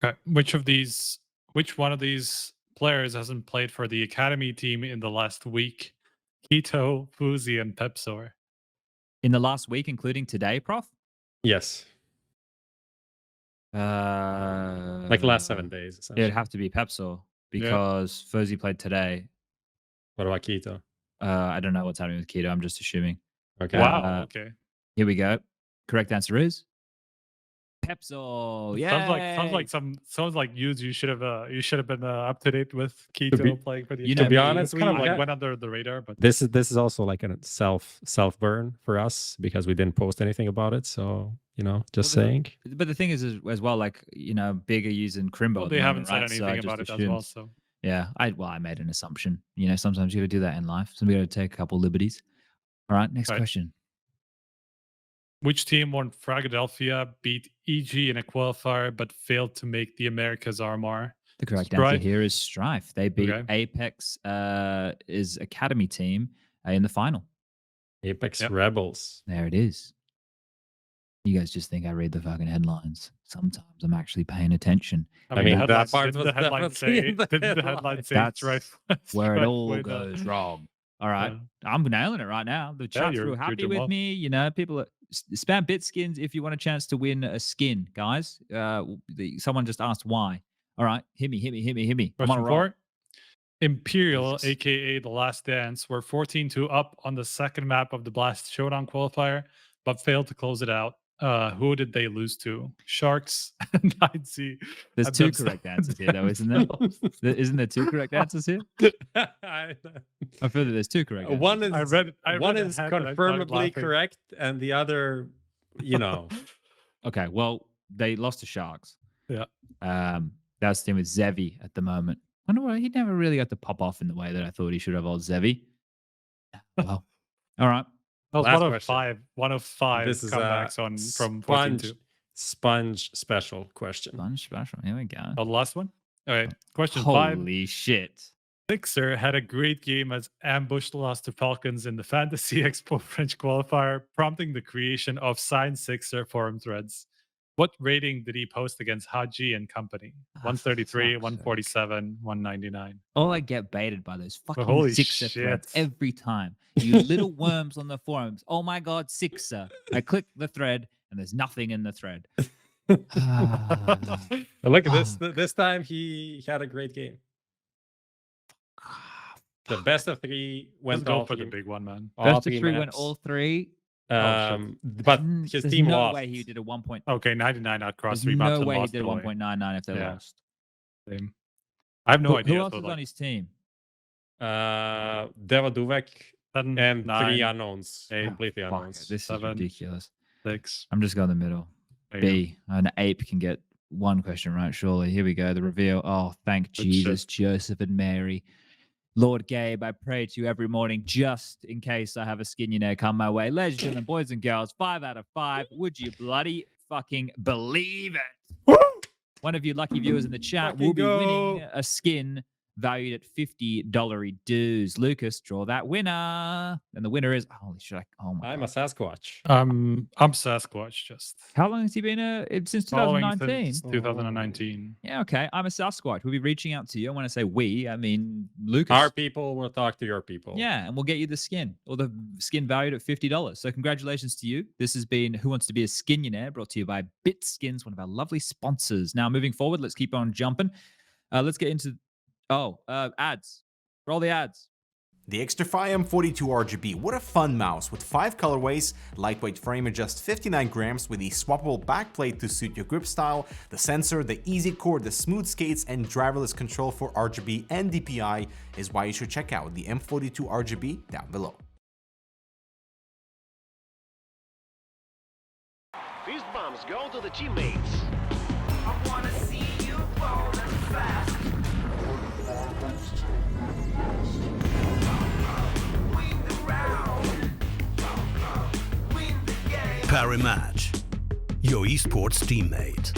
Okay. Which one of these players hasn't played for the academy team in the last week? Keto, Fuzi, and Pepsor. In the last week, including today, Prof? Yes. Like the last 7 days. It'd have to be Pepsor because Fuzi played today. What about Keto? I don't know what's happening with Keto. I'm just assuming. Okay. Wow. Okay. Here we go. Correct answer is Pepsor. Yeah. Sounds like you should have been up to date with Keto playing for the. To be honest, we kind of went under the radar. But this is also like a self burn for us because we didn't post anything about it. So just saying. But the thing is as well, like Big are using Crimbo. Well, they haven't said anything about it as well. So yeah, I made an assumption. Sometimes you got to do that in life. Sometimes you got to take a couple liberties. All right, next question. Which team won Philadelphia, beat EG in a qualifier, but failed to make the Americas RMR? The correct answer here is Xtrfy. They beat Apex is academy team in the final. Apex Rebels. There it is. You guys just think I read the fucking headlines. Sometimes I'm actually paying attention. I mean, that part was the headline say. The headline say that's right. where it all goes wrong. All right, I'm nailing it right now. The chat's real happy with me. People spam Bitskins if you want a chance to win a skin, guys. Someone just asked why. All right, hit me. Question 4. Imperial, aka The Last Dance, were 14-2 up on the second map of the Blast Showdown qualifier, but failed to close it out. Who did they lose to? Sharks and 9Z. There's two correct answers here, though, isn't there? Isn't there two correct answers here? I feel that there's two correct answers. One is one is confirmably correct, and the other, you know. Okay, well, they lost to Sharks. Yeah. That's the team with Zevi at the moment. I wonder why he never really got to pop off in the way that I thought he should have, old Zevi. Well, all right. That was Last one of question. five. One of five This is comebacks on from 14-2. SPUNJ special question. SPUNJ special. Here we go. Oh, the last one. Okay. Question 5. Holy shit. Sixer had a great game as Ambush lost to Falcons in the Fantasy Expo French qualifier, prompting the creation of Signed Sixer forum threads. What rating did he post against Haji and company? 133, 147, 199. All I get baited by those fucking holy Sixer shit. threads every time. You little worms on the forums. Oh my god, Sixer. I click the thread and there's nothing in the thread. Look at this. This time he had a great game. The best of 3 went Let's go all for three. the big one, man. All Best of 3 3 went maps. all 3. But his There's team no lost. way he did a 1. Okay, 99 out cross There's 3 maps no and way he lost did a the way. 1.99 if they Yeah. lost. Same. I have no idea. Who else so, was like, on his team? Devilwalk 7, and 9, 3 unknowns. 8, Completely Fuck, unknowns. this is 7, ridiculous. 6. I'm just going the middle. There you B. An ape can get one question right, surely. Here we go. The reveal. Oh, thank Good Jesus, Joseph and Mary. Lord Gabe, I pray to you every morning just in case I have a Skinionaire come my way. Ladies and gentlemen, boys and girls, 5 out of 5. Would you bloody fucking believe it? One of you lucky viewers in the chat will be winning a skin valued at $50 dues. Lucas, draw that winner. And the winner is, holy shit, oh my I'm God. a Sasquatch. I'm Sasquatch. Just How long has he been since following 2019? since 2019. Yeah, okay. I'm a Sasquatch. We'll be reaching out to you. And when I say we, I mean Lucas. Our people will talk to your people. Yeah, and we'll get you the skin, or the skin valued at $50. So congratulations to you. This has been Who Wants to Be a Skinionaire, brought to you by Bitskins, one of our lovely sponsors. Now, moving forward, let's keep on jumping. Let's get into ads. Roll the ads. The Xtrfy M42 RGB, what a fun mouse with 5 colorways, lightweight frame at just 59 grams with a swappable backplate to suit your grip style, the sensor, the easy core, the smooth skates, and driverless control for RGB and DPI is why you should check out the M42 RGB down below. Fist bumps go to the teammates. I wanna see you roll as fast. Win the round. Win the game. Parry Match, your esports teammate.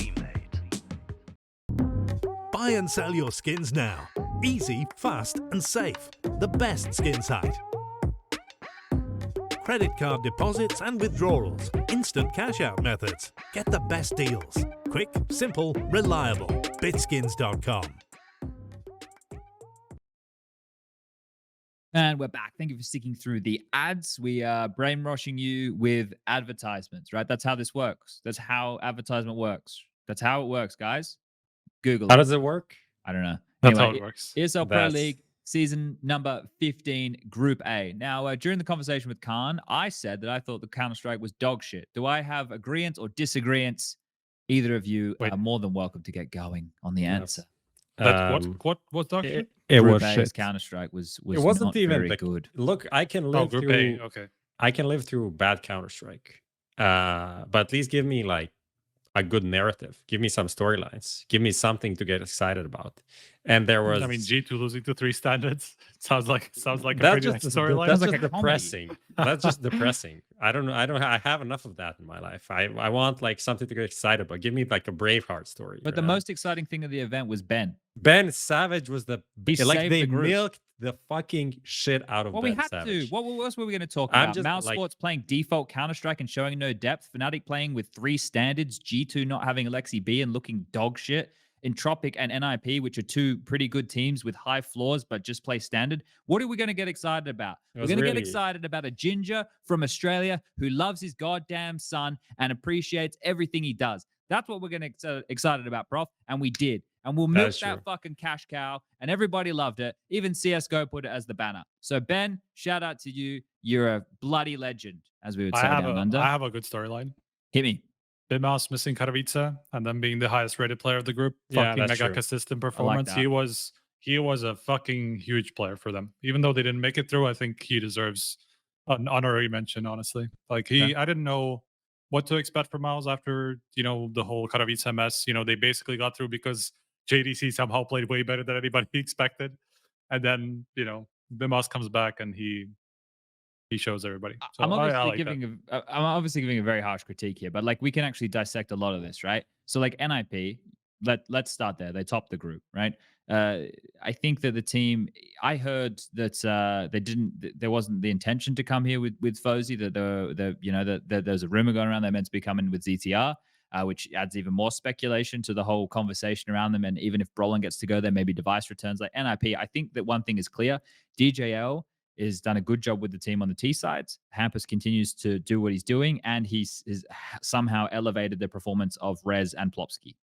Buy and sell your skins now. Easy, fast, and safe. The best skin site. Credit card deposits and withdrawals. Instant cash out methods. Get the best deals. Quick, simple, reliable. Bitskins.com. And we're back. Thank you for sticking through the ads. We are brainwashing you with advertisements, right? That's how this works. That's how advertisement works. That's how it works, guys. Google it. How does it work? I don't know. That's Anyway, how it works. ESL Pro That's- League, season number 15, Group A. Now, during the conversation with cArn, I said that I thought the Counter-Strike was dog shit. Do I have agreements or disagreements? Either of you Wait. are more than welcome to get going on the answer. That what was dog shit? It Group was A's shit. Counter-Strike was It wasn't not even very the- good. Look, I can Oh, live Group through. A. Okay. I can live through bad Counter-Strike. But at least give me like a good narrative. Give me some storylines. Give me something to get excited about. And there was. I mean, G2 losing to 3 standards sounds like a that's pretty just nice storyline. that's like just a comedy. depressing. That's just depressing. I don't know. I have enough of that in my life. I want like something to get excited about. Give me like a Braveheart story. But the most exciting thing of the event was Ben. Ben Savage was the He like saved they the group. milked the fucking shit out of Well, Ben we had Savage. to. What else were we going to talk I'm about? just, MOUZ like- Sports playing default Counter-Strike and showing no depth. fnatic playing with 3 standards. G2 not having Alexi B and looking dog shit. Entropiq and NIP, which are 2 pretty good teams with high floors, but just play standard. What are we going to get excited about? It We're was going to get really- excited about a ginger from Australia who loves his goddamn son and appreciates everything he does. That's what we're going to get excited about, Prof. And we did. and we'll milk that fucking cash cow. And everybody loved it. Even CSGO put it as the banner. So Ben, shout out to you. You're a bloody legend, as we would say down under. I have a good storyline. Hit me. MOUZ missing Katowice and then being the highest rated player of the group. Fucking mega consistent performance. He was a fucking huge player for them. Even though they didn't make it through, I think he deserves an honorary mention, honestly. Like I didn't know what to expect from MOUZ after, the whole Katowice mess. They basically got through because JDC somehow played way better than anybody expected. And then, MOUZ comes back and he shows everybody. So I'm obviously giving a very harsh critique here, but like we can actually dissect a lot of this, right? So like NIP, let's start there. They topped the group, right? I think that the team, I heard that there wasn't the intention to come here with Fozy, that there's a rumor going around they're meant to be coming with ZTR, which adds even more speculation to the whole conversation around them. And even if Brollan gets to go there, maybe Device returns. Like NIP, I think that one thing is clear. DJL has done a good job with the team on the T sides. Hampus continues to do what he's doing, and he's somehow elevated the performance of Rez and Plopsky.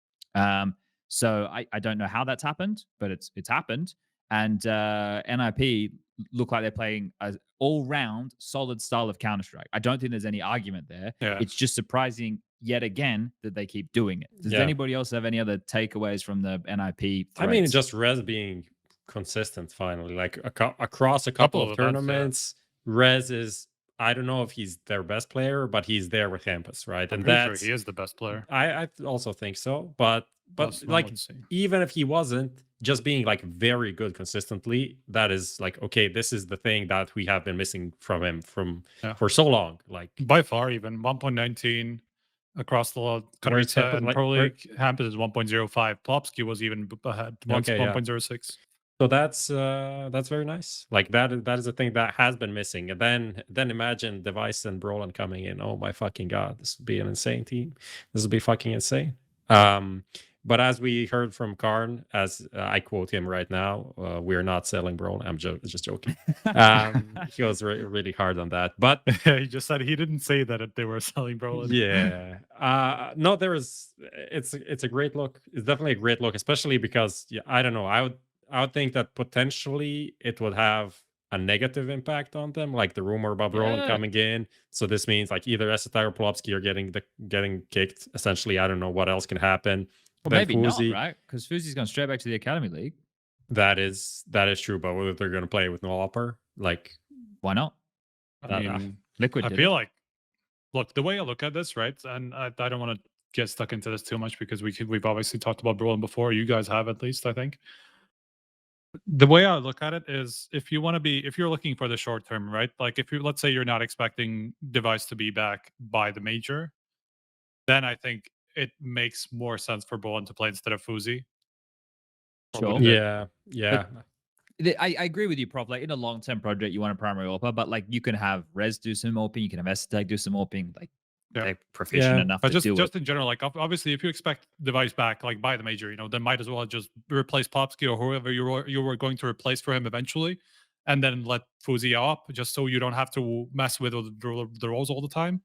So I don't know how that's happened, but it's happened. And NIP look like they're playing an all-round solid style of Counter-Strike. I don't think there's any argument there. Yeah. It's just surprising yet again that they keep doing it. Does anybody else have any other takeaways from the NIP threads? I mean, just Rez being consistent finally, like across a couple of tournaments. Rez is, I don't know if he's their best player, but he's there with Hampus, right? I'm pretty sure he is the best player. I also think so, but like even if he wasn't, just being like very good consistently, that is like, okay, this is the thing that we have been missing from him for so long. Like by far, even 1.19 across the Katowice and Pro League. Hampus is 1.05. Plopsky was even ahead, 1.06. So that's very nice. Like that is a thing that has been missing. And then imagine Device and Brollan coming in. Oh my fucking god, this would be an insane team. This would be fucking insane. But as we heard from cArn, as I quote him right now, we're not selling Brollan. I'm just joking. He was really hard on that. But he just said he didn't say that they were selling Brollan. Yeah. No, it's a great look. It's definitely a great look, especially because I don't know. I would think that potentially it would have a negative impact on them, like the rumor about Brollan coming in. So this means like either SSI or Plopsky are getting kicked. Essentially, I don't know what else can happen. Well, maybe FUZY, not, right? Because Fuzi's gone straight back to the Academy League. That is true, but whether they're going to play with no upper, like why not? I mean, Liquid. I feel like, look, the way I look at this, right? And I don't want to get stuck into this too much because we've obviously talked about Brollan before. You guys have, at least, I think. The way I look at it is, if you're looking for the short term, right? Like let's say you're not expecting Device to be back by the major, then I think it makes more sense for Brollan to play instead of Fuzi. Sure. Yeah. I agree with you, Prof. Like in a long-term project, you want a primary AWPer, but like you can have Rez do some AWPing, you can have STag do some AWPing, like they're proficient enough but to do it. Just in general, like obviously, if you expect Device back, like by the major, then might as well just replace Plopsky or whoever you were going to replace for him eventually, and then let Fuzi up, just so you don't have to mess with the roles all the time.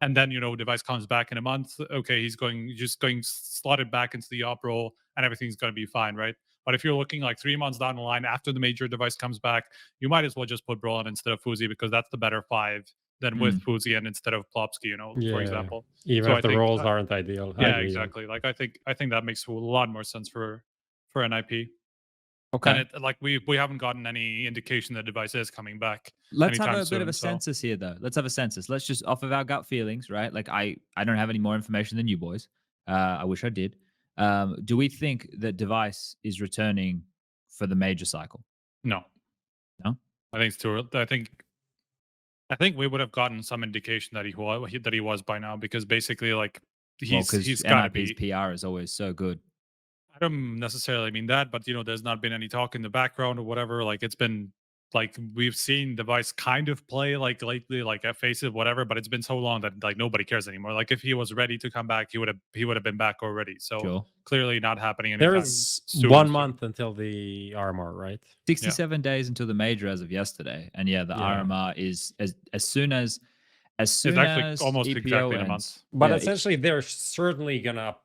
And then, Device comes back in a month. Okay, he's going slotted back into the op role and everything's going to be fine, right? But if you're looking like 3 months down the line after the major, Device comes back, you might as well just put Brollan instead of Fuzi, because that's the better 5 than with Fuzi and instead of Plopsky, for example. Even if the roles aren't ideal. Yeah, exactly. Like I think that makes a lot more sense for NIP. Okay. And we haven't gotten any indication that Device is coming back. Let's have a bit of a census here, though. Let's have a census. Let's just off of our gut feelings, right? Like I don't have any more information than you boys. I wish I did. Do we think that Device is returning for the major cycle? No. No. I think it's too early. I think we would have gotten some indication that he was by now, because basically like he's got to be. PR is always so good. I don't necessarily mean that, but there's not been any talk in the background or whatever. Like it's been like we've seen Device kind of play like lately, like at Face It, whatever. But it's been so long that like nobody cares anymore. Like if he was ready to come back, he would have been back already. So clearly not happening anytime There is soon. 1 month until the RMR, right? 67 days until the major as of yesterday, and the RMR is as soon as it's actually almost EPL exactly in a month. But essentially, they're certainly gonna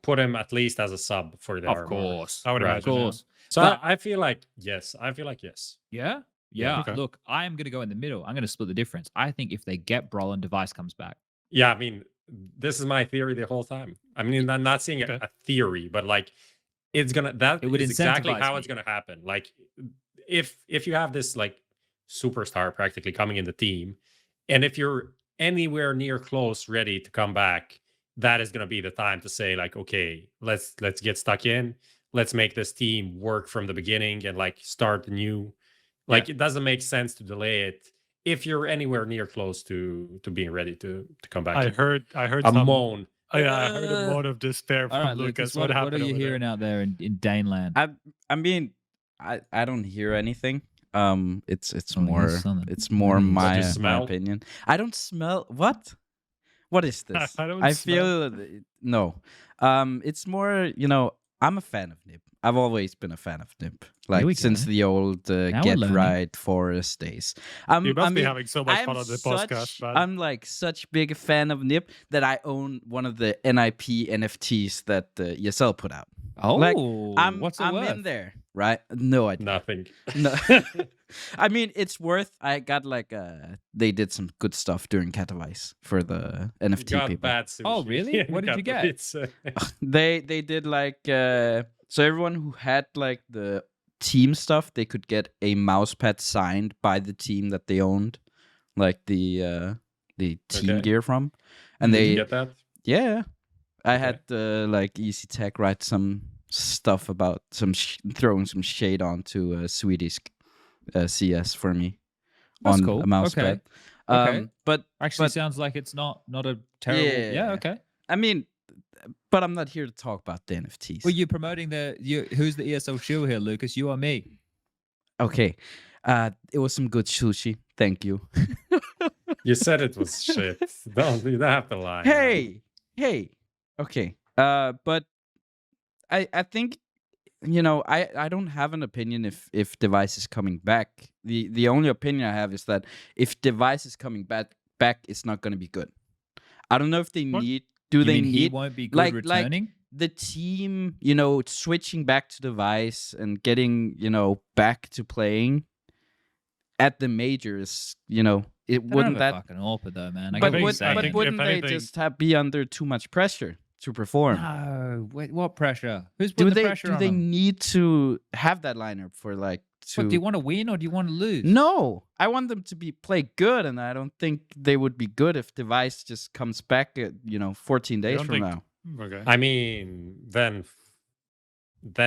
put him at least as a sub for the Of course. I would Right. imagine. Of course. So But- I feel like yes. I feel like yes. Yeah? Yeah, Yeah. okay. Look, I am going to go in the middle. I'm going to split the difference. I think if they get Brollan, Device comes back. Yeah, I mean, this is my theory the whole time. I mean, I'm not saying Okay. a theory, but like it's gonna It would is exactly incentivize how me. it's gonna happen. Like if you have this like superstar practically coming in the team, and if you're anywhere near close ready to come back, that is gonna be the time to say like, okay, let's get stuck in. Let's make this team work from the beginning and like start anew. Like it doesn't make sense to delay it if you're anywhere near close to being ready to come back. I heard a moan. Oh, yeah, I heard a moan of despair from All right, Lucas. Lucas, what happened are you over there? hearing out there in Daneland? I mean, I don't hear anything. It's Oh, more here's something. it's more What do you my smell? opinion. I don't smell what? What is this? I don't I smell- feel no. It's more, I'm a fan of Nip. I've always been a fan of Nip, we like go. since the old we're Get learning. Right Forest days. You must I be mean, having so much I'm fun on the such- podcast, man. I'm like such big fan of Nip that I own one of the NIP NFTs that ESL put out. Oh, Like, what's it I'm worth? in there, right? No idea. Nothing. No. I mean, it's worth. I got like they did some good stuff during Katowice for the NFT Got people. bad sushi. Oh, really? and What did you got get? pizza. They did like so everyone who had like the team stuff, they could get a mouse pad signed by the team that they owned, like the team Okay. gear from, and Did you they get that? yeah. I Okay. had like Easy Tech write some stuff about throwing some shade onto Swedish CS for me That's on cool. a mouse Okay. pad. Okay. But Actually, but- sounds like it's not a terrible. Yeah. Yeah. Okay. I mean, but I'm not here to talk about the NFTs. Well, you're promoting who's the ESL shield here, Lucas? You or me? Okay, it was some good sushi. Thank you. You said it was shit. You don't have to lie. now. Hey. Okay. But I think I don't have an opinion if Device is coming back. The only opinion I have is that if Device is coming back, it's not going to be good. I don't know if they What? need. You They mean he need won't be good like returning? the team? Switching back to Device and getting back to playing at the majors. It wouldn't that. Fucking awful though, man. I But get what you're saying. think Wouldn't if they anything- just be under too much pressure to perform? No, wait, what pressure? Who's Do putting the they pressure do on they them? need to have that lineup for like to? What, do you want to win or do you want to lose? No, I want them to play good, and I don't think they would be good if Device just comes back at 14 days don't from think- now. Okay. I mean, then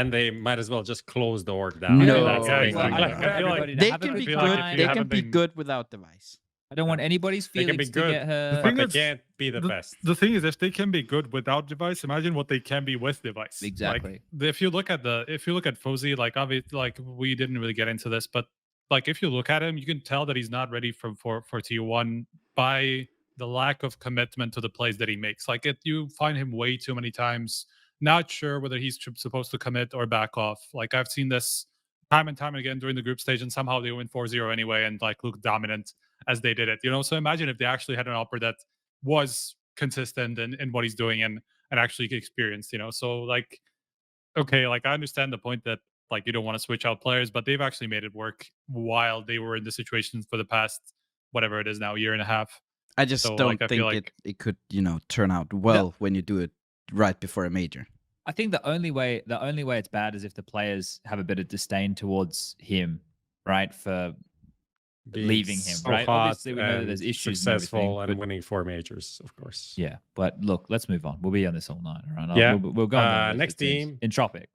they might as well just close the org down. No. That's the Yeah, thing. exactly. Like, I feel like Everybody to They have a can be good feel like if good. time. you They can haven't be been- good without Device. I don't want anybody's They can be feelings to good, get The hurt. thing but they that's- can't be the best. The thing is, if they can be good without Device, imagine what they can be with Device. Exactly. Like, if you look at Fozy, like obviously, like we didn't really get into this, but like if you look at him, you can tell that he's not ready for T1 by the lack of commitment to the plays that he makes. Like you find him way too many times, not sure whether he's supposed to commit or back off. Like I've seen this time and time again during the group stage, and somehow they win 4-0 anyway and like look dominant as they did it. So imagine if they actually had an opera that was consistent in what he's doing and actually experienced. So like, okay, like I understand the point that like you don't want to switch out players, but they've actually made it work while they were in the situation for the past whatever it is now, year and a half. I just So, don't like, I think feel like- it could turn out well when you do it right before a major. I think the only way it's bad is if the players have a bit of disdain towards him, right? For Being leaving him, so right? hot Obviously, we know that and there's issues successful and and winning 4 majors, of course. yeah, but look, let's move on. We'll be on this all night, all right? Yeah. We'll go on down the Next list of teams. team. Entropiq.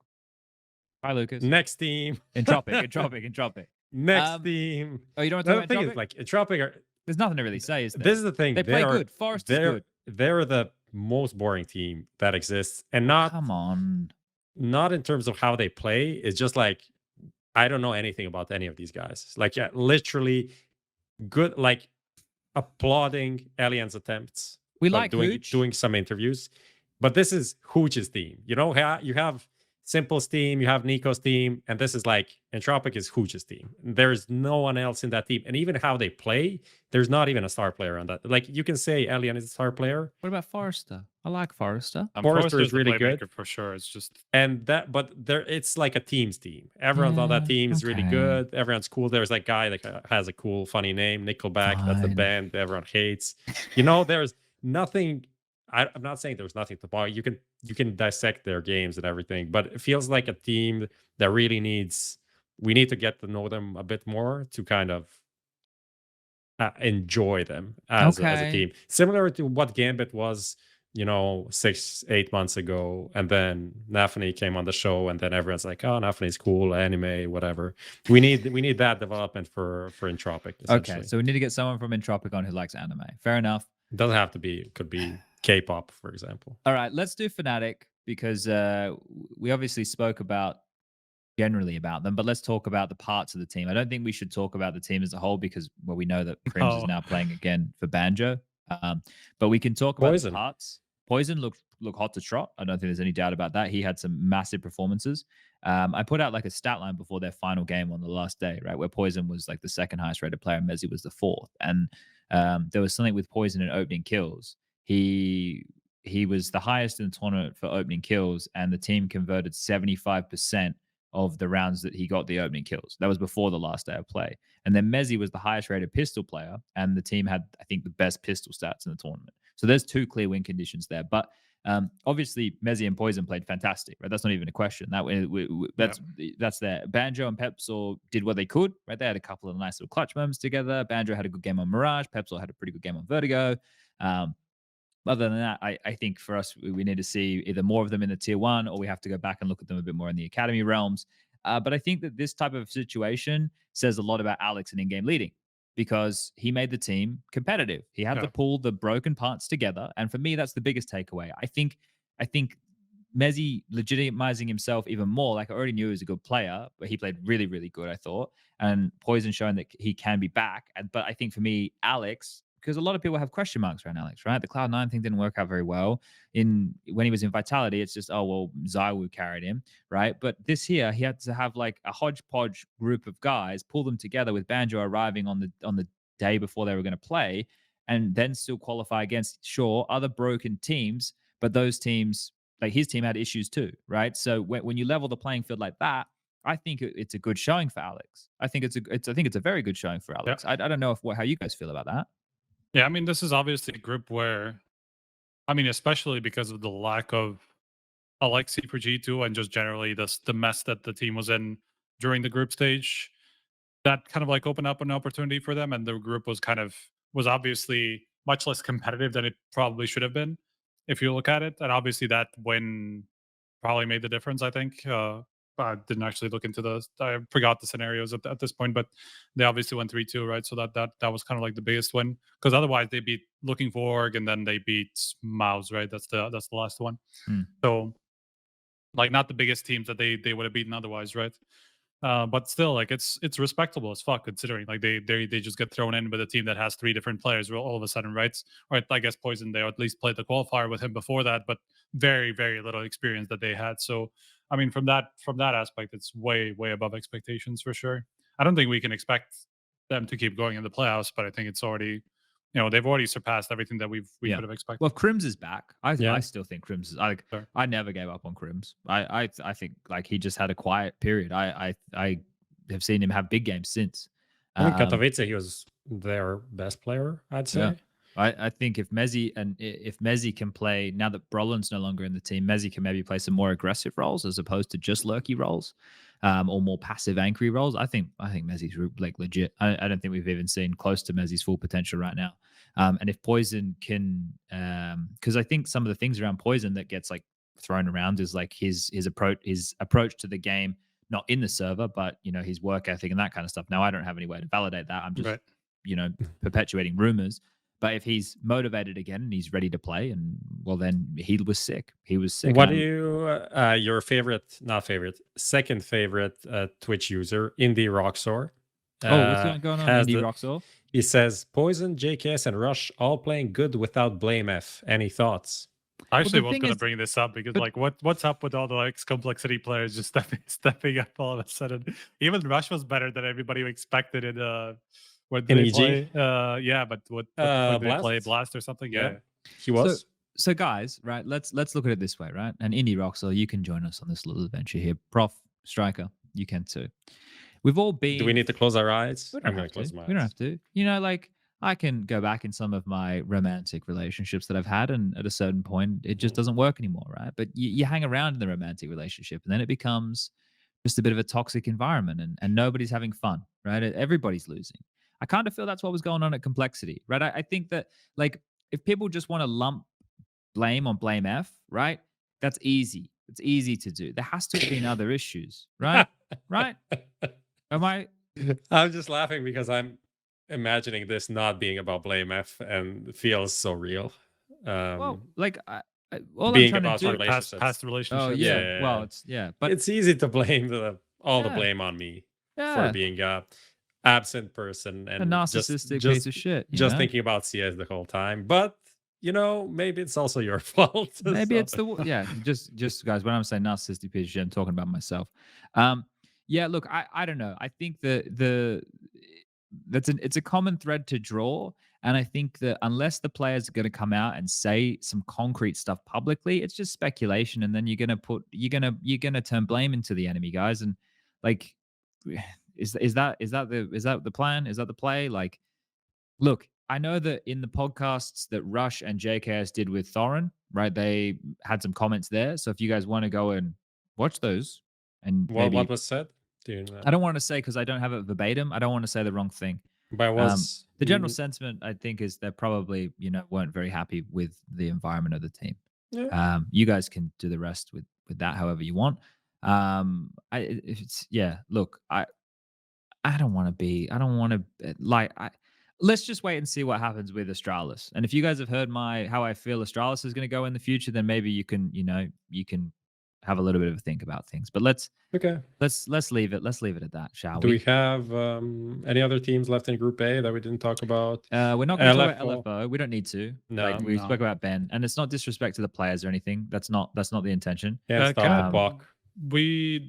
Hi, Lucas. Next team. Entropiq. Next team. Oh, you don't want to The talk thing about is, like, Entropiq are. There's nothing to really say, is there? This is the thing. They play are, good. Forest is good. They're the most boring team that exists, and not Come on. not in terms of how they play. It's just like I don't know anything about any of these guys. Like, yeah, literally good. Like applauding Allianz attempts. We like Hooch. doing some interviews, but this is Hooch's team. You have Simple's team, you have Nico's team, and this is like Entropiq is Hooch's team. There's no one else in that team. And even how they play, there's not even a star player on that. Like you can say Elian is a star player. What about Forrester? I like Forrester. Forrester is really good for sure. It's just but there it's like a team's team. Everyone's on that team is really good. Everyone's cool. There's that guy that has a cool, funny name, Nickelback. That's the band everyone hates. There's nothing. I'm not saying there's nothing to buy. You can dissect their games and everything, but it feels like a team that really we need to get to know them a bit more to kind of enjoy them as a team. Similar to what Gambit was, 6-8 months ago, and then Nafany came on the show, and then everyone's like, "Oh, Nafany's cool, anime, whatever." We need that development for Entropiq. Okay, so we need to get someone from Entropiq on who likes anime. Fair enough. It doesn't have to be. It could be K-pop, for example. All right, let's do fnatic because we obviously spoke generally about them, but let's talk about the parts of the team. I don't think we should talk about the team as a whole because we know that Crims is now playing again for Banjo. But we can talk about the parts. Poison look hot to trot. I don't think there's any doubt about that. He had some massive performances. I put out like a stat line before their final game on the last day, right, where Poison was like the second highest rated player and Mezzi was the fourth. And there was something with Poison in opening kills. He was the highest in the tournament for opening kills, and the team converted 75% of the rounds that he got the opening kills. That was before the last day of play. And then Mezzi was the highest rated pistol player, and the team had, I think, the best pistol stats in the tournament. So there's two clear win conditions there. But obviously, Mezzi and Poison played fantastic, right? That's not even a question. That's there. Banjo and Pepsor did what they could, right? They had a couple of nice little clutch moments together. Banjo had a good game on Mirage. Pepsor had a pretty good game on Vertigo. Other than that, I think for us, we need to see either more of them in the tier 1 or we have to go back and look at them a bit more in the academy realms. But I think that this type of situation says a lot about Alex and in-game leading because he made the team competitive. He had to pull the broken parts together. And for me, that's the biggest takeaway. I think Mezzi legitimizing himself even more. Like I already knew he was a good player, but he played really, really good, I thought. And Poison showing that he can be back. But I think for me, Alex, because a lot of people have question marks around Alex, right? The Cloud9 thing didn't work out very well. When he was in Vitality, it's just, oh, well, Zywoo carried him, right? But this year, he had to have like a hodgepodge group of guys, pull them together with Banjo arriving on the day before they were going to play, and then still qualify against, sure, other broken teams, but those teams, like his team had issues too, right? So when you level the playing field like that, I think it's a good showing for Alex. I think it's a very good showing for Alex. I don't know how you guys feel about that. Yeah, I mean, this is obviously a group where, I mean, especially because of the lack of Alexi for G2 and just generally the mess that the team was in during the group stage, that kind of like opened up an opportunity for them. And the group was obviously much less competitive than it probably should have been, if you look at it. And obviously that win probably made the difference, I think. I didn't actually look into I forgot the scenarios at this point, but they obviously went 3-2, right? So that was kind of like the biggest win, because otherwise they beat Looking for Org and then they beat MOUZ, right? That's the last one. So like not the biggest teams that they would have beaten otherwise, right? But still, like it's respectable as fuck considering like they just get thrown in with a team that has 3 different players all of a sudden, right? Or I guess Poison, they at least played the qualifier with him before that, but very, very little experience that they had. So I mean, from that aspect, it's way, way above expectations for sure. I don't think we can expect them to keep going in the playoffs, but I think it's already, they've already surpassed everything that we could have expected. Well, Crims is back. I still think Crims is like. Sure. I never gave up on Crims. I think like he just had a quiet period. I have seen him have big games since. I think Katowice, he was their best player, I'd say. Yeah. I think if Mezzi can play, now that Brollan's no longer in the team, Mezzi can maybe play some more aggressive roles as opposed to just lurky roles, or more passive anchory roles. I think Mezzi's like legit. I don't think we've even seen close to Mezzi's full potential right now. And if Poison can, because I think some of the things around Poison that gets like thrown around is like his approach to the game, not in the server, but his work ethic and that kind of stuff. Now I don't have any way to validate that. I'm just perpetuating rumors. But if he's motivated again and he's ready to play, and well, then he was sick. He was sick. What do you, your second favorite Twitch user, Indie Roxor? What's going on, Indie Roxor? He says, Poison, JKS, and Rush all playing good without Blame F. Any thoughts? I actually the was thing going to is- bring this up because, but- like, what's up with all the like complexity players just stepping up all of a sudden? Even Rush was better than everybody expected in what did In they EG? play? Yeah, but what the fuck did they play? Blast? Blast or something? Yeah. He was. So guys, right? Let's look at it this way, right? And Indie Roxel, you can join us on this little adventure here. Prof, Striker, you can too. We've all been. Do we need to close our eyes? We I'm don't gonna have close to. my eyes. We don't have to. You know, like I can go back in some of my romantic relationships that I've had, and at a certain point, it just doesn't work anymore, right? But you hang around in the romantic relationship, and then it becomes just a bit of a toxic environment, and nobody's having fun, right? Everybody's losing. I kind of feel that's what was going on at Complexity, right? I think that like if people just want to lump blame on Blame F, right? That's easy. It's easy to do. There has to have been other issues, right? Right? Am I? I'm just laughing because I'm imagining this not being about Blame F and it feels so real. Well, like all being I'm trying about to do relationships. Past relationships. Oh yeah. Well, it's but it's easy to blame all the Yeah. blame on me Yeah. for being a absent person and a narcissistic just, piece of shit. you just know? thinking about CS the whole time. But maybe it's also your fault. Maybe So- it's the just guys. When I'm saying narcissistic piece of shit, I'm talking about myself. Yeah. Look, I don't know. I think it's a common thread to draw, and I think that unless the players are going to come out and say some concrete stuff publicly, it's just speculation, and then you're gonna turn blame into the enemy, guys. And like, is that the plan? Is that the play? Like, look, I know that in the podcasts that Rush and JKS did with Thorin, right, they had some comments there. So if you guys want to go and watch those, and what was said? Do you know? I don't want to say because I don't have it verbatim. I don't want to say the wrong thing. But was The general sentiment, I think, is they probably weren't very happy with the environment of the team. Yeah. You guys can do the rest with that however you want. Look, I don't want to be. I don't want to let's just wait and see what happens with Astralis. And if you guys have heard how I feel Astralis is going to go in the future, then maybe you can have a little bit of a think about things. But let's leave it. Let's leave it at that, shall Do we? we have any other teams left in Group A that we didn't talk about? We're not going to talk LFO. about LFO. We don't need to. No. Like, we spoke about Ben, and it's not disrespect to the players or anything. That's not the intention. Can't stop can- the clock.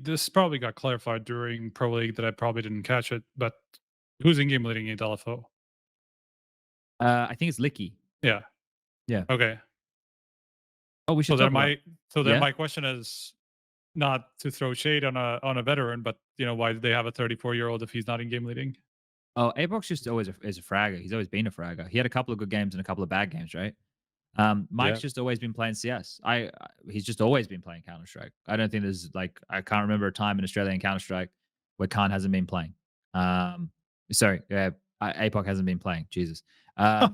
This probably got clarified during Pro League that I probably didn't catch it, but who's in game leading in LFO? I think it's Licky. Yeah. Yeah. Okay. Oh, we should. So talk then about- my question is not to throw shade on a veteran, but why did they have a 34-year-old if he's not in game leading? Oh, Apox just always is a fragger. He's always been a fragger. He had a couple of good games and a couple of bad games, right? Mike's just always been playing CS. He's just always been playing Counter Strike. I don't think there's I can't remember a time in Australia in Counter Strike where cArn hasn't been playing. Sorry, Apoc hasn't been playing. Jesus.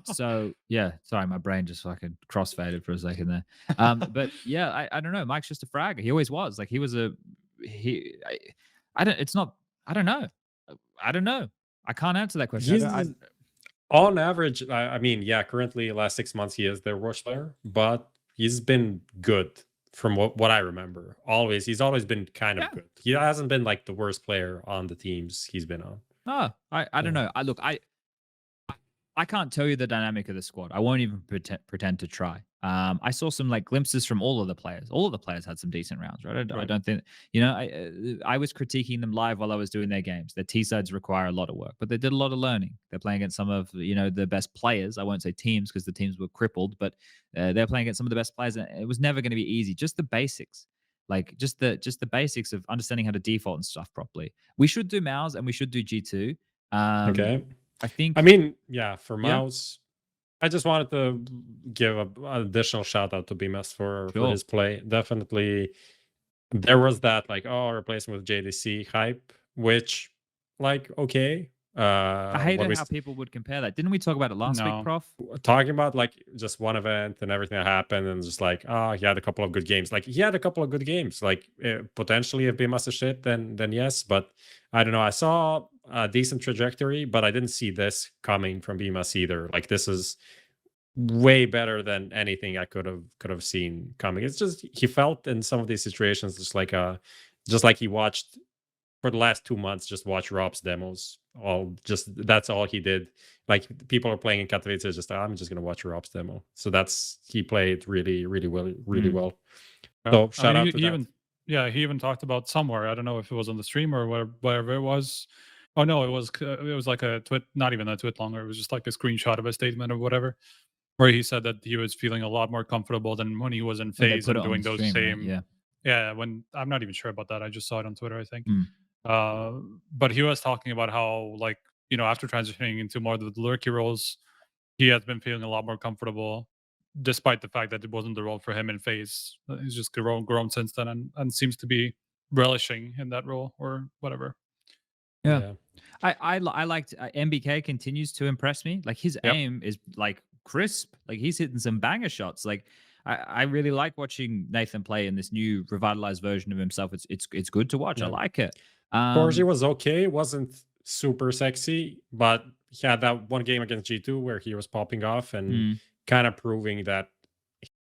So yeah, sorry, my brain just fucking crossfaded for a second there. But yeah, I don't know. Mike's just a fragger. He always was. Like he was I don't know. I don't know. I can't answer that question. On average, I mean, yeah, currently last 6 months he is their worst player, but he's been good from what I remember. He's always been kind of good. He hasn't been like the worst player on the teams he's been on. Oh, I don't know. I can't tell you the dynamic of the squad. I won't even pretend to try. I saw some like glimpses from all of the players. All of the players had some decent rounds, right? I don't think I was critiquing them live while I was doing their games. Their T sides require a lot of work, but they did a lot of learning. They're playing against some of the best players. I won't say teams because the teams were crippled, but they're playing against some of the best players. And it was never going to be easy. Just the basics. Like just the basics of understanding how to default and stuff properly. We should do MOUZ and we should do G2. Okay. I mean, yeah, for MOUZ, I just wanted to give an additional shout out to BMS for his play. Definitely, there was that replacement with JDC hype, which okay. I hated how people would compare that. Didn't we talk about it last week, Prof? Talking about just one event and everything that happened, and just he had a couple of good games. He had a couple of good games. Potentially, if BMS is shit, then yes. But I don't know. I saw a decent trajectory, but I didn't see this coming from BMS either. This is way better than anything I could have seen coming. It's just he felt in some of these situations just like he watched for the last 2 months just watch Rob's demos. That's all he did. Like people are playing in Katowice, just I'm just gonna watch Rob's demo. So he played really well. So shout out to that. He even talked about somewhere. I don't know if it was on the stream or whatever it was. Oh no, it was like a tweet, not even a tweet longer. It was just like a screenshot of a statement or whatever, where he said that he was feeling a lot more comfortable than when he was in phase and doing those same. Right? Yeah. When I'm not even sure about that. I just saw it on Twitter, I think. But he was talking about how, like, after transitioning into more of the lurky roles, he has been feeling a lot more comfortable, despite the fact that it wasn't the role for him in phase. He's just grown since then and seems to be relishing in that role or whatever. Yeah. I liked MBK continues to impress me. Like his aim is like crisp. Like he's hitting some banger shots. Like I really like watching Nathan play in this new revitalized version of himself. It's good to watch. I like it. Borgi was okay. It wasn't super sexy, but he had that one game against G2 where he was popping off and kind of proving that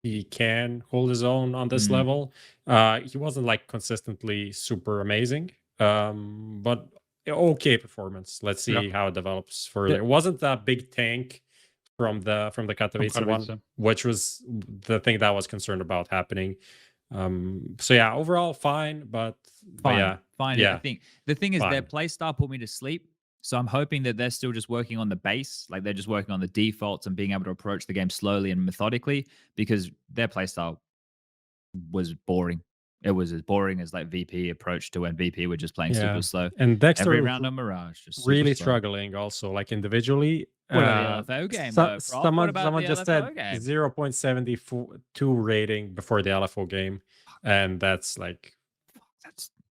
he can hold his own on this level. He wasn't like consistently super amazing, but okay performance. Let's see how it develops further. It wasn't that big tank from the Katowice one, which was the thing that I was concerned about happening. So yeah, overall fine, but fine. Yeah. I think the thing is their play style put me to sleep. So I'm hoping that they're still just working on the base, like they're just working on the defaults and being able to approach the game slowly and methodically, because their play style was boring. It was as boring as like VP approach to when VP were just playing super slow. And Dexter every round on Mirage, just really struggling also, like individually. What about the LFO game? Someone just said 0.72 rating before the LFO game, and that's like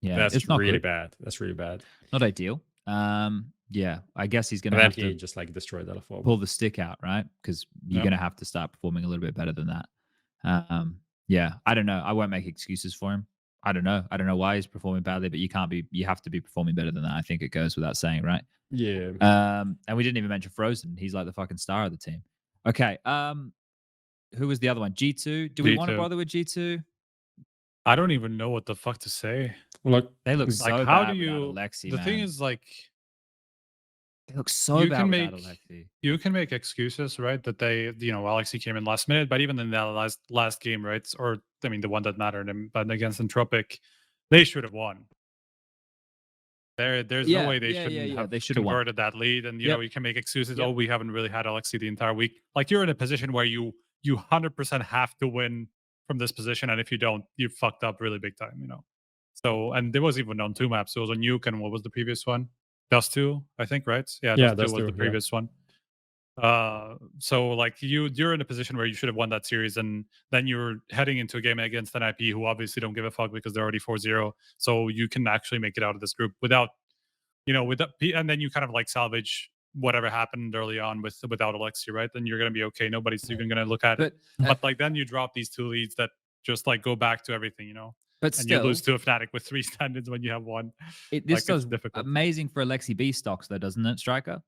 that's really bad. That's really bad. Not ideal. Yeah, I guess he's gonna have to just like destroy the LFO. Pull the stick out, right? Because you're gonna have to start performing a little bit better than that. Yeah, I don't know. I won't make excuses for him. I don't know. I don't know why he's performing badly, but you have to be performing better than that. I think it goes without saying, right? Yeah. And we didn't even mention Frozen. He's like the fucking star of the team. Okay. Who was the other one? G2. Do we want to bother with G2? I don't even know what the fuck to say. Look, they look so like, bad how do you Alexi, the thing is, like, they look so bad without Alexi. You can make excuses, right? That they, Alexi came in last minute, but even in that last game, right? Or I mean, the one that mattered, but against Entropiq, they should have won. There's no way they shouldn't have converted that lead. And you can make excuses. Oh, we haven't really had Alexi the entire week. Like, you're in a position where you 100% have to win from this position, and if you don't, you fucked up really big time. So, and there was even on 2 maps. It was on Nuke, and what was the previous one? Dust 2, I think, right? Yeah, Dust 2 was the previous one. So like you're in a position where you should have won that series, and then you're heading into a game against an IP who obviously don't give a fuck because they're already 4-0. So you can actually make it out of this group without, and then you kind of like salvage whatever happened early on without Alexi, right? Then you're gonna be okay. Nobody's even gonna look at it. But like then you drop these 2 leads that just like go back to everything, But and still, you lose to a Fnatic with 3 stand-ins when you have 1. This does amazing for Alexi B stocks, though, doesn't it, Striker?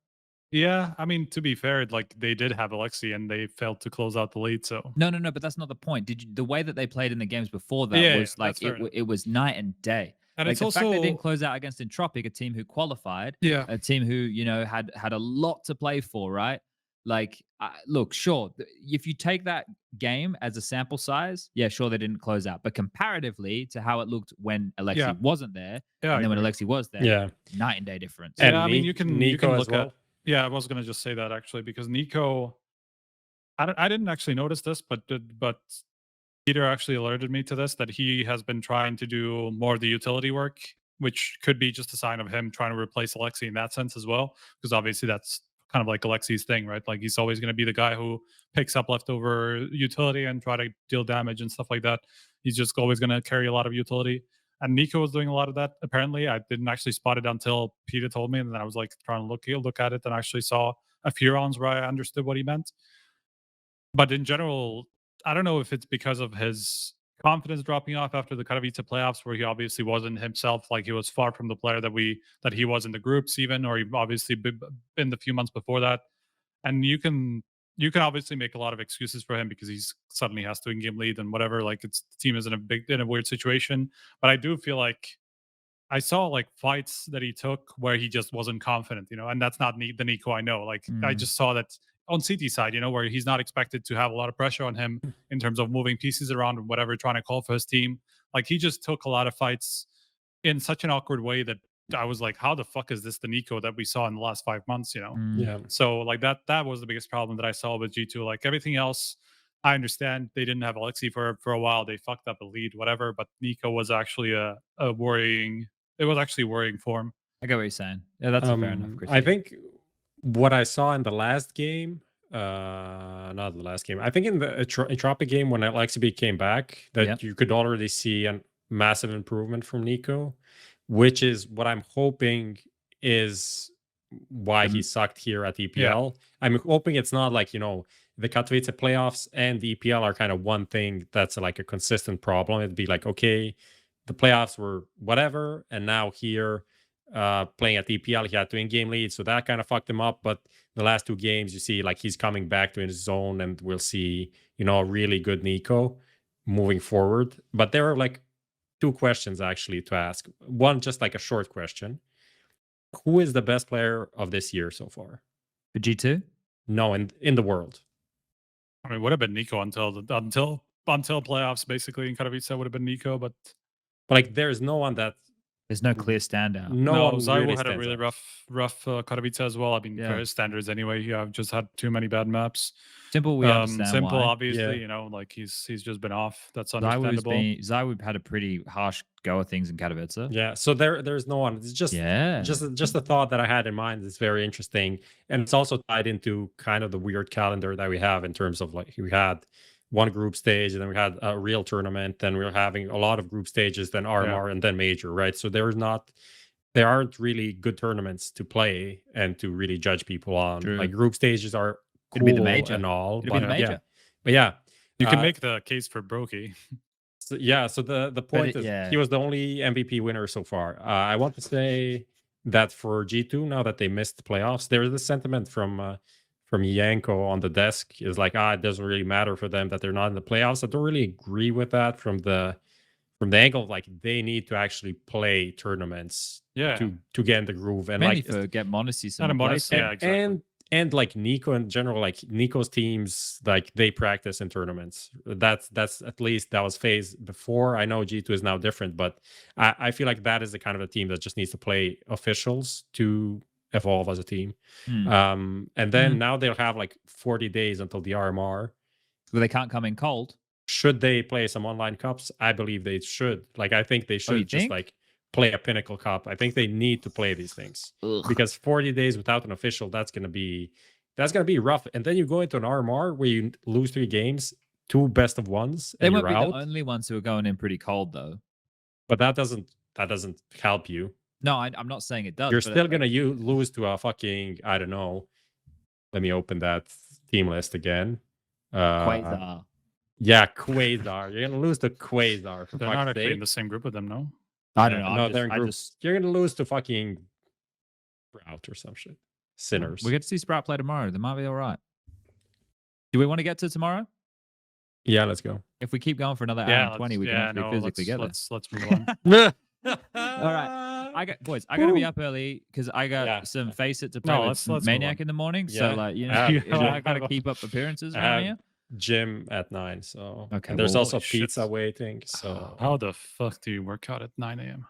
Yeah, I mean, to be fair, like they did have Alexi and they failed to close out the lead. So no, but that's not the point. The way that they played in the games before that was like it was night and day. And like it's the also fact they didn't close out against Entropiq, a team who qualified, a team who had a lot to play for, right? Like, look, sure, if you take that game as a sample size, yeah, sure, they didn't close out. But comparatively to how it looked when Alexi wasn't there, and then when Alexi was there, night and day difference. And I mean, you can look at. Yeah, I was gonna just say that actually, because Nico, I didn't actually notice this, but Peter actually alerted me to this, that he has been trying to do more of the utility work, which could be just a sign of him trying to replace Alexi in that sense as well, because obviously that's kind of like Alexi's thing, right? Like he's always going to be the guy who picks up leftover utility and try to deal damage and stuff like that. He's just always going to carry a lot of utility. And Nico was doing a lot of that. Apparently, I didn't actually spot it until Peter told me, and then I was like trying to look at it, and I actually saw a few rounds where I understood what he meant. But in general, I don't know if it's because of his confidence dropping off after the Katowice playoffs, where he obviously wasn't himself. Like he was far from the player that he was in the groups, even, or he obviously been the few months before that. And you can obviously make a lot of excuses for him because he's suddenly has to in-game lead and whatever. Like the team is in a weird situation. But I do feel like I saw like fights that he took where he just wasn't confident, and that's not the Nico I know. Like I just saw that on CT side, where he's not expected to have a lot of pressure on him in terms of moving pieces around and whatever, trying to call for his team. Like he just took a lot of fights in such an awkward way that I was like, how the fuck is this the Nico that we saw in the last 5 months, Yeah. So like that was the biggest problem that I saw with G2. Like everything else, I understand they didn't have Alexi for a while. They fucked up a lead, whatever. But Nico was actually a worrying. It was actually worrying for him. I get what you're saying. Yeah, that's a fair enough critique. I think what I saw in the last game, not the last game, I think in the Entropiq game when Alexi came back, that you could already see a massive improvement from Nico, which is what I'm hoping is why he sucked here at EPL. I'm hoping it's not like, the Katowice playoffs and the EPL are kind of one thing that's like a consistent problem. It'd be like, okay, the playoffs were whatever, and now here playing at the EPL, he had to in-game lead, so that kind of fucked him up. But the last 2 games, you see like he's coming back to his zone, and we'll see, a really good Nico moving forward. But there are like 2 questions actually to ask. One, just like a short question. Who is the best player of this year so far? For G2? No, in the world. I mean, would have been Nico until playoffs, basically. In Katowice would have been Nico, but like there's no one that there's no clear standout. No, Zywo had a really rough Katowice as well. I mean, for his standards anyway, just had too many bad maps. Simple, we understand Simple, why. obviously, like he's just been off. That's understandable. Zywo had a pretty harsh go of things in Katowice. Yeah, so there's no one. It's just a thought that I had in mind. It's very interesting, and it's also tied into kind of the weird calendar that we have in terms of like we had one group stage, and then we had a real tournament, then we were having a lot of group stages, then RMR, and then major, right? So there aren't really good tournaments to play and to really judge people on. True. Like group stages are cool be the major. and all, It'd be the major. But yeah, you can make the case for Brokey. So the point is he was the only MVP winner so far. I want to say that for G2, now that they missed the playoffs, there is a sentiment from Yanko on the desk is like, it doesn't really matter for them that they're not in the playoffs. I don't really agree with that from the angle of like they need to actually play tournaments to get in the groove and mainly like for get Monacy some exactly. And like Nico in general, like Nico's teams, like they practice in tournaments. That's at least that was phase before. I know G2 is now different, but I feel like that is the kind of a team that just needs to play officials to evolve as a team. And then now they'll have like 40 days until the RMR. Well, they can't come in cold. Should they play some online cups? I believe they should. Like I think they should just like play a Pinnacle Cup. I think they need to play these things because 40 days without an official, that's gonna be rough. And then you go into an RMR where you lose 3 games, 2 best of ones. They and won't be out. the only ones who are going in pretty cold though. But that doesn't help you. No, I'm not saying it does. You're still gonna lose to a fucking, I don't know. Let me open that team list again. Quasar. Yeah, Quasar. You're gonna lose to Quasar. They're not actually in the same group with them, no? I don't know. No, they're in groups. You're gonna lose to fucking Sprout or some shit. Sinners. We get to see Sprout play tomorrow. They might be all right. Do we want to get to tomorrow? Yeah, let's go. If we keep going for another hour and 20, we can actually physically get there. Let's move on. All right, I gotta be up early because I got some Face It to play with Maniac in the morning. So like I gotta keep up appearances around here. Gym at 9, so okay. And there's also pizza waiting. So how the fuck do you work out at 9 a.m.?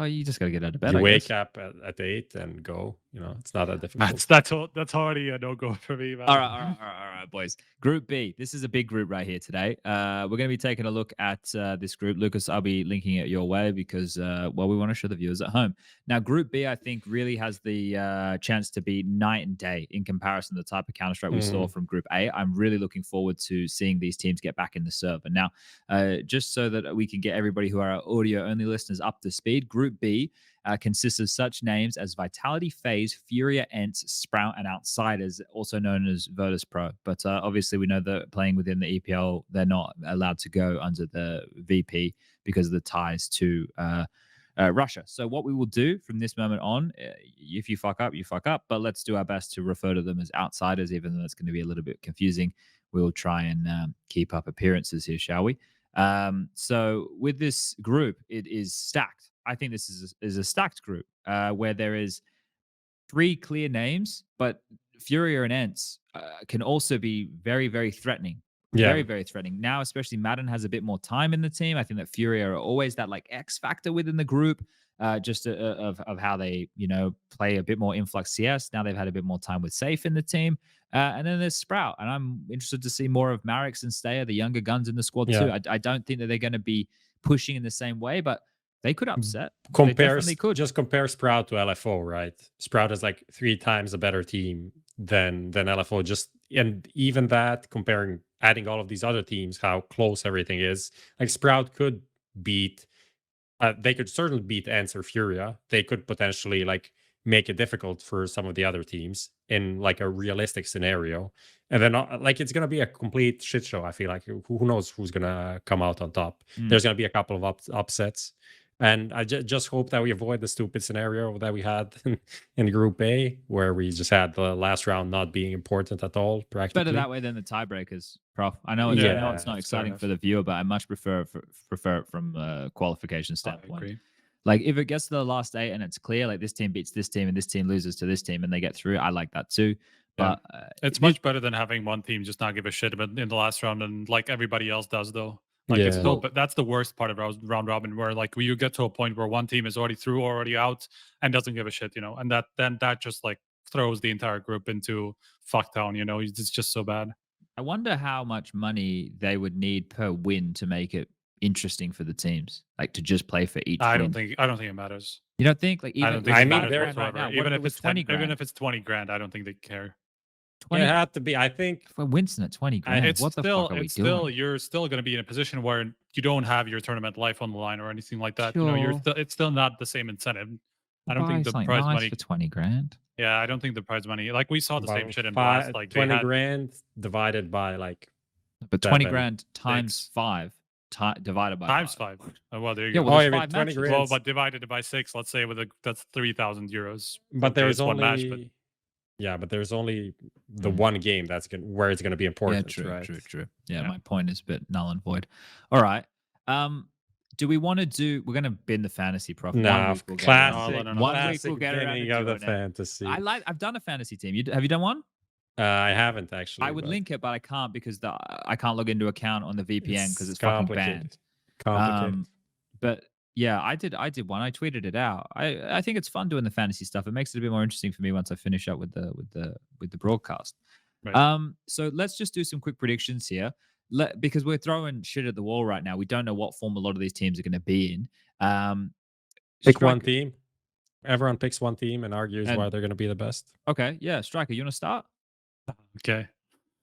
Oh, you just gotta get out of bed. You wake up at 8 and go. It's not that difficult. That's already a no-go for me, man. All right, boys. Group B. This is a big group right here today. We're going to be taking a look at this group. Lucas, I'll be linking it your way because, we want to show the viewers at home. Now, Group B, I think, really has the chance to be night and day in comparison to the type of Counter-Strike we saw from Group A. I'm really looking forward to seeing these teams get back in the server. Now, just so that we can get everybody who are audio-only listeners up to speed, Group B consists of such names as Vitality, FaZe, Furia, Ents, Sprout, and Outsiders, also known as Virtus Pro. But obviously, we know that playing within the EPL, they're not allowed to go under the VP because of the ties to Russia. So what we will do from this moment on, if you fuck up, you fuck up. But let's do our best to refer to them as Outsiders, even though it's going to be a little bit confusing. We'll try and keep up appearances here, shall we? So with this group, it is stacked. I think this is a stacked group where there is 3 clear names, but Furia and Ents can also be very, very threatening. Yeah. Very, very threatening. Now, especially Madden has a bit more time in the team. I think that Furia are always that like X factor within the group, just of how they, play a bit more influx CS. Now they've had a bit more time with Safe in the team. And then there's Sprout. And I'm interested to see more of Marix and Stayer, the younger guns in the squad too. I don't think that they're going to be pushing in the same way, but they could upset. They definitely could. Just compare Sprout to LFO, right? Sprout is like 3 times a better team than LFO. And even that, adding all of these other teams, how close everything is. Like Sprout could beat, they could certainly beat Ents or Furia. They could potentially like make it difficult for some of the other teams in like a realistic scenario. And then like it's gonna be a complete shit show. I feel like who knows who's gonna come out on top. There's gonna be a couple of upsets. And I just hope that we avoid the stupid scenario that we had in Group A, where we just had the last round not being important at all. Practically, better that way than the tiebreakers, Prof. I know it's not exciting for the viewer, but I much prefer it from a qualification standpoint. Like if it gets to the last 8 and it's clear, like this team beats this team and this team loses to this team and they get through, I like that too. But it's much better than having one team just not give a shit about in the last round and like everybody else does though. Like it's still, but that's the worst part of round robin, where like you get to a point where one team is already through, already out, and doesn't give a shit, and that just like throws the entire group into fucktown. It's just so bad. I wonder how much money they would need per win to make it interesting for the teams, like to just play for each. I don't think it matters. You don't think? Like even I don't think it matters right now, even if it's 20 grand. Even if it's 20 grand, I don't think they care. 20? It had to be. I think for Winston at 20 grand. What the fuck are we doing? You're still going to be in a position where you don't have your tournament life on the line or anything like that. Sure. It's still not the same incentive. I don't think the prize money for 20 grand. Yeah, I don't think the prize money. Like we saw the same shit in Blast. Like 20 grand divided by like. But 20 grand times 5. Divided by times 5. Oh, well, there you go. Well, 20 grand. Well, but divided by 6, let's say that's 3,000 euros. But there's only one match. But... Yeah, but there's only the one game where it's going to be important. Yeah, right? True. Yeah, my point is a bit null and void. All right. Do we want to do? We're going to bin the fantasy, Prof. No, classic. 1 week we'll get around to the fantasy. I've done a fantasy team. Have you done one? I haven't actually. I would link it, but I can't because I can't log into account on the VPN because it's fucking banned. Complicated. But yeah, I did one. I tweeted it out. I think it's fun doing the fantasy stuff. It makes it a bit more interesting for me once I finish up with the broadcast. Right. So let's just do some quick predictions here. Because we're throwing shit at the wall right now. We don't know what form a lot of these teams are going to be in. Pick one team. Everyone picks one team and argues why they're going to be the best. Okay, yeah, Striker, you want to start? Okay.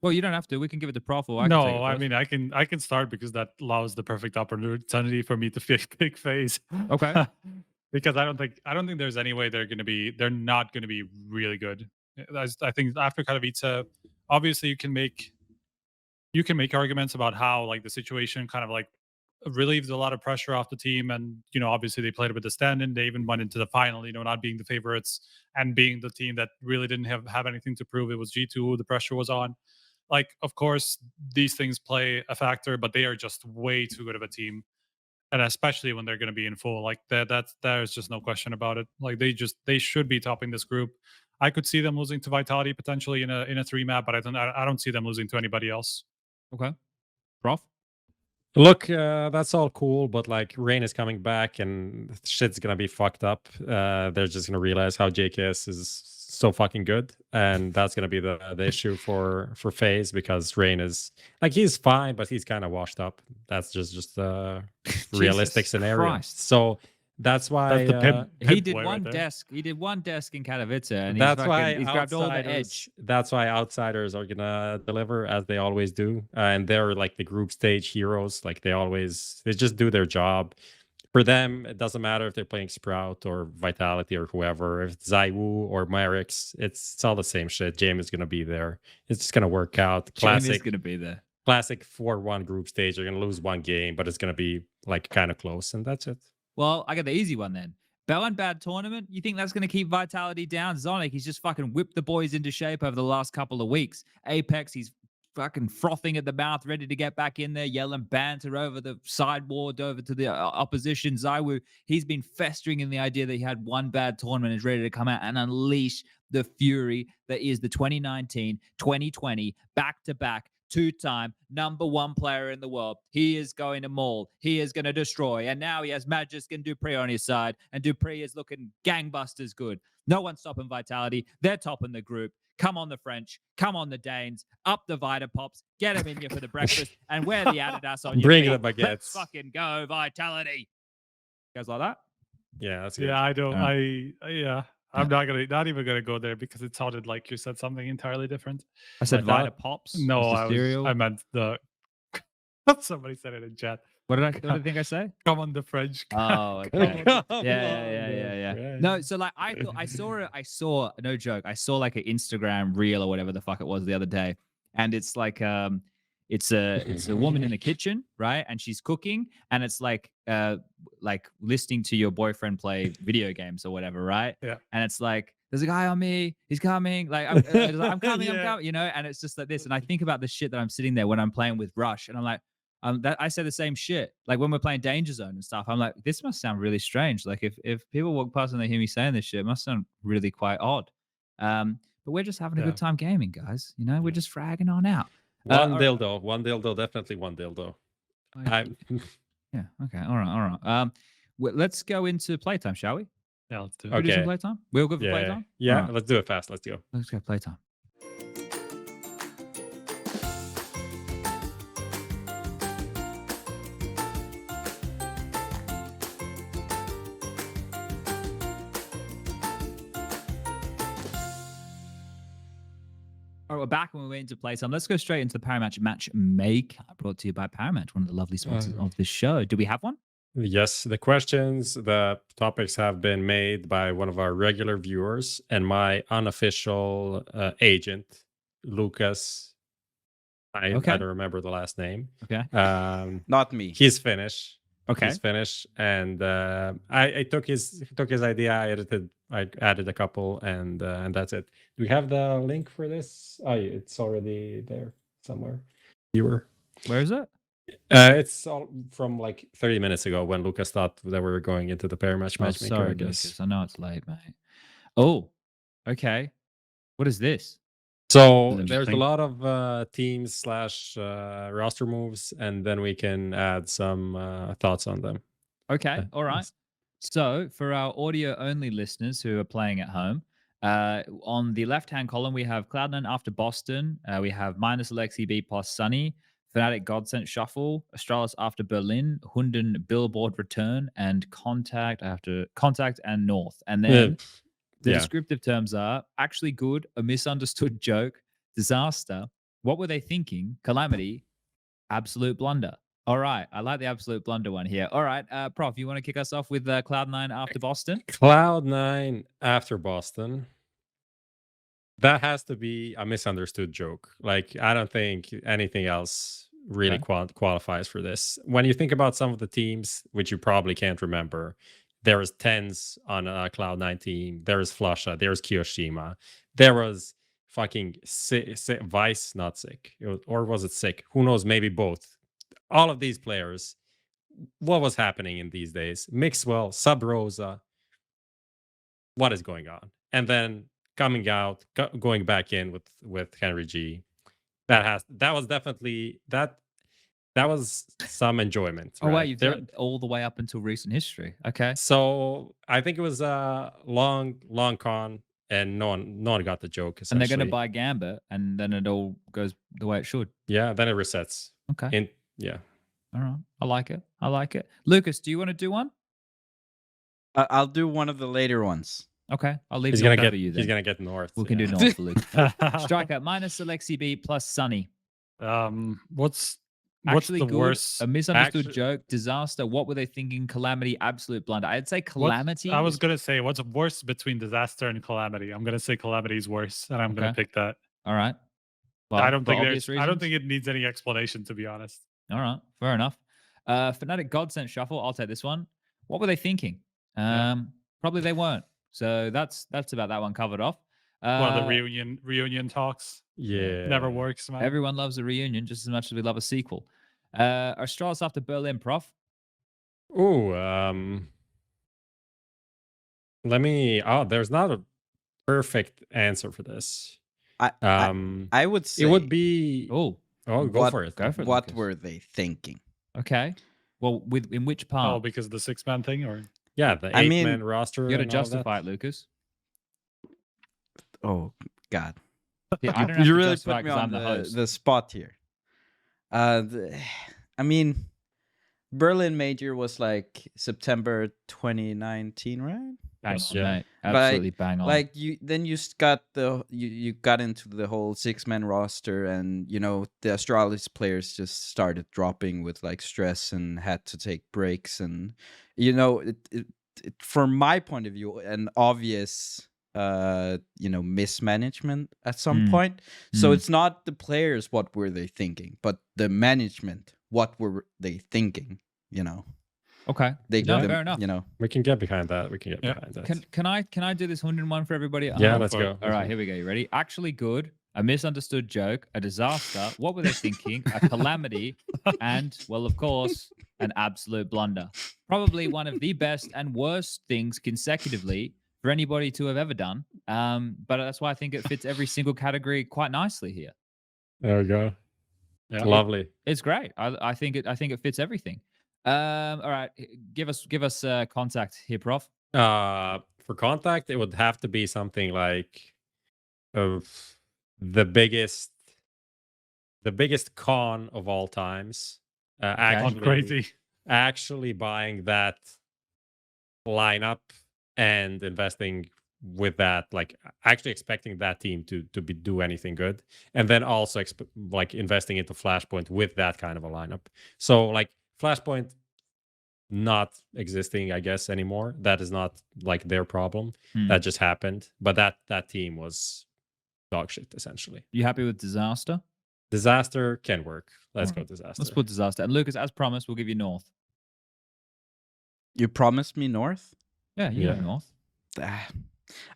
Well, you don't have to. We can give it to Prof. Or I mean, I can start because that allows the perfect opportunity for me to pick phase. Okay. Because I don't think there's any way they're not going to be really good. I think after Katowice, obviously you can make arguments about how like the situation kind of like relieves a lot of pressure off the team, and obviously they played with the stand-in. They even went into the final, not being the favorites and being the team that really didn't have anything to prove. It was G2 the pressure was on. Like, of course, these things play a factor, but they are just way too good of a team, and especially when they're going to be in full, like there's just no question about it. Like they should be topping this group. I could see them losing to Vitality potentially in a 3 map, but I don't see them losing to anybody else. Okay, Prof. Look, that's all cool, but like Rain is coming back and shit's gonna be fucked up. They're just gonna realize how JKS is so fucking good, and that's gonna be the issue for FaZe, because Rain is like, he's fine, but he's kind of washed up. That's just a realistic scenario. Christ. So that's why he did one desk. He did one desk in Katowice, and he's grabbed all the edge. That's why outsiders are gonna deliver, as they always do, and they're like the group stage heroes. Like they just do their job. For them, it doesn't matter if they're playing Sprout or Vitality or whoever. If it's Zaiwu or Marix, it's all the same shit. James is gonna be there. It's just gonna work out. James is gonna be there. Classic 4-1 group stage. They're gonna lose one game, but it's gonna be like kind of close, and that's it. Well, I got the easy one then. Bell and Bad tournament. You think that's going to keep Vitality down? Zonic, he's just fucking whipped the boys into shape over the last couple of weeks. Apex, he's fucking frothing at the mouth, ready to get back in there, yelling banter over the sideboard, over to the opposition. ZywOo, he's been festering in the idea that he had one bad tournament and is ready to come out and unleash the fury that is the 2019-2020 back-to-back two-time #1 player in the world. He is going to maul. He is going to destroy. And now he has Magisk and Dupree on his side. And Dupree is looking gangbusters good. No one's stopping Vitality. They're topping the group. Come on, the French. Come on, the Danes. Up the Vita Pops. Get them in here for the breakfast. And wear the Adidas on your Bring feet. the baguettes. Let's fucking go, Vitality. You guys like that? Yeah, that's good. Yeah, I don't. Yeah. I'm not even gonna go there because it sounded like you said something entirely different. I said But Vita Pops. No, cereal. I meant the. Somebody said it in chat. What did I think I say? Come on, the French. Oh, okay. Yeah. No, so like I saw no joke. I saw like an Instagram reel or whatever the fuck it was the other day, and it's like it's a woman in the kitchen, right? And she's cooking, and it's like listening to your boyfriend play video games or whatever, right? Yeah. And it's like, there's a guy on me. He's coming. Like I'm coming. I'm coming. You know. And it's just like this. And I think about the shit that I'm sitting there when I'm playing with Rush, and I'm like, I say the same shit. Like when we're playing Danger Zone and stuff, I'm like, this must sound really strange. Like if people walk past and they hear me saying this shit, it must sound really quite odd. But we're just having a good time gaming, guys. You know, we're just fragging on out. One dildo, definitely one dildo. Yeah. Okay. All right. Let's go into playtime, shall we? Yeah, let's do it. Okay. Do some playtime. We'll go for playtime. Yeah, let's do it fast. Let's go. Let's go playtime. All right, we're back and we're waiting to play some. Let's go straight into the Paramatch Matchmaker, brought to you by Paramatch, one of the lovely sponsors of the show. Do we have one? Yes, the questions, the topics have been made by one of our regular viewers and my unofficial agent, Lucas. I don't remember the last name. Okay. Not me. He's Finnish. Okay. He's Finnish, and I took his idea. I added a couple, and that's it. Do we have the link for this? Oh, it's already there somewhere. Viewer. Where is it? It's all from like 30 minutes ago when Lucas thought that we were going into the Paramatch Matchmaker. Sorry, I guess. Lucas. I know it's late, mate. Oh, okay. What is this? So there's a lot of teams / roster moves, and then we can add some thoughts on them. Okay, all right. So for our audio-only listeners who are playing at home, on the left-hand column, we have Cloud9 after Boston. We have minus Alexi B plus Sunny, fnatic GODSENT Shuffle, Astralis after Berlin, Hunden Billboard Return, and Contact after Contact and North. And then the descriptive terms are actually good, a misunderstood joke, disaster, what were they thinking, calamity, absolute blunder. All right, I like the absolute blunder one here. All right, Prof, you want to kick us off with Cloud9 after Boston? Cloud9 after Boston. That has to be a misunderstood joke. Like, I don't think anything else really qualifies for this. When you think about some of the teams, which you probably can't remember, there is TENZ on a Cloud9 team. There is Flusha. There is Kiyoshima. There was fucking Vice, not Sick. Or was it Sick? Who knows? Maybe both. All of these players, what was happening in these days? Mixwell, Sub Rosa. What is going on? And then coming out, going back in with Henry G. That was definitely that was some enjoyment. Oh, wait, you've done all the way up until recent history. Okay. So I think it was a long con, and no one got the joke. And they're going to buy Gambit, and then it all goes the way it should. Yeah, then it resets. Okay. Yeah. All right. I like it. Lucas, do you want to do one? I'll do one of the later ones. Okay. I'll leave it for you then. He's going to get North. We can do North for Lucas. Striker, minus Alexi B plus Sunny. What's Actually the good, worst? A misunderstood joke, disaster. What were they thinking? Calamity, absolute blunder. I'd say calamity. I was gonna say what's worse between disaster and calamity. I'm gonna say calamity is worse, and I'm gonna pick that. All right. Well, I don't think it needs any explanation, to be honest. All right, fair enough. fnatic GODSENT Shuffle. I'll take this one. What were they thinking? Probably they weren't. So that's about that one covered off. Well, the reunion talks. Yeah. Never works, man. Everyone loves a reunion just as much as we love a sequel. Astralis after Berlin, Prof. Oh, let me. Oh, there's not a perfect answer for this. I would say it would be. Oh, go for it. Go for it. What Lucas. were they thinking? Okay. Well, in which part? Oh, because the 6-man thing, or yeah, the 8-man roster. You got to justify it, Lucas. Oh God. Yeah, I don't have you to really justify put me 'cause I'm on the host. the spot here. I mean, Berlin Major was like September 2019, right? Bang on, Yeah. mate. Absolutely bang on. Like you got into the whole 6-man roster, and you know the Astralis players just started dropping with like stress and had to take breaks, and you know it from my point of view an obvious mismanagement at some point. So it's not the players, what were they thinking, but the management, what were they thinking, you know. Okay. Fair enough. You know, we can get behind that. Behind that. Can I do this 101 for everybody at Yeah, home? let's go. All right, here we go. You ready? Actually good, a misunderstood joke, a disaster. What were they thinking? A calamity, and well, of course, an absolute blunder. Probably one of the best and worst things consecutively for anybody to have ever done. But that's why I think it fits every single category quite nicely here. There we go. Yeah. Lovely. It's great. I think it fits everything. All right, give us contact here, Prof. For contact, it would have to be something like the biggest con of all times. Actually buying that lineup and investing with that, like actually expecting that team to do anything good, and then also like investing into Flashpoint with that kind of a lineup. So like Flashpoint not existing, I guess, anymore. That is not like their problem. That just happened. But that team was dog shit essentially. You happy with Disaster? Disaster can work. Let's go Disaster. Let's put Disaster. And Lucas, as promised, we'll give you North. You promised me North? Yeah, you have North.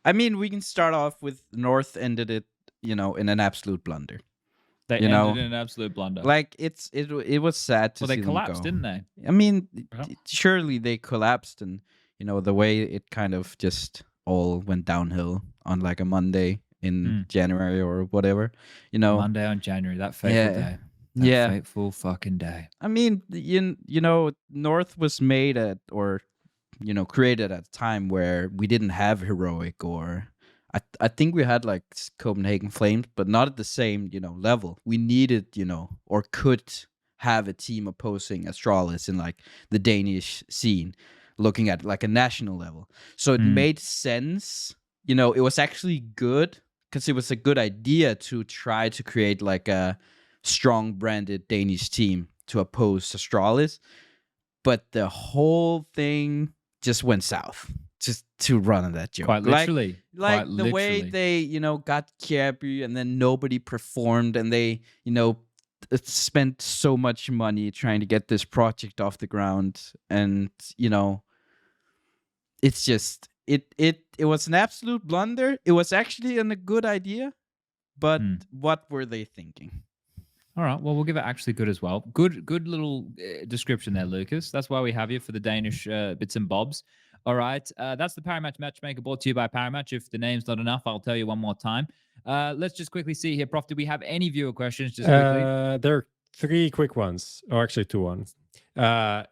I mean, we can start off with North ended it, in an absolute blunder. They ended in an absolute blunder. Like it was sad to see they collapsed, them go. didn't they? I mean, surely they collapsed, and the way it kind of just all went downhill on like a Monday in January or whatever. Monday on January, that fateful day. That fateful fucking day. I mean, North was made at created at a time where we didn't have Heroic, or I think we had like Copenhagen Flames, but not at the same level. We needed or could have a team opposing Astralis in like the Danish scene, looking at like a national level. So it made sense. It was actually good because it was a good idea to try to create like a strong branded Danish team to oppose Astralis, but the whole thing just went south. Just to run on that joke. Quite literally. Like the way they, got Kjaerbye and then nobody performed, and they, spent so much money trying to get this project off the ground. And, it's just it was an absolute blunder. It was actually a good idea, but what were they thinking? All right. Well, we'll give it actually good as well. Good little description there, Lucas. That's why we have you for the Danish bits and bobs. All right. That's the Paramatch Matchmaker brought to you by Paramatch. If the name's not enough, I'll tell you one more time. Let's just quickly see here. Prof, do we have any viewer questions? Just quickly. There are 3 quick ones, or actually 2 ones.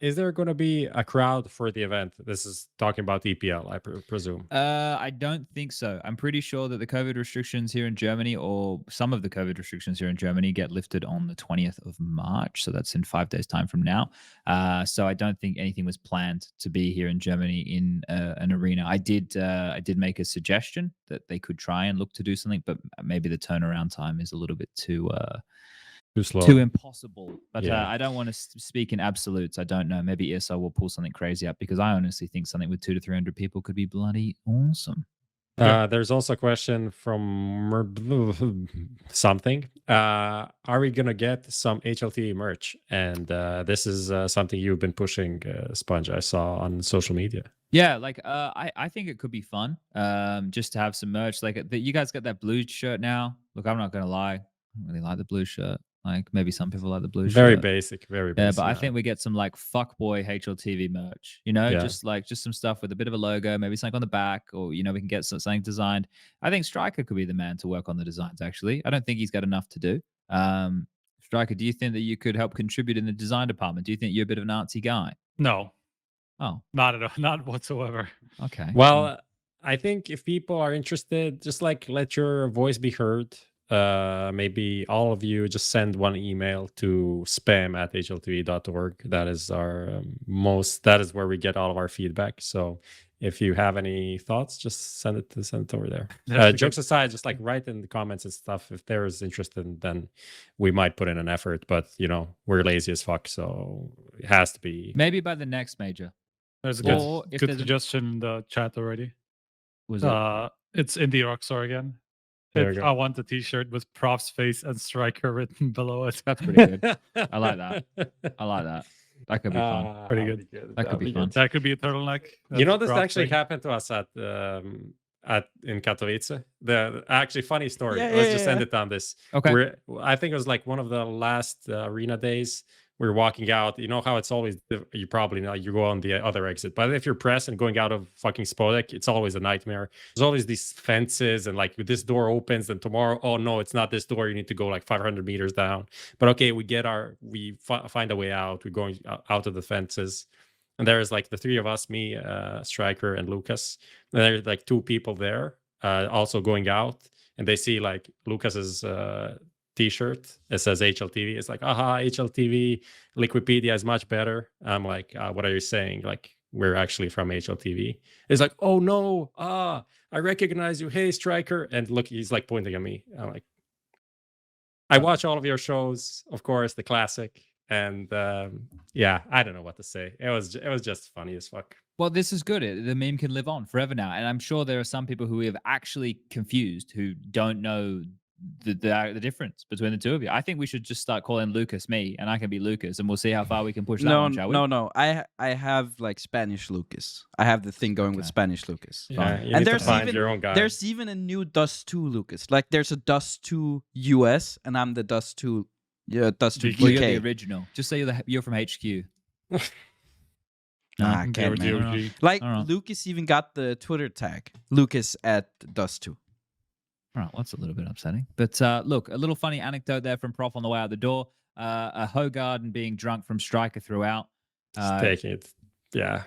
Is there going to be a crowd for the event? This is talking about EPL, I presume. I don't think so. I'm pretty sure that the COVID restrictions here in Germany, or some of the COVID restrictions here in Germany, get lifted on the 20th of March. So that's in 5 days' time from now. So I don't think anything was planned to be here in Germany in an arena. I did make a suggestion that they could try and look to do something, but maybe the turnaround time is a little bit too slow, too impossible. But I don't want to speak in absolutes. I don't know. Maybe ESL will pull something crazy up, because I honestly think something with 200 to 300 people could be bloody awesome. There's also a question from something. Are we gonna get some HLTV merch? And this is something you've been pushing, SPUNJ. I saw on social media. Yeah, like I think it could be fun. Just to have some merch. Like you guys got that blue shirt now. Look, I'm not gonna lie, I don't really like the blue shirt. Like maybe some people like the blue shirt. Very basic, very basic. Yeah, but I think we get some like fuckboy HLTV merch. You know, Yeah. just some stuff with a bit of a logo, maybe something on the back, or you know, we can get something designed. I think Striker could be the man to work on the designs. Actually, I don't think he's got enough to do. Striker, do you think that you could help contribute in the design department? Do you think you're a bit of an artsy guy? No, Oh, not at all, not whatsoever. okay. Well, I think if people are interested, just like let your voice be heard. Maybe all of you just send one email to spam@hltv.org. That is our that is where we get all of our feedback. So if you have any thoughts, just send it over there. Jokes aside, just like write in the comments and stuff. If there is interest, then we might put in an effort. But you know, we're lazy as fuck, so it has to be. Maybe by the next major. There's a Or good, if good there's a- suggestion in the chat already. Was it? It's Indie Rockstar again. There we go. I want the T-shirt with Prof's face and Striker written below it. That's pretty good. I like that. I like that. That could be fun. Pretty good. That could be fun. That could be a turtleneck. You know, That's this Prof's actually thing. happened to us in Katowice. The actually funny story. Yeah, Let's yeah, just yeah. end it on this. Okay. I think it was like one of the last arena days. We were walking out. You know how it's always, you probably know, you go on the other exit. But if you're pressed and going out of fucking Spodek, it's always a nightmare. There's always these fences and like this door opens and tomorrow, oh no, it's not this door. You need to go like 500 meters down. But okay, we find a way out. We're going out of the fences. And there's like the three of us, me, Striker, and Lucas. And there's like two people there also going out. And they see like Lucas's T-shirt. It says HLTV. It's like, aha, HLTV. Liquipedia is much better. I'm like, what are you saying? Like, we're actually from HLTV. It's like, oh no, I recognize you. Hey, Striker. And look, he's like pointing at me. I'm like, I watch all of your shows, of course, the classic. And yeah, I don't know what to say. It was just funny as fuck. Well, this is good. The meme can live on forever now. And I'm sure there are some people who have actually confused, who don't know the difference between the two of you. I think we should just start calling Lucas me, and I can be Lucas, and we'll see how far we can push that one, shall we? No. I have like Spanish Lucas. I have the thing going with Spanish Lucas. Yeah, you and need to find your own guy. There's even a new Dust 2 Lucas. Like there's a Dust 2 US, and I'm the Dust 2. Yeah, Dust 2 Well, you're UK. the original. Just say you're from HQ. I can't, man. Like Lucas even got the Twitter tag. Lucas at Dust 2. All right, well, that's a little bit upsetting. But look, a little funny anecdote there from Prof on the way out the door. A Hogarden being drunk from Striker throughout. Taking it, yeah,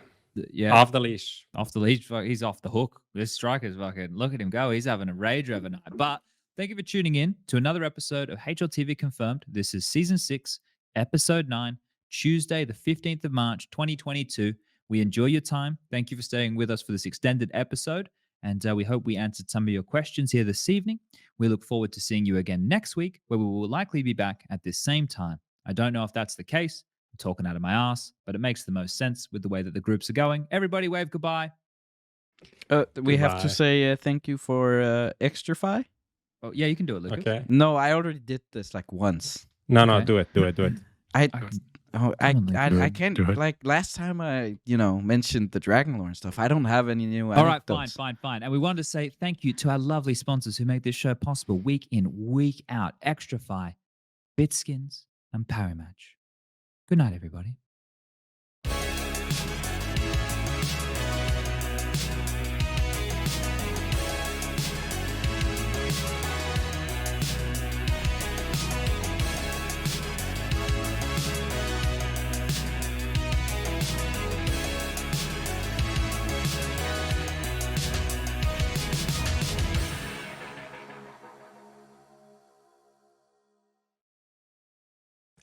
off the leash. Off the leash. He's off the hook. This Striker's fucking, look at him go. He's having a rage overnight. But thank you for tuning in to another episode of HLTV Confirmed. This is Season 6, Episode 9, Tuesday, the 15th of March, 2022. We enjoy your time. Thank you for staying with us for this extended episode. And we hope we answered some of your questions here this evening. We look forward to seeing you again next week, where we will likely be back at this same time. I don't know if that's the case. I'm talking out of my ass, but it makes the most sense with the way that the groups are going. Everybody wave goodbye. We have to say thank you for Xtrfy. Oh, yeah, you can do it, Lucas. Okay. No, I already did this like once. No, do it. I can't. Like last time I, mentioned the dragon lore and stuff. I don't have any new. All right, fine. And we wanted to say thank you to our lovely sponsors who make this show possible week in, week out. Xtrfy, Bitskins, and Parimatch. Good night, everybody.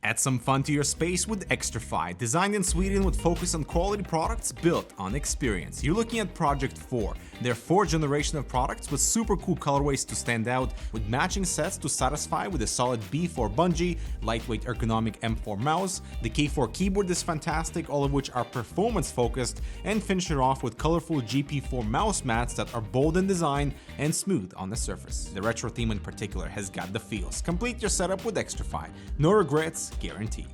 Add some fun to your space with Xtrfy, designed in Sweden with focus on quality products built on experience. You're looking at Project 4, their 4th generation of products with super cool colorways to stand out, with matching sets to satisfy with a solid B4 bungee, lightweight ergonomic M4 mouse, the K4 keyboard is fantastic, all of which are performance focused, and finish it off with colorful GP4 mouse mats that are bold in design and smooth on the surface. The retro theme in particular has got the feels. Complete your setup with Xtrfy. No regrets, guaranteed.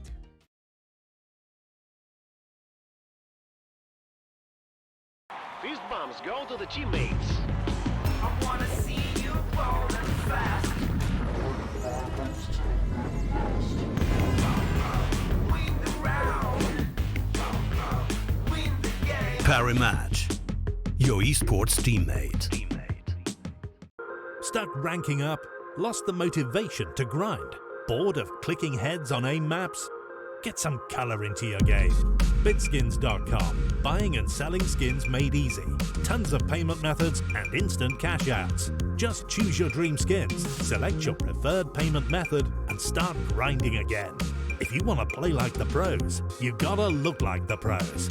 Fist bumps go to the teammates. I wanna see you rolling fast. Win the round. Win the game. Parimatch, your esports teammate. Stuck ranking up? Lost the motivation to grind? Bored of clicking heads on aim maps? Get some color into your game. Bitskins.com. Buying and selling skins made easy. Tons of payment methods and instant cash outs. Just choose your dream skins, select your preferred payment method, and start grinding again. If you want to play like the pros, you gotta look like the pros.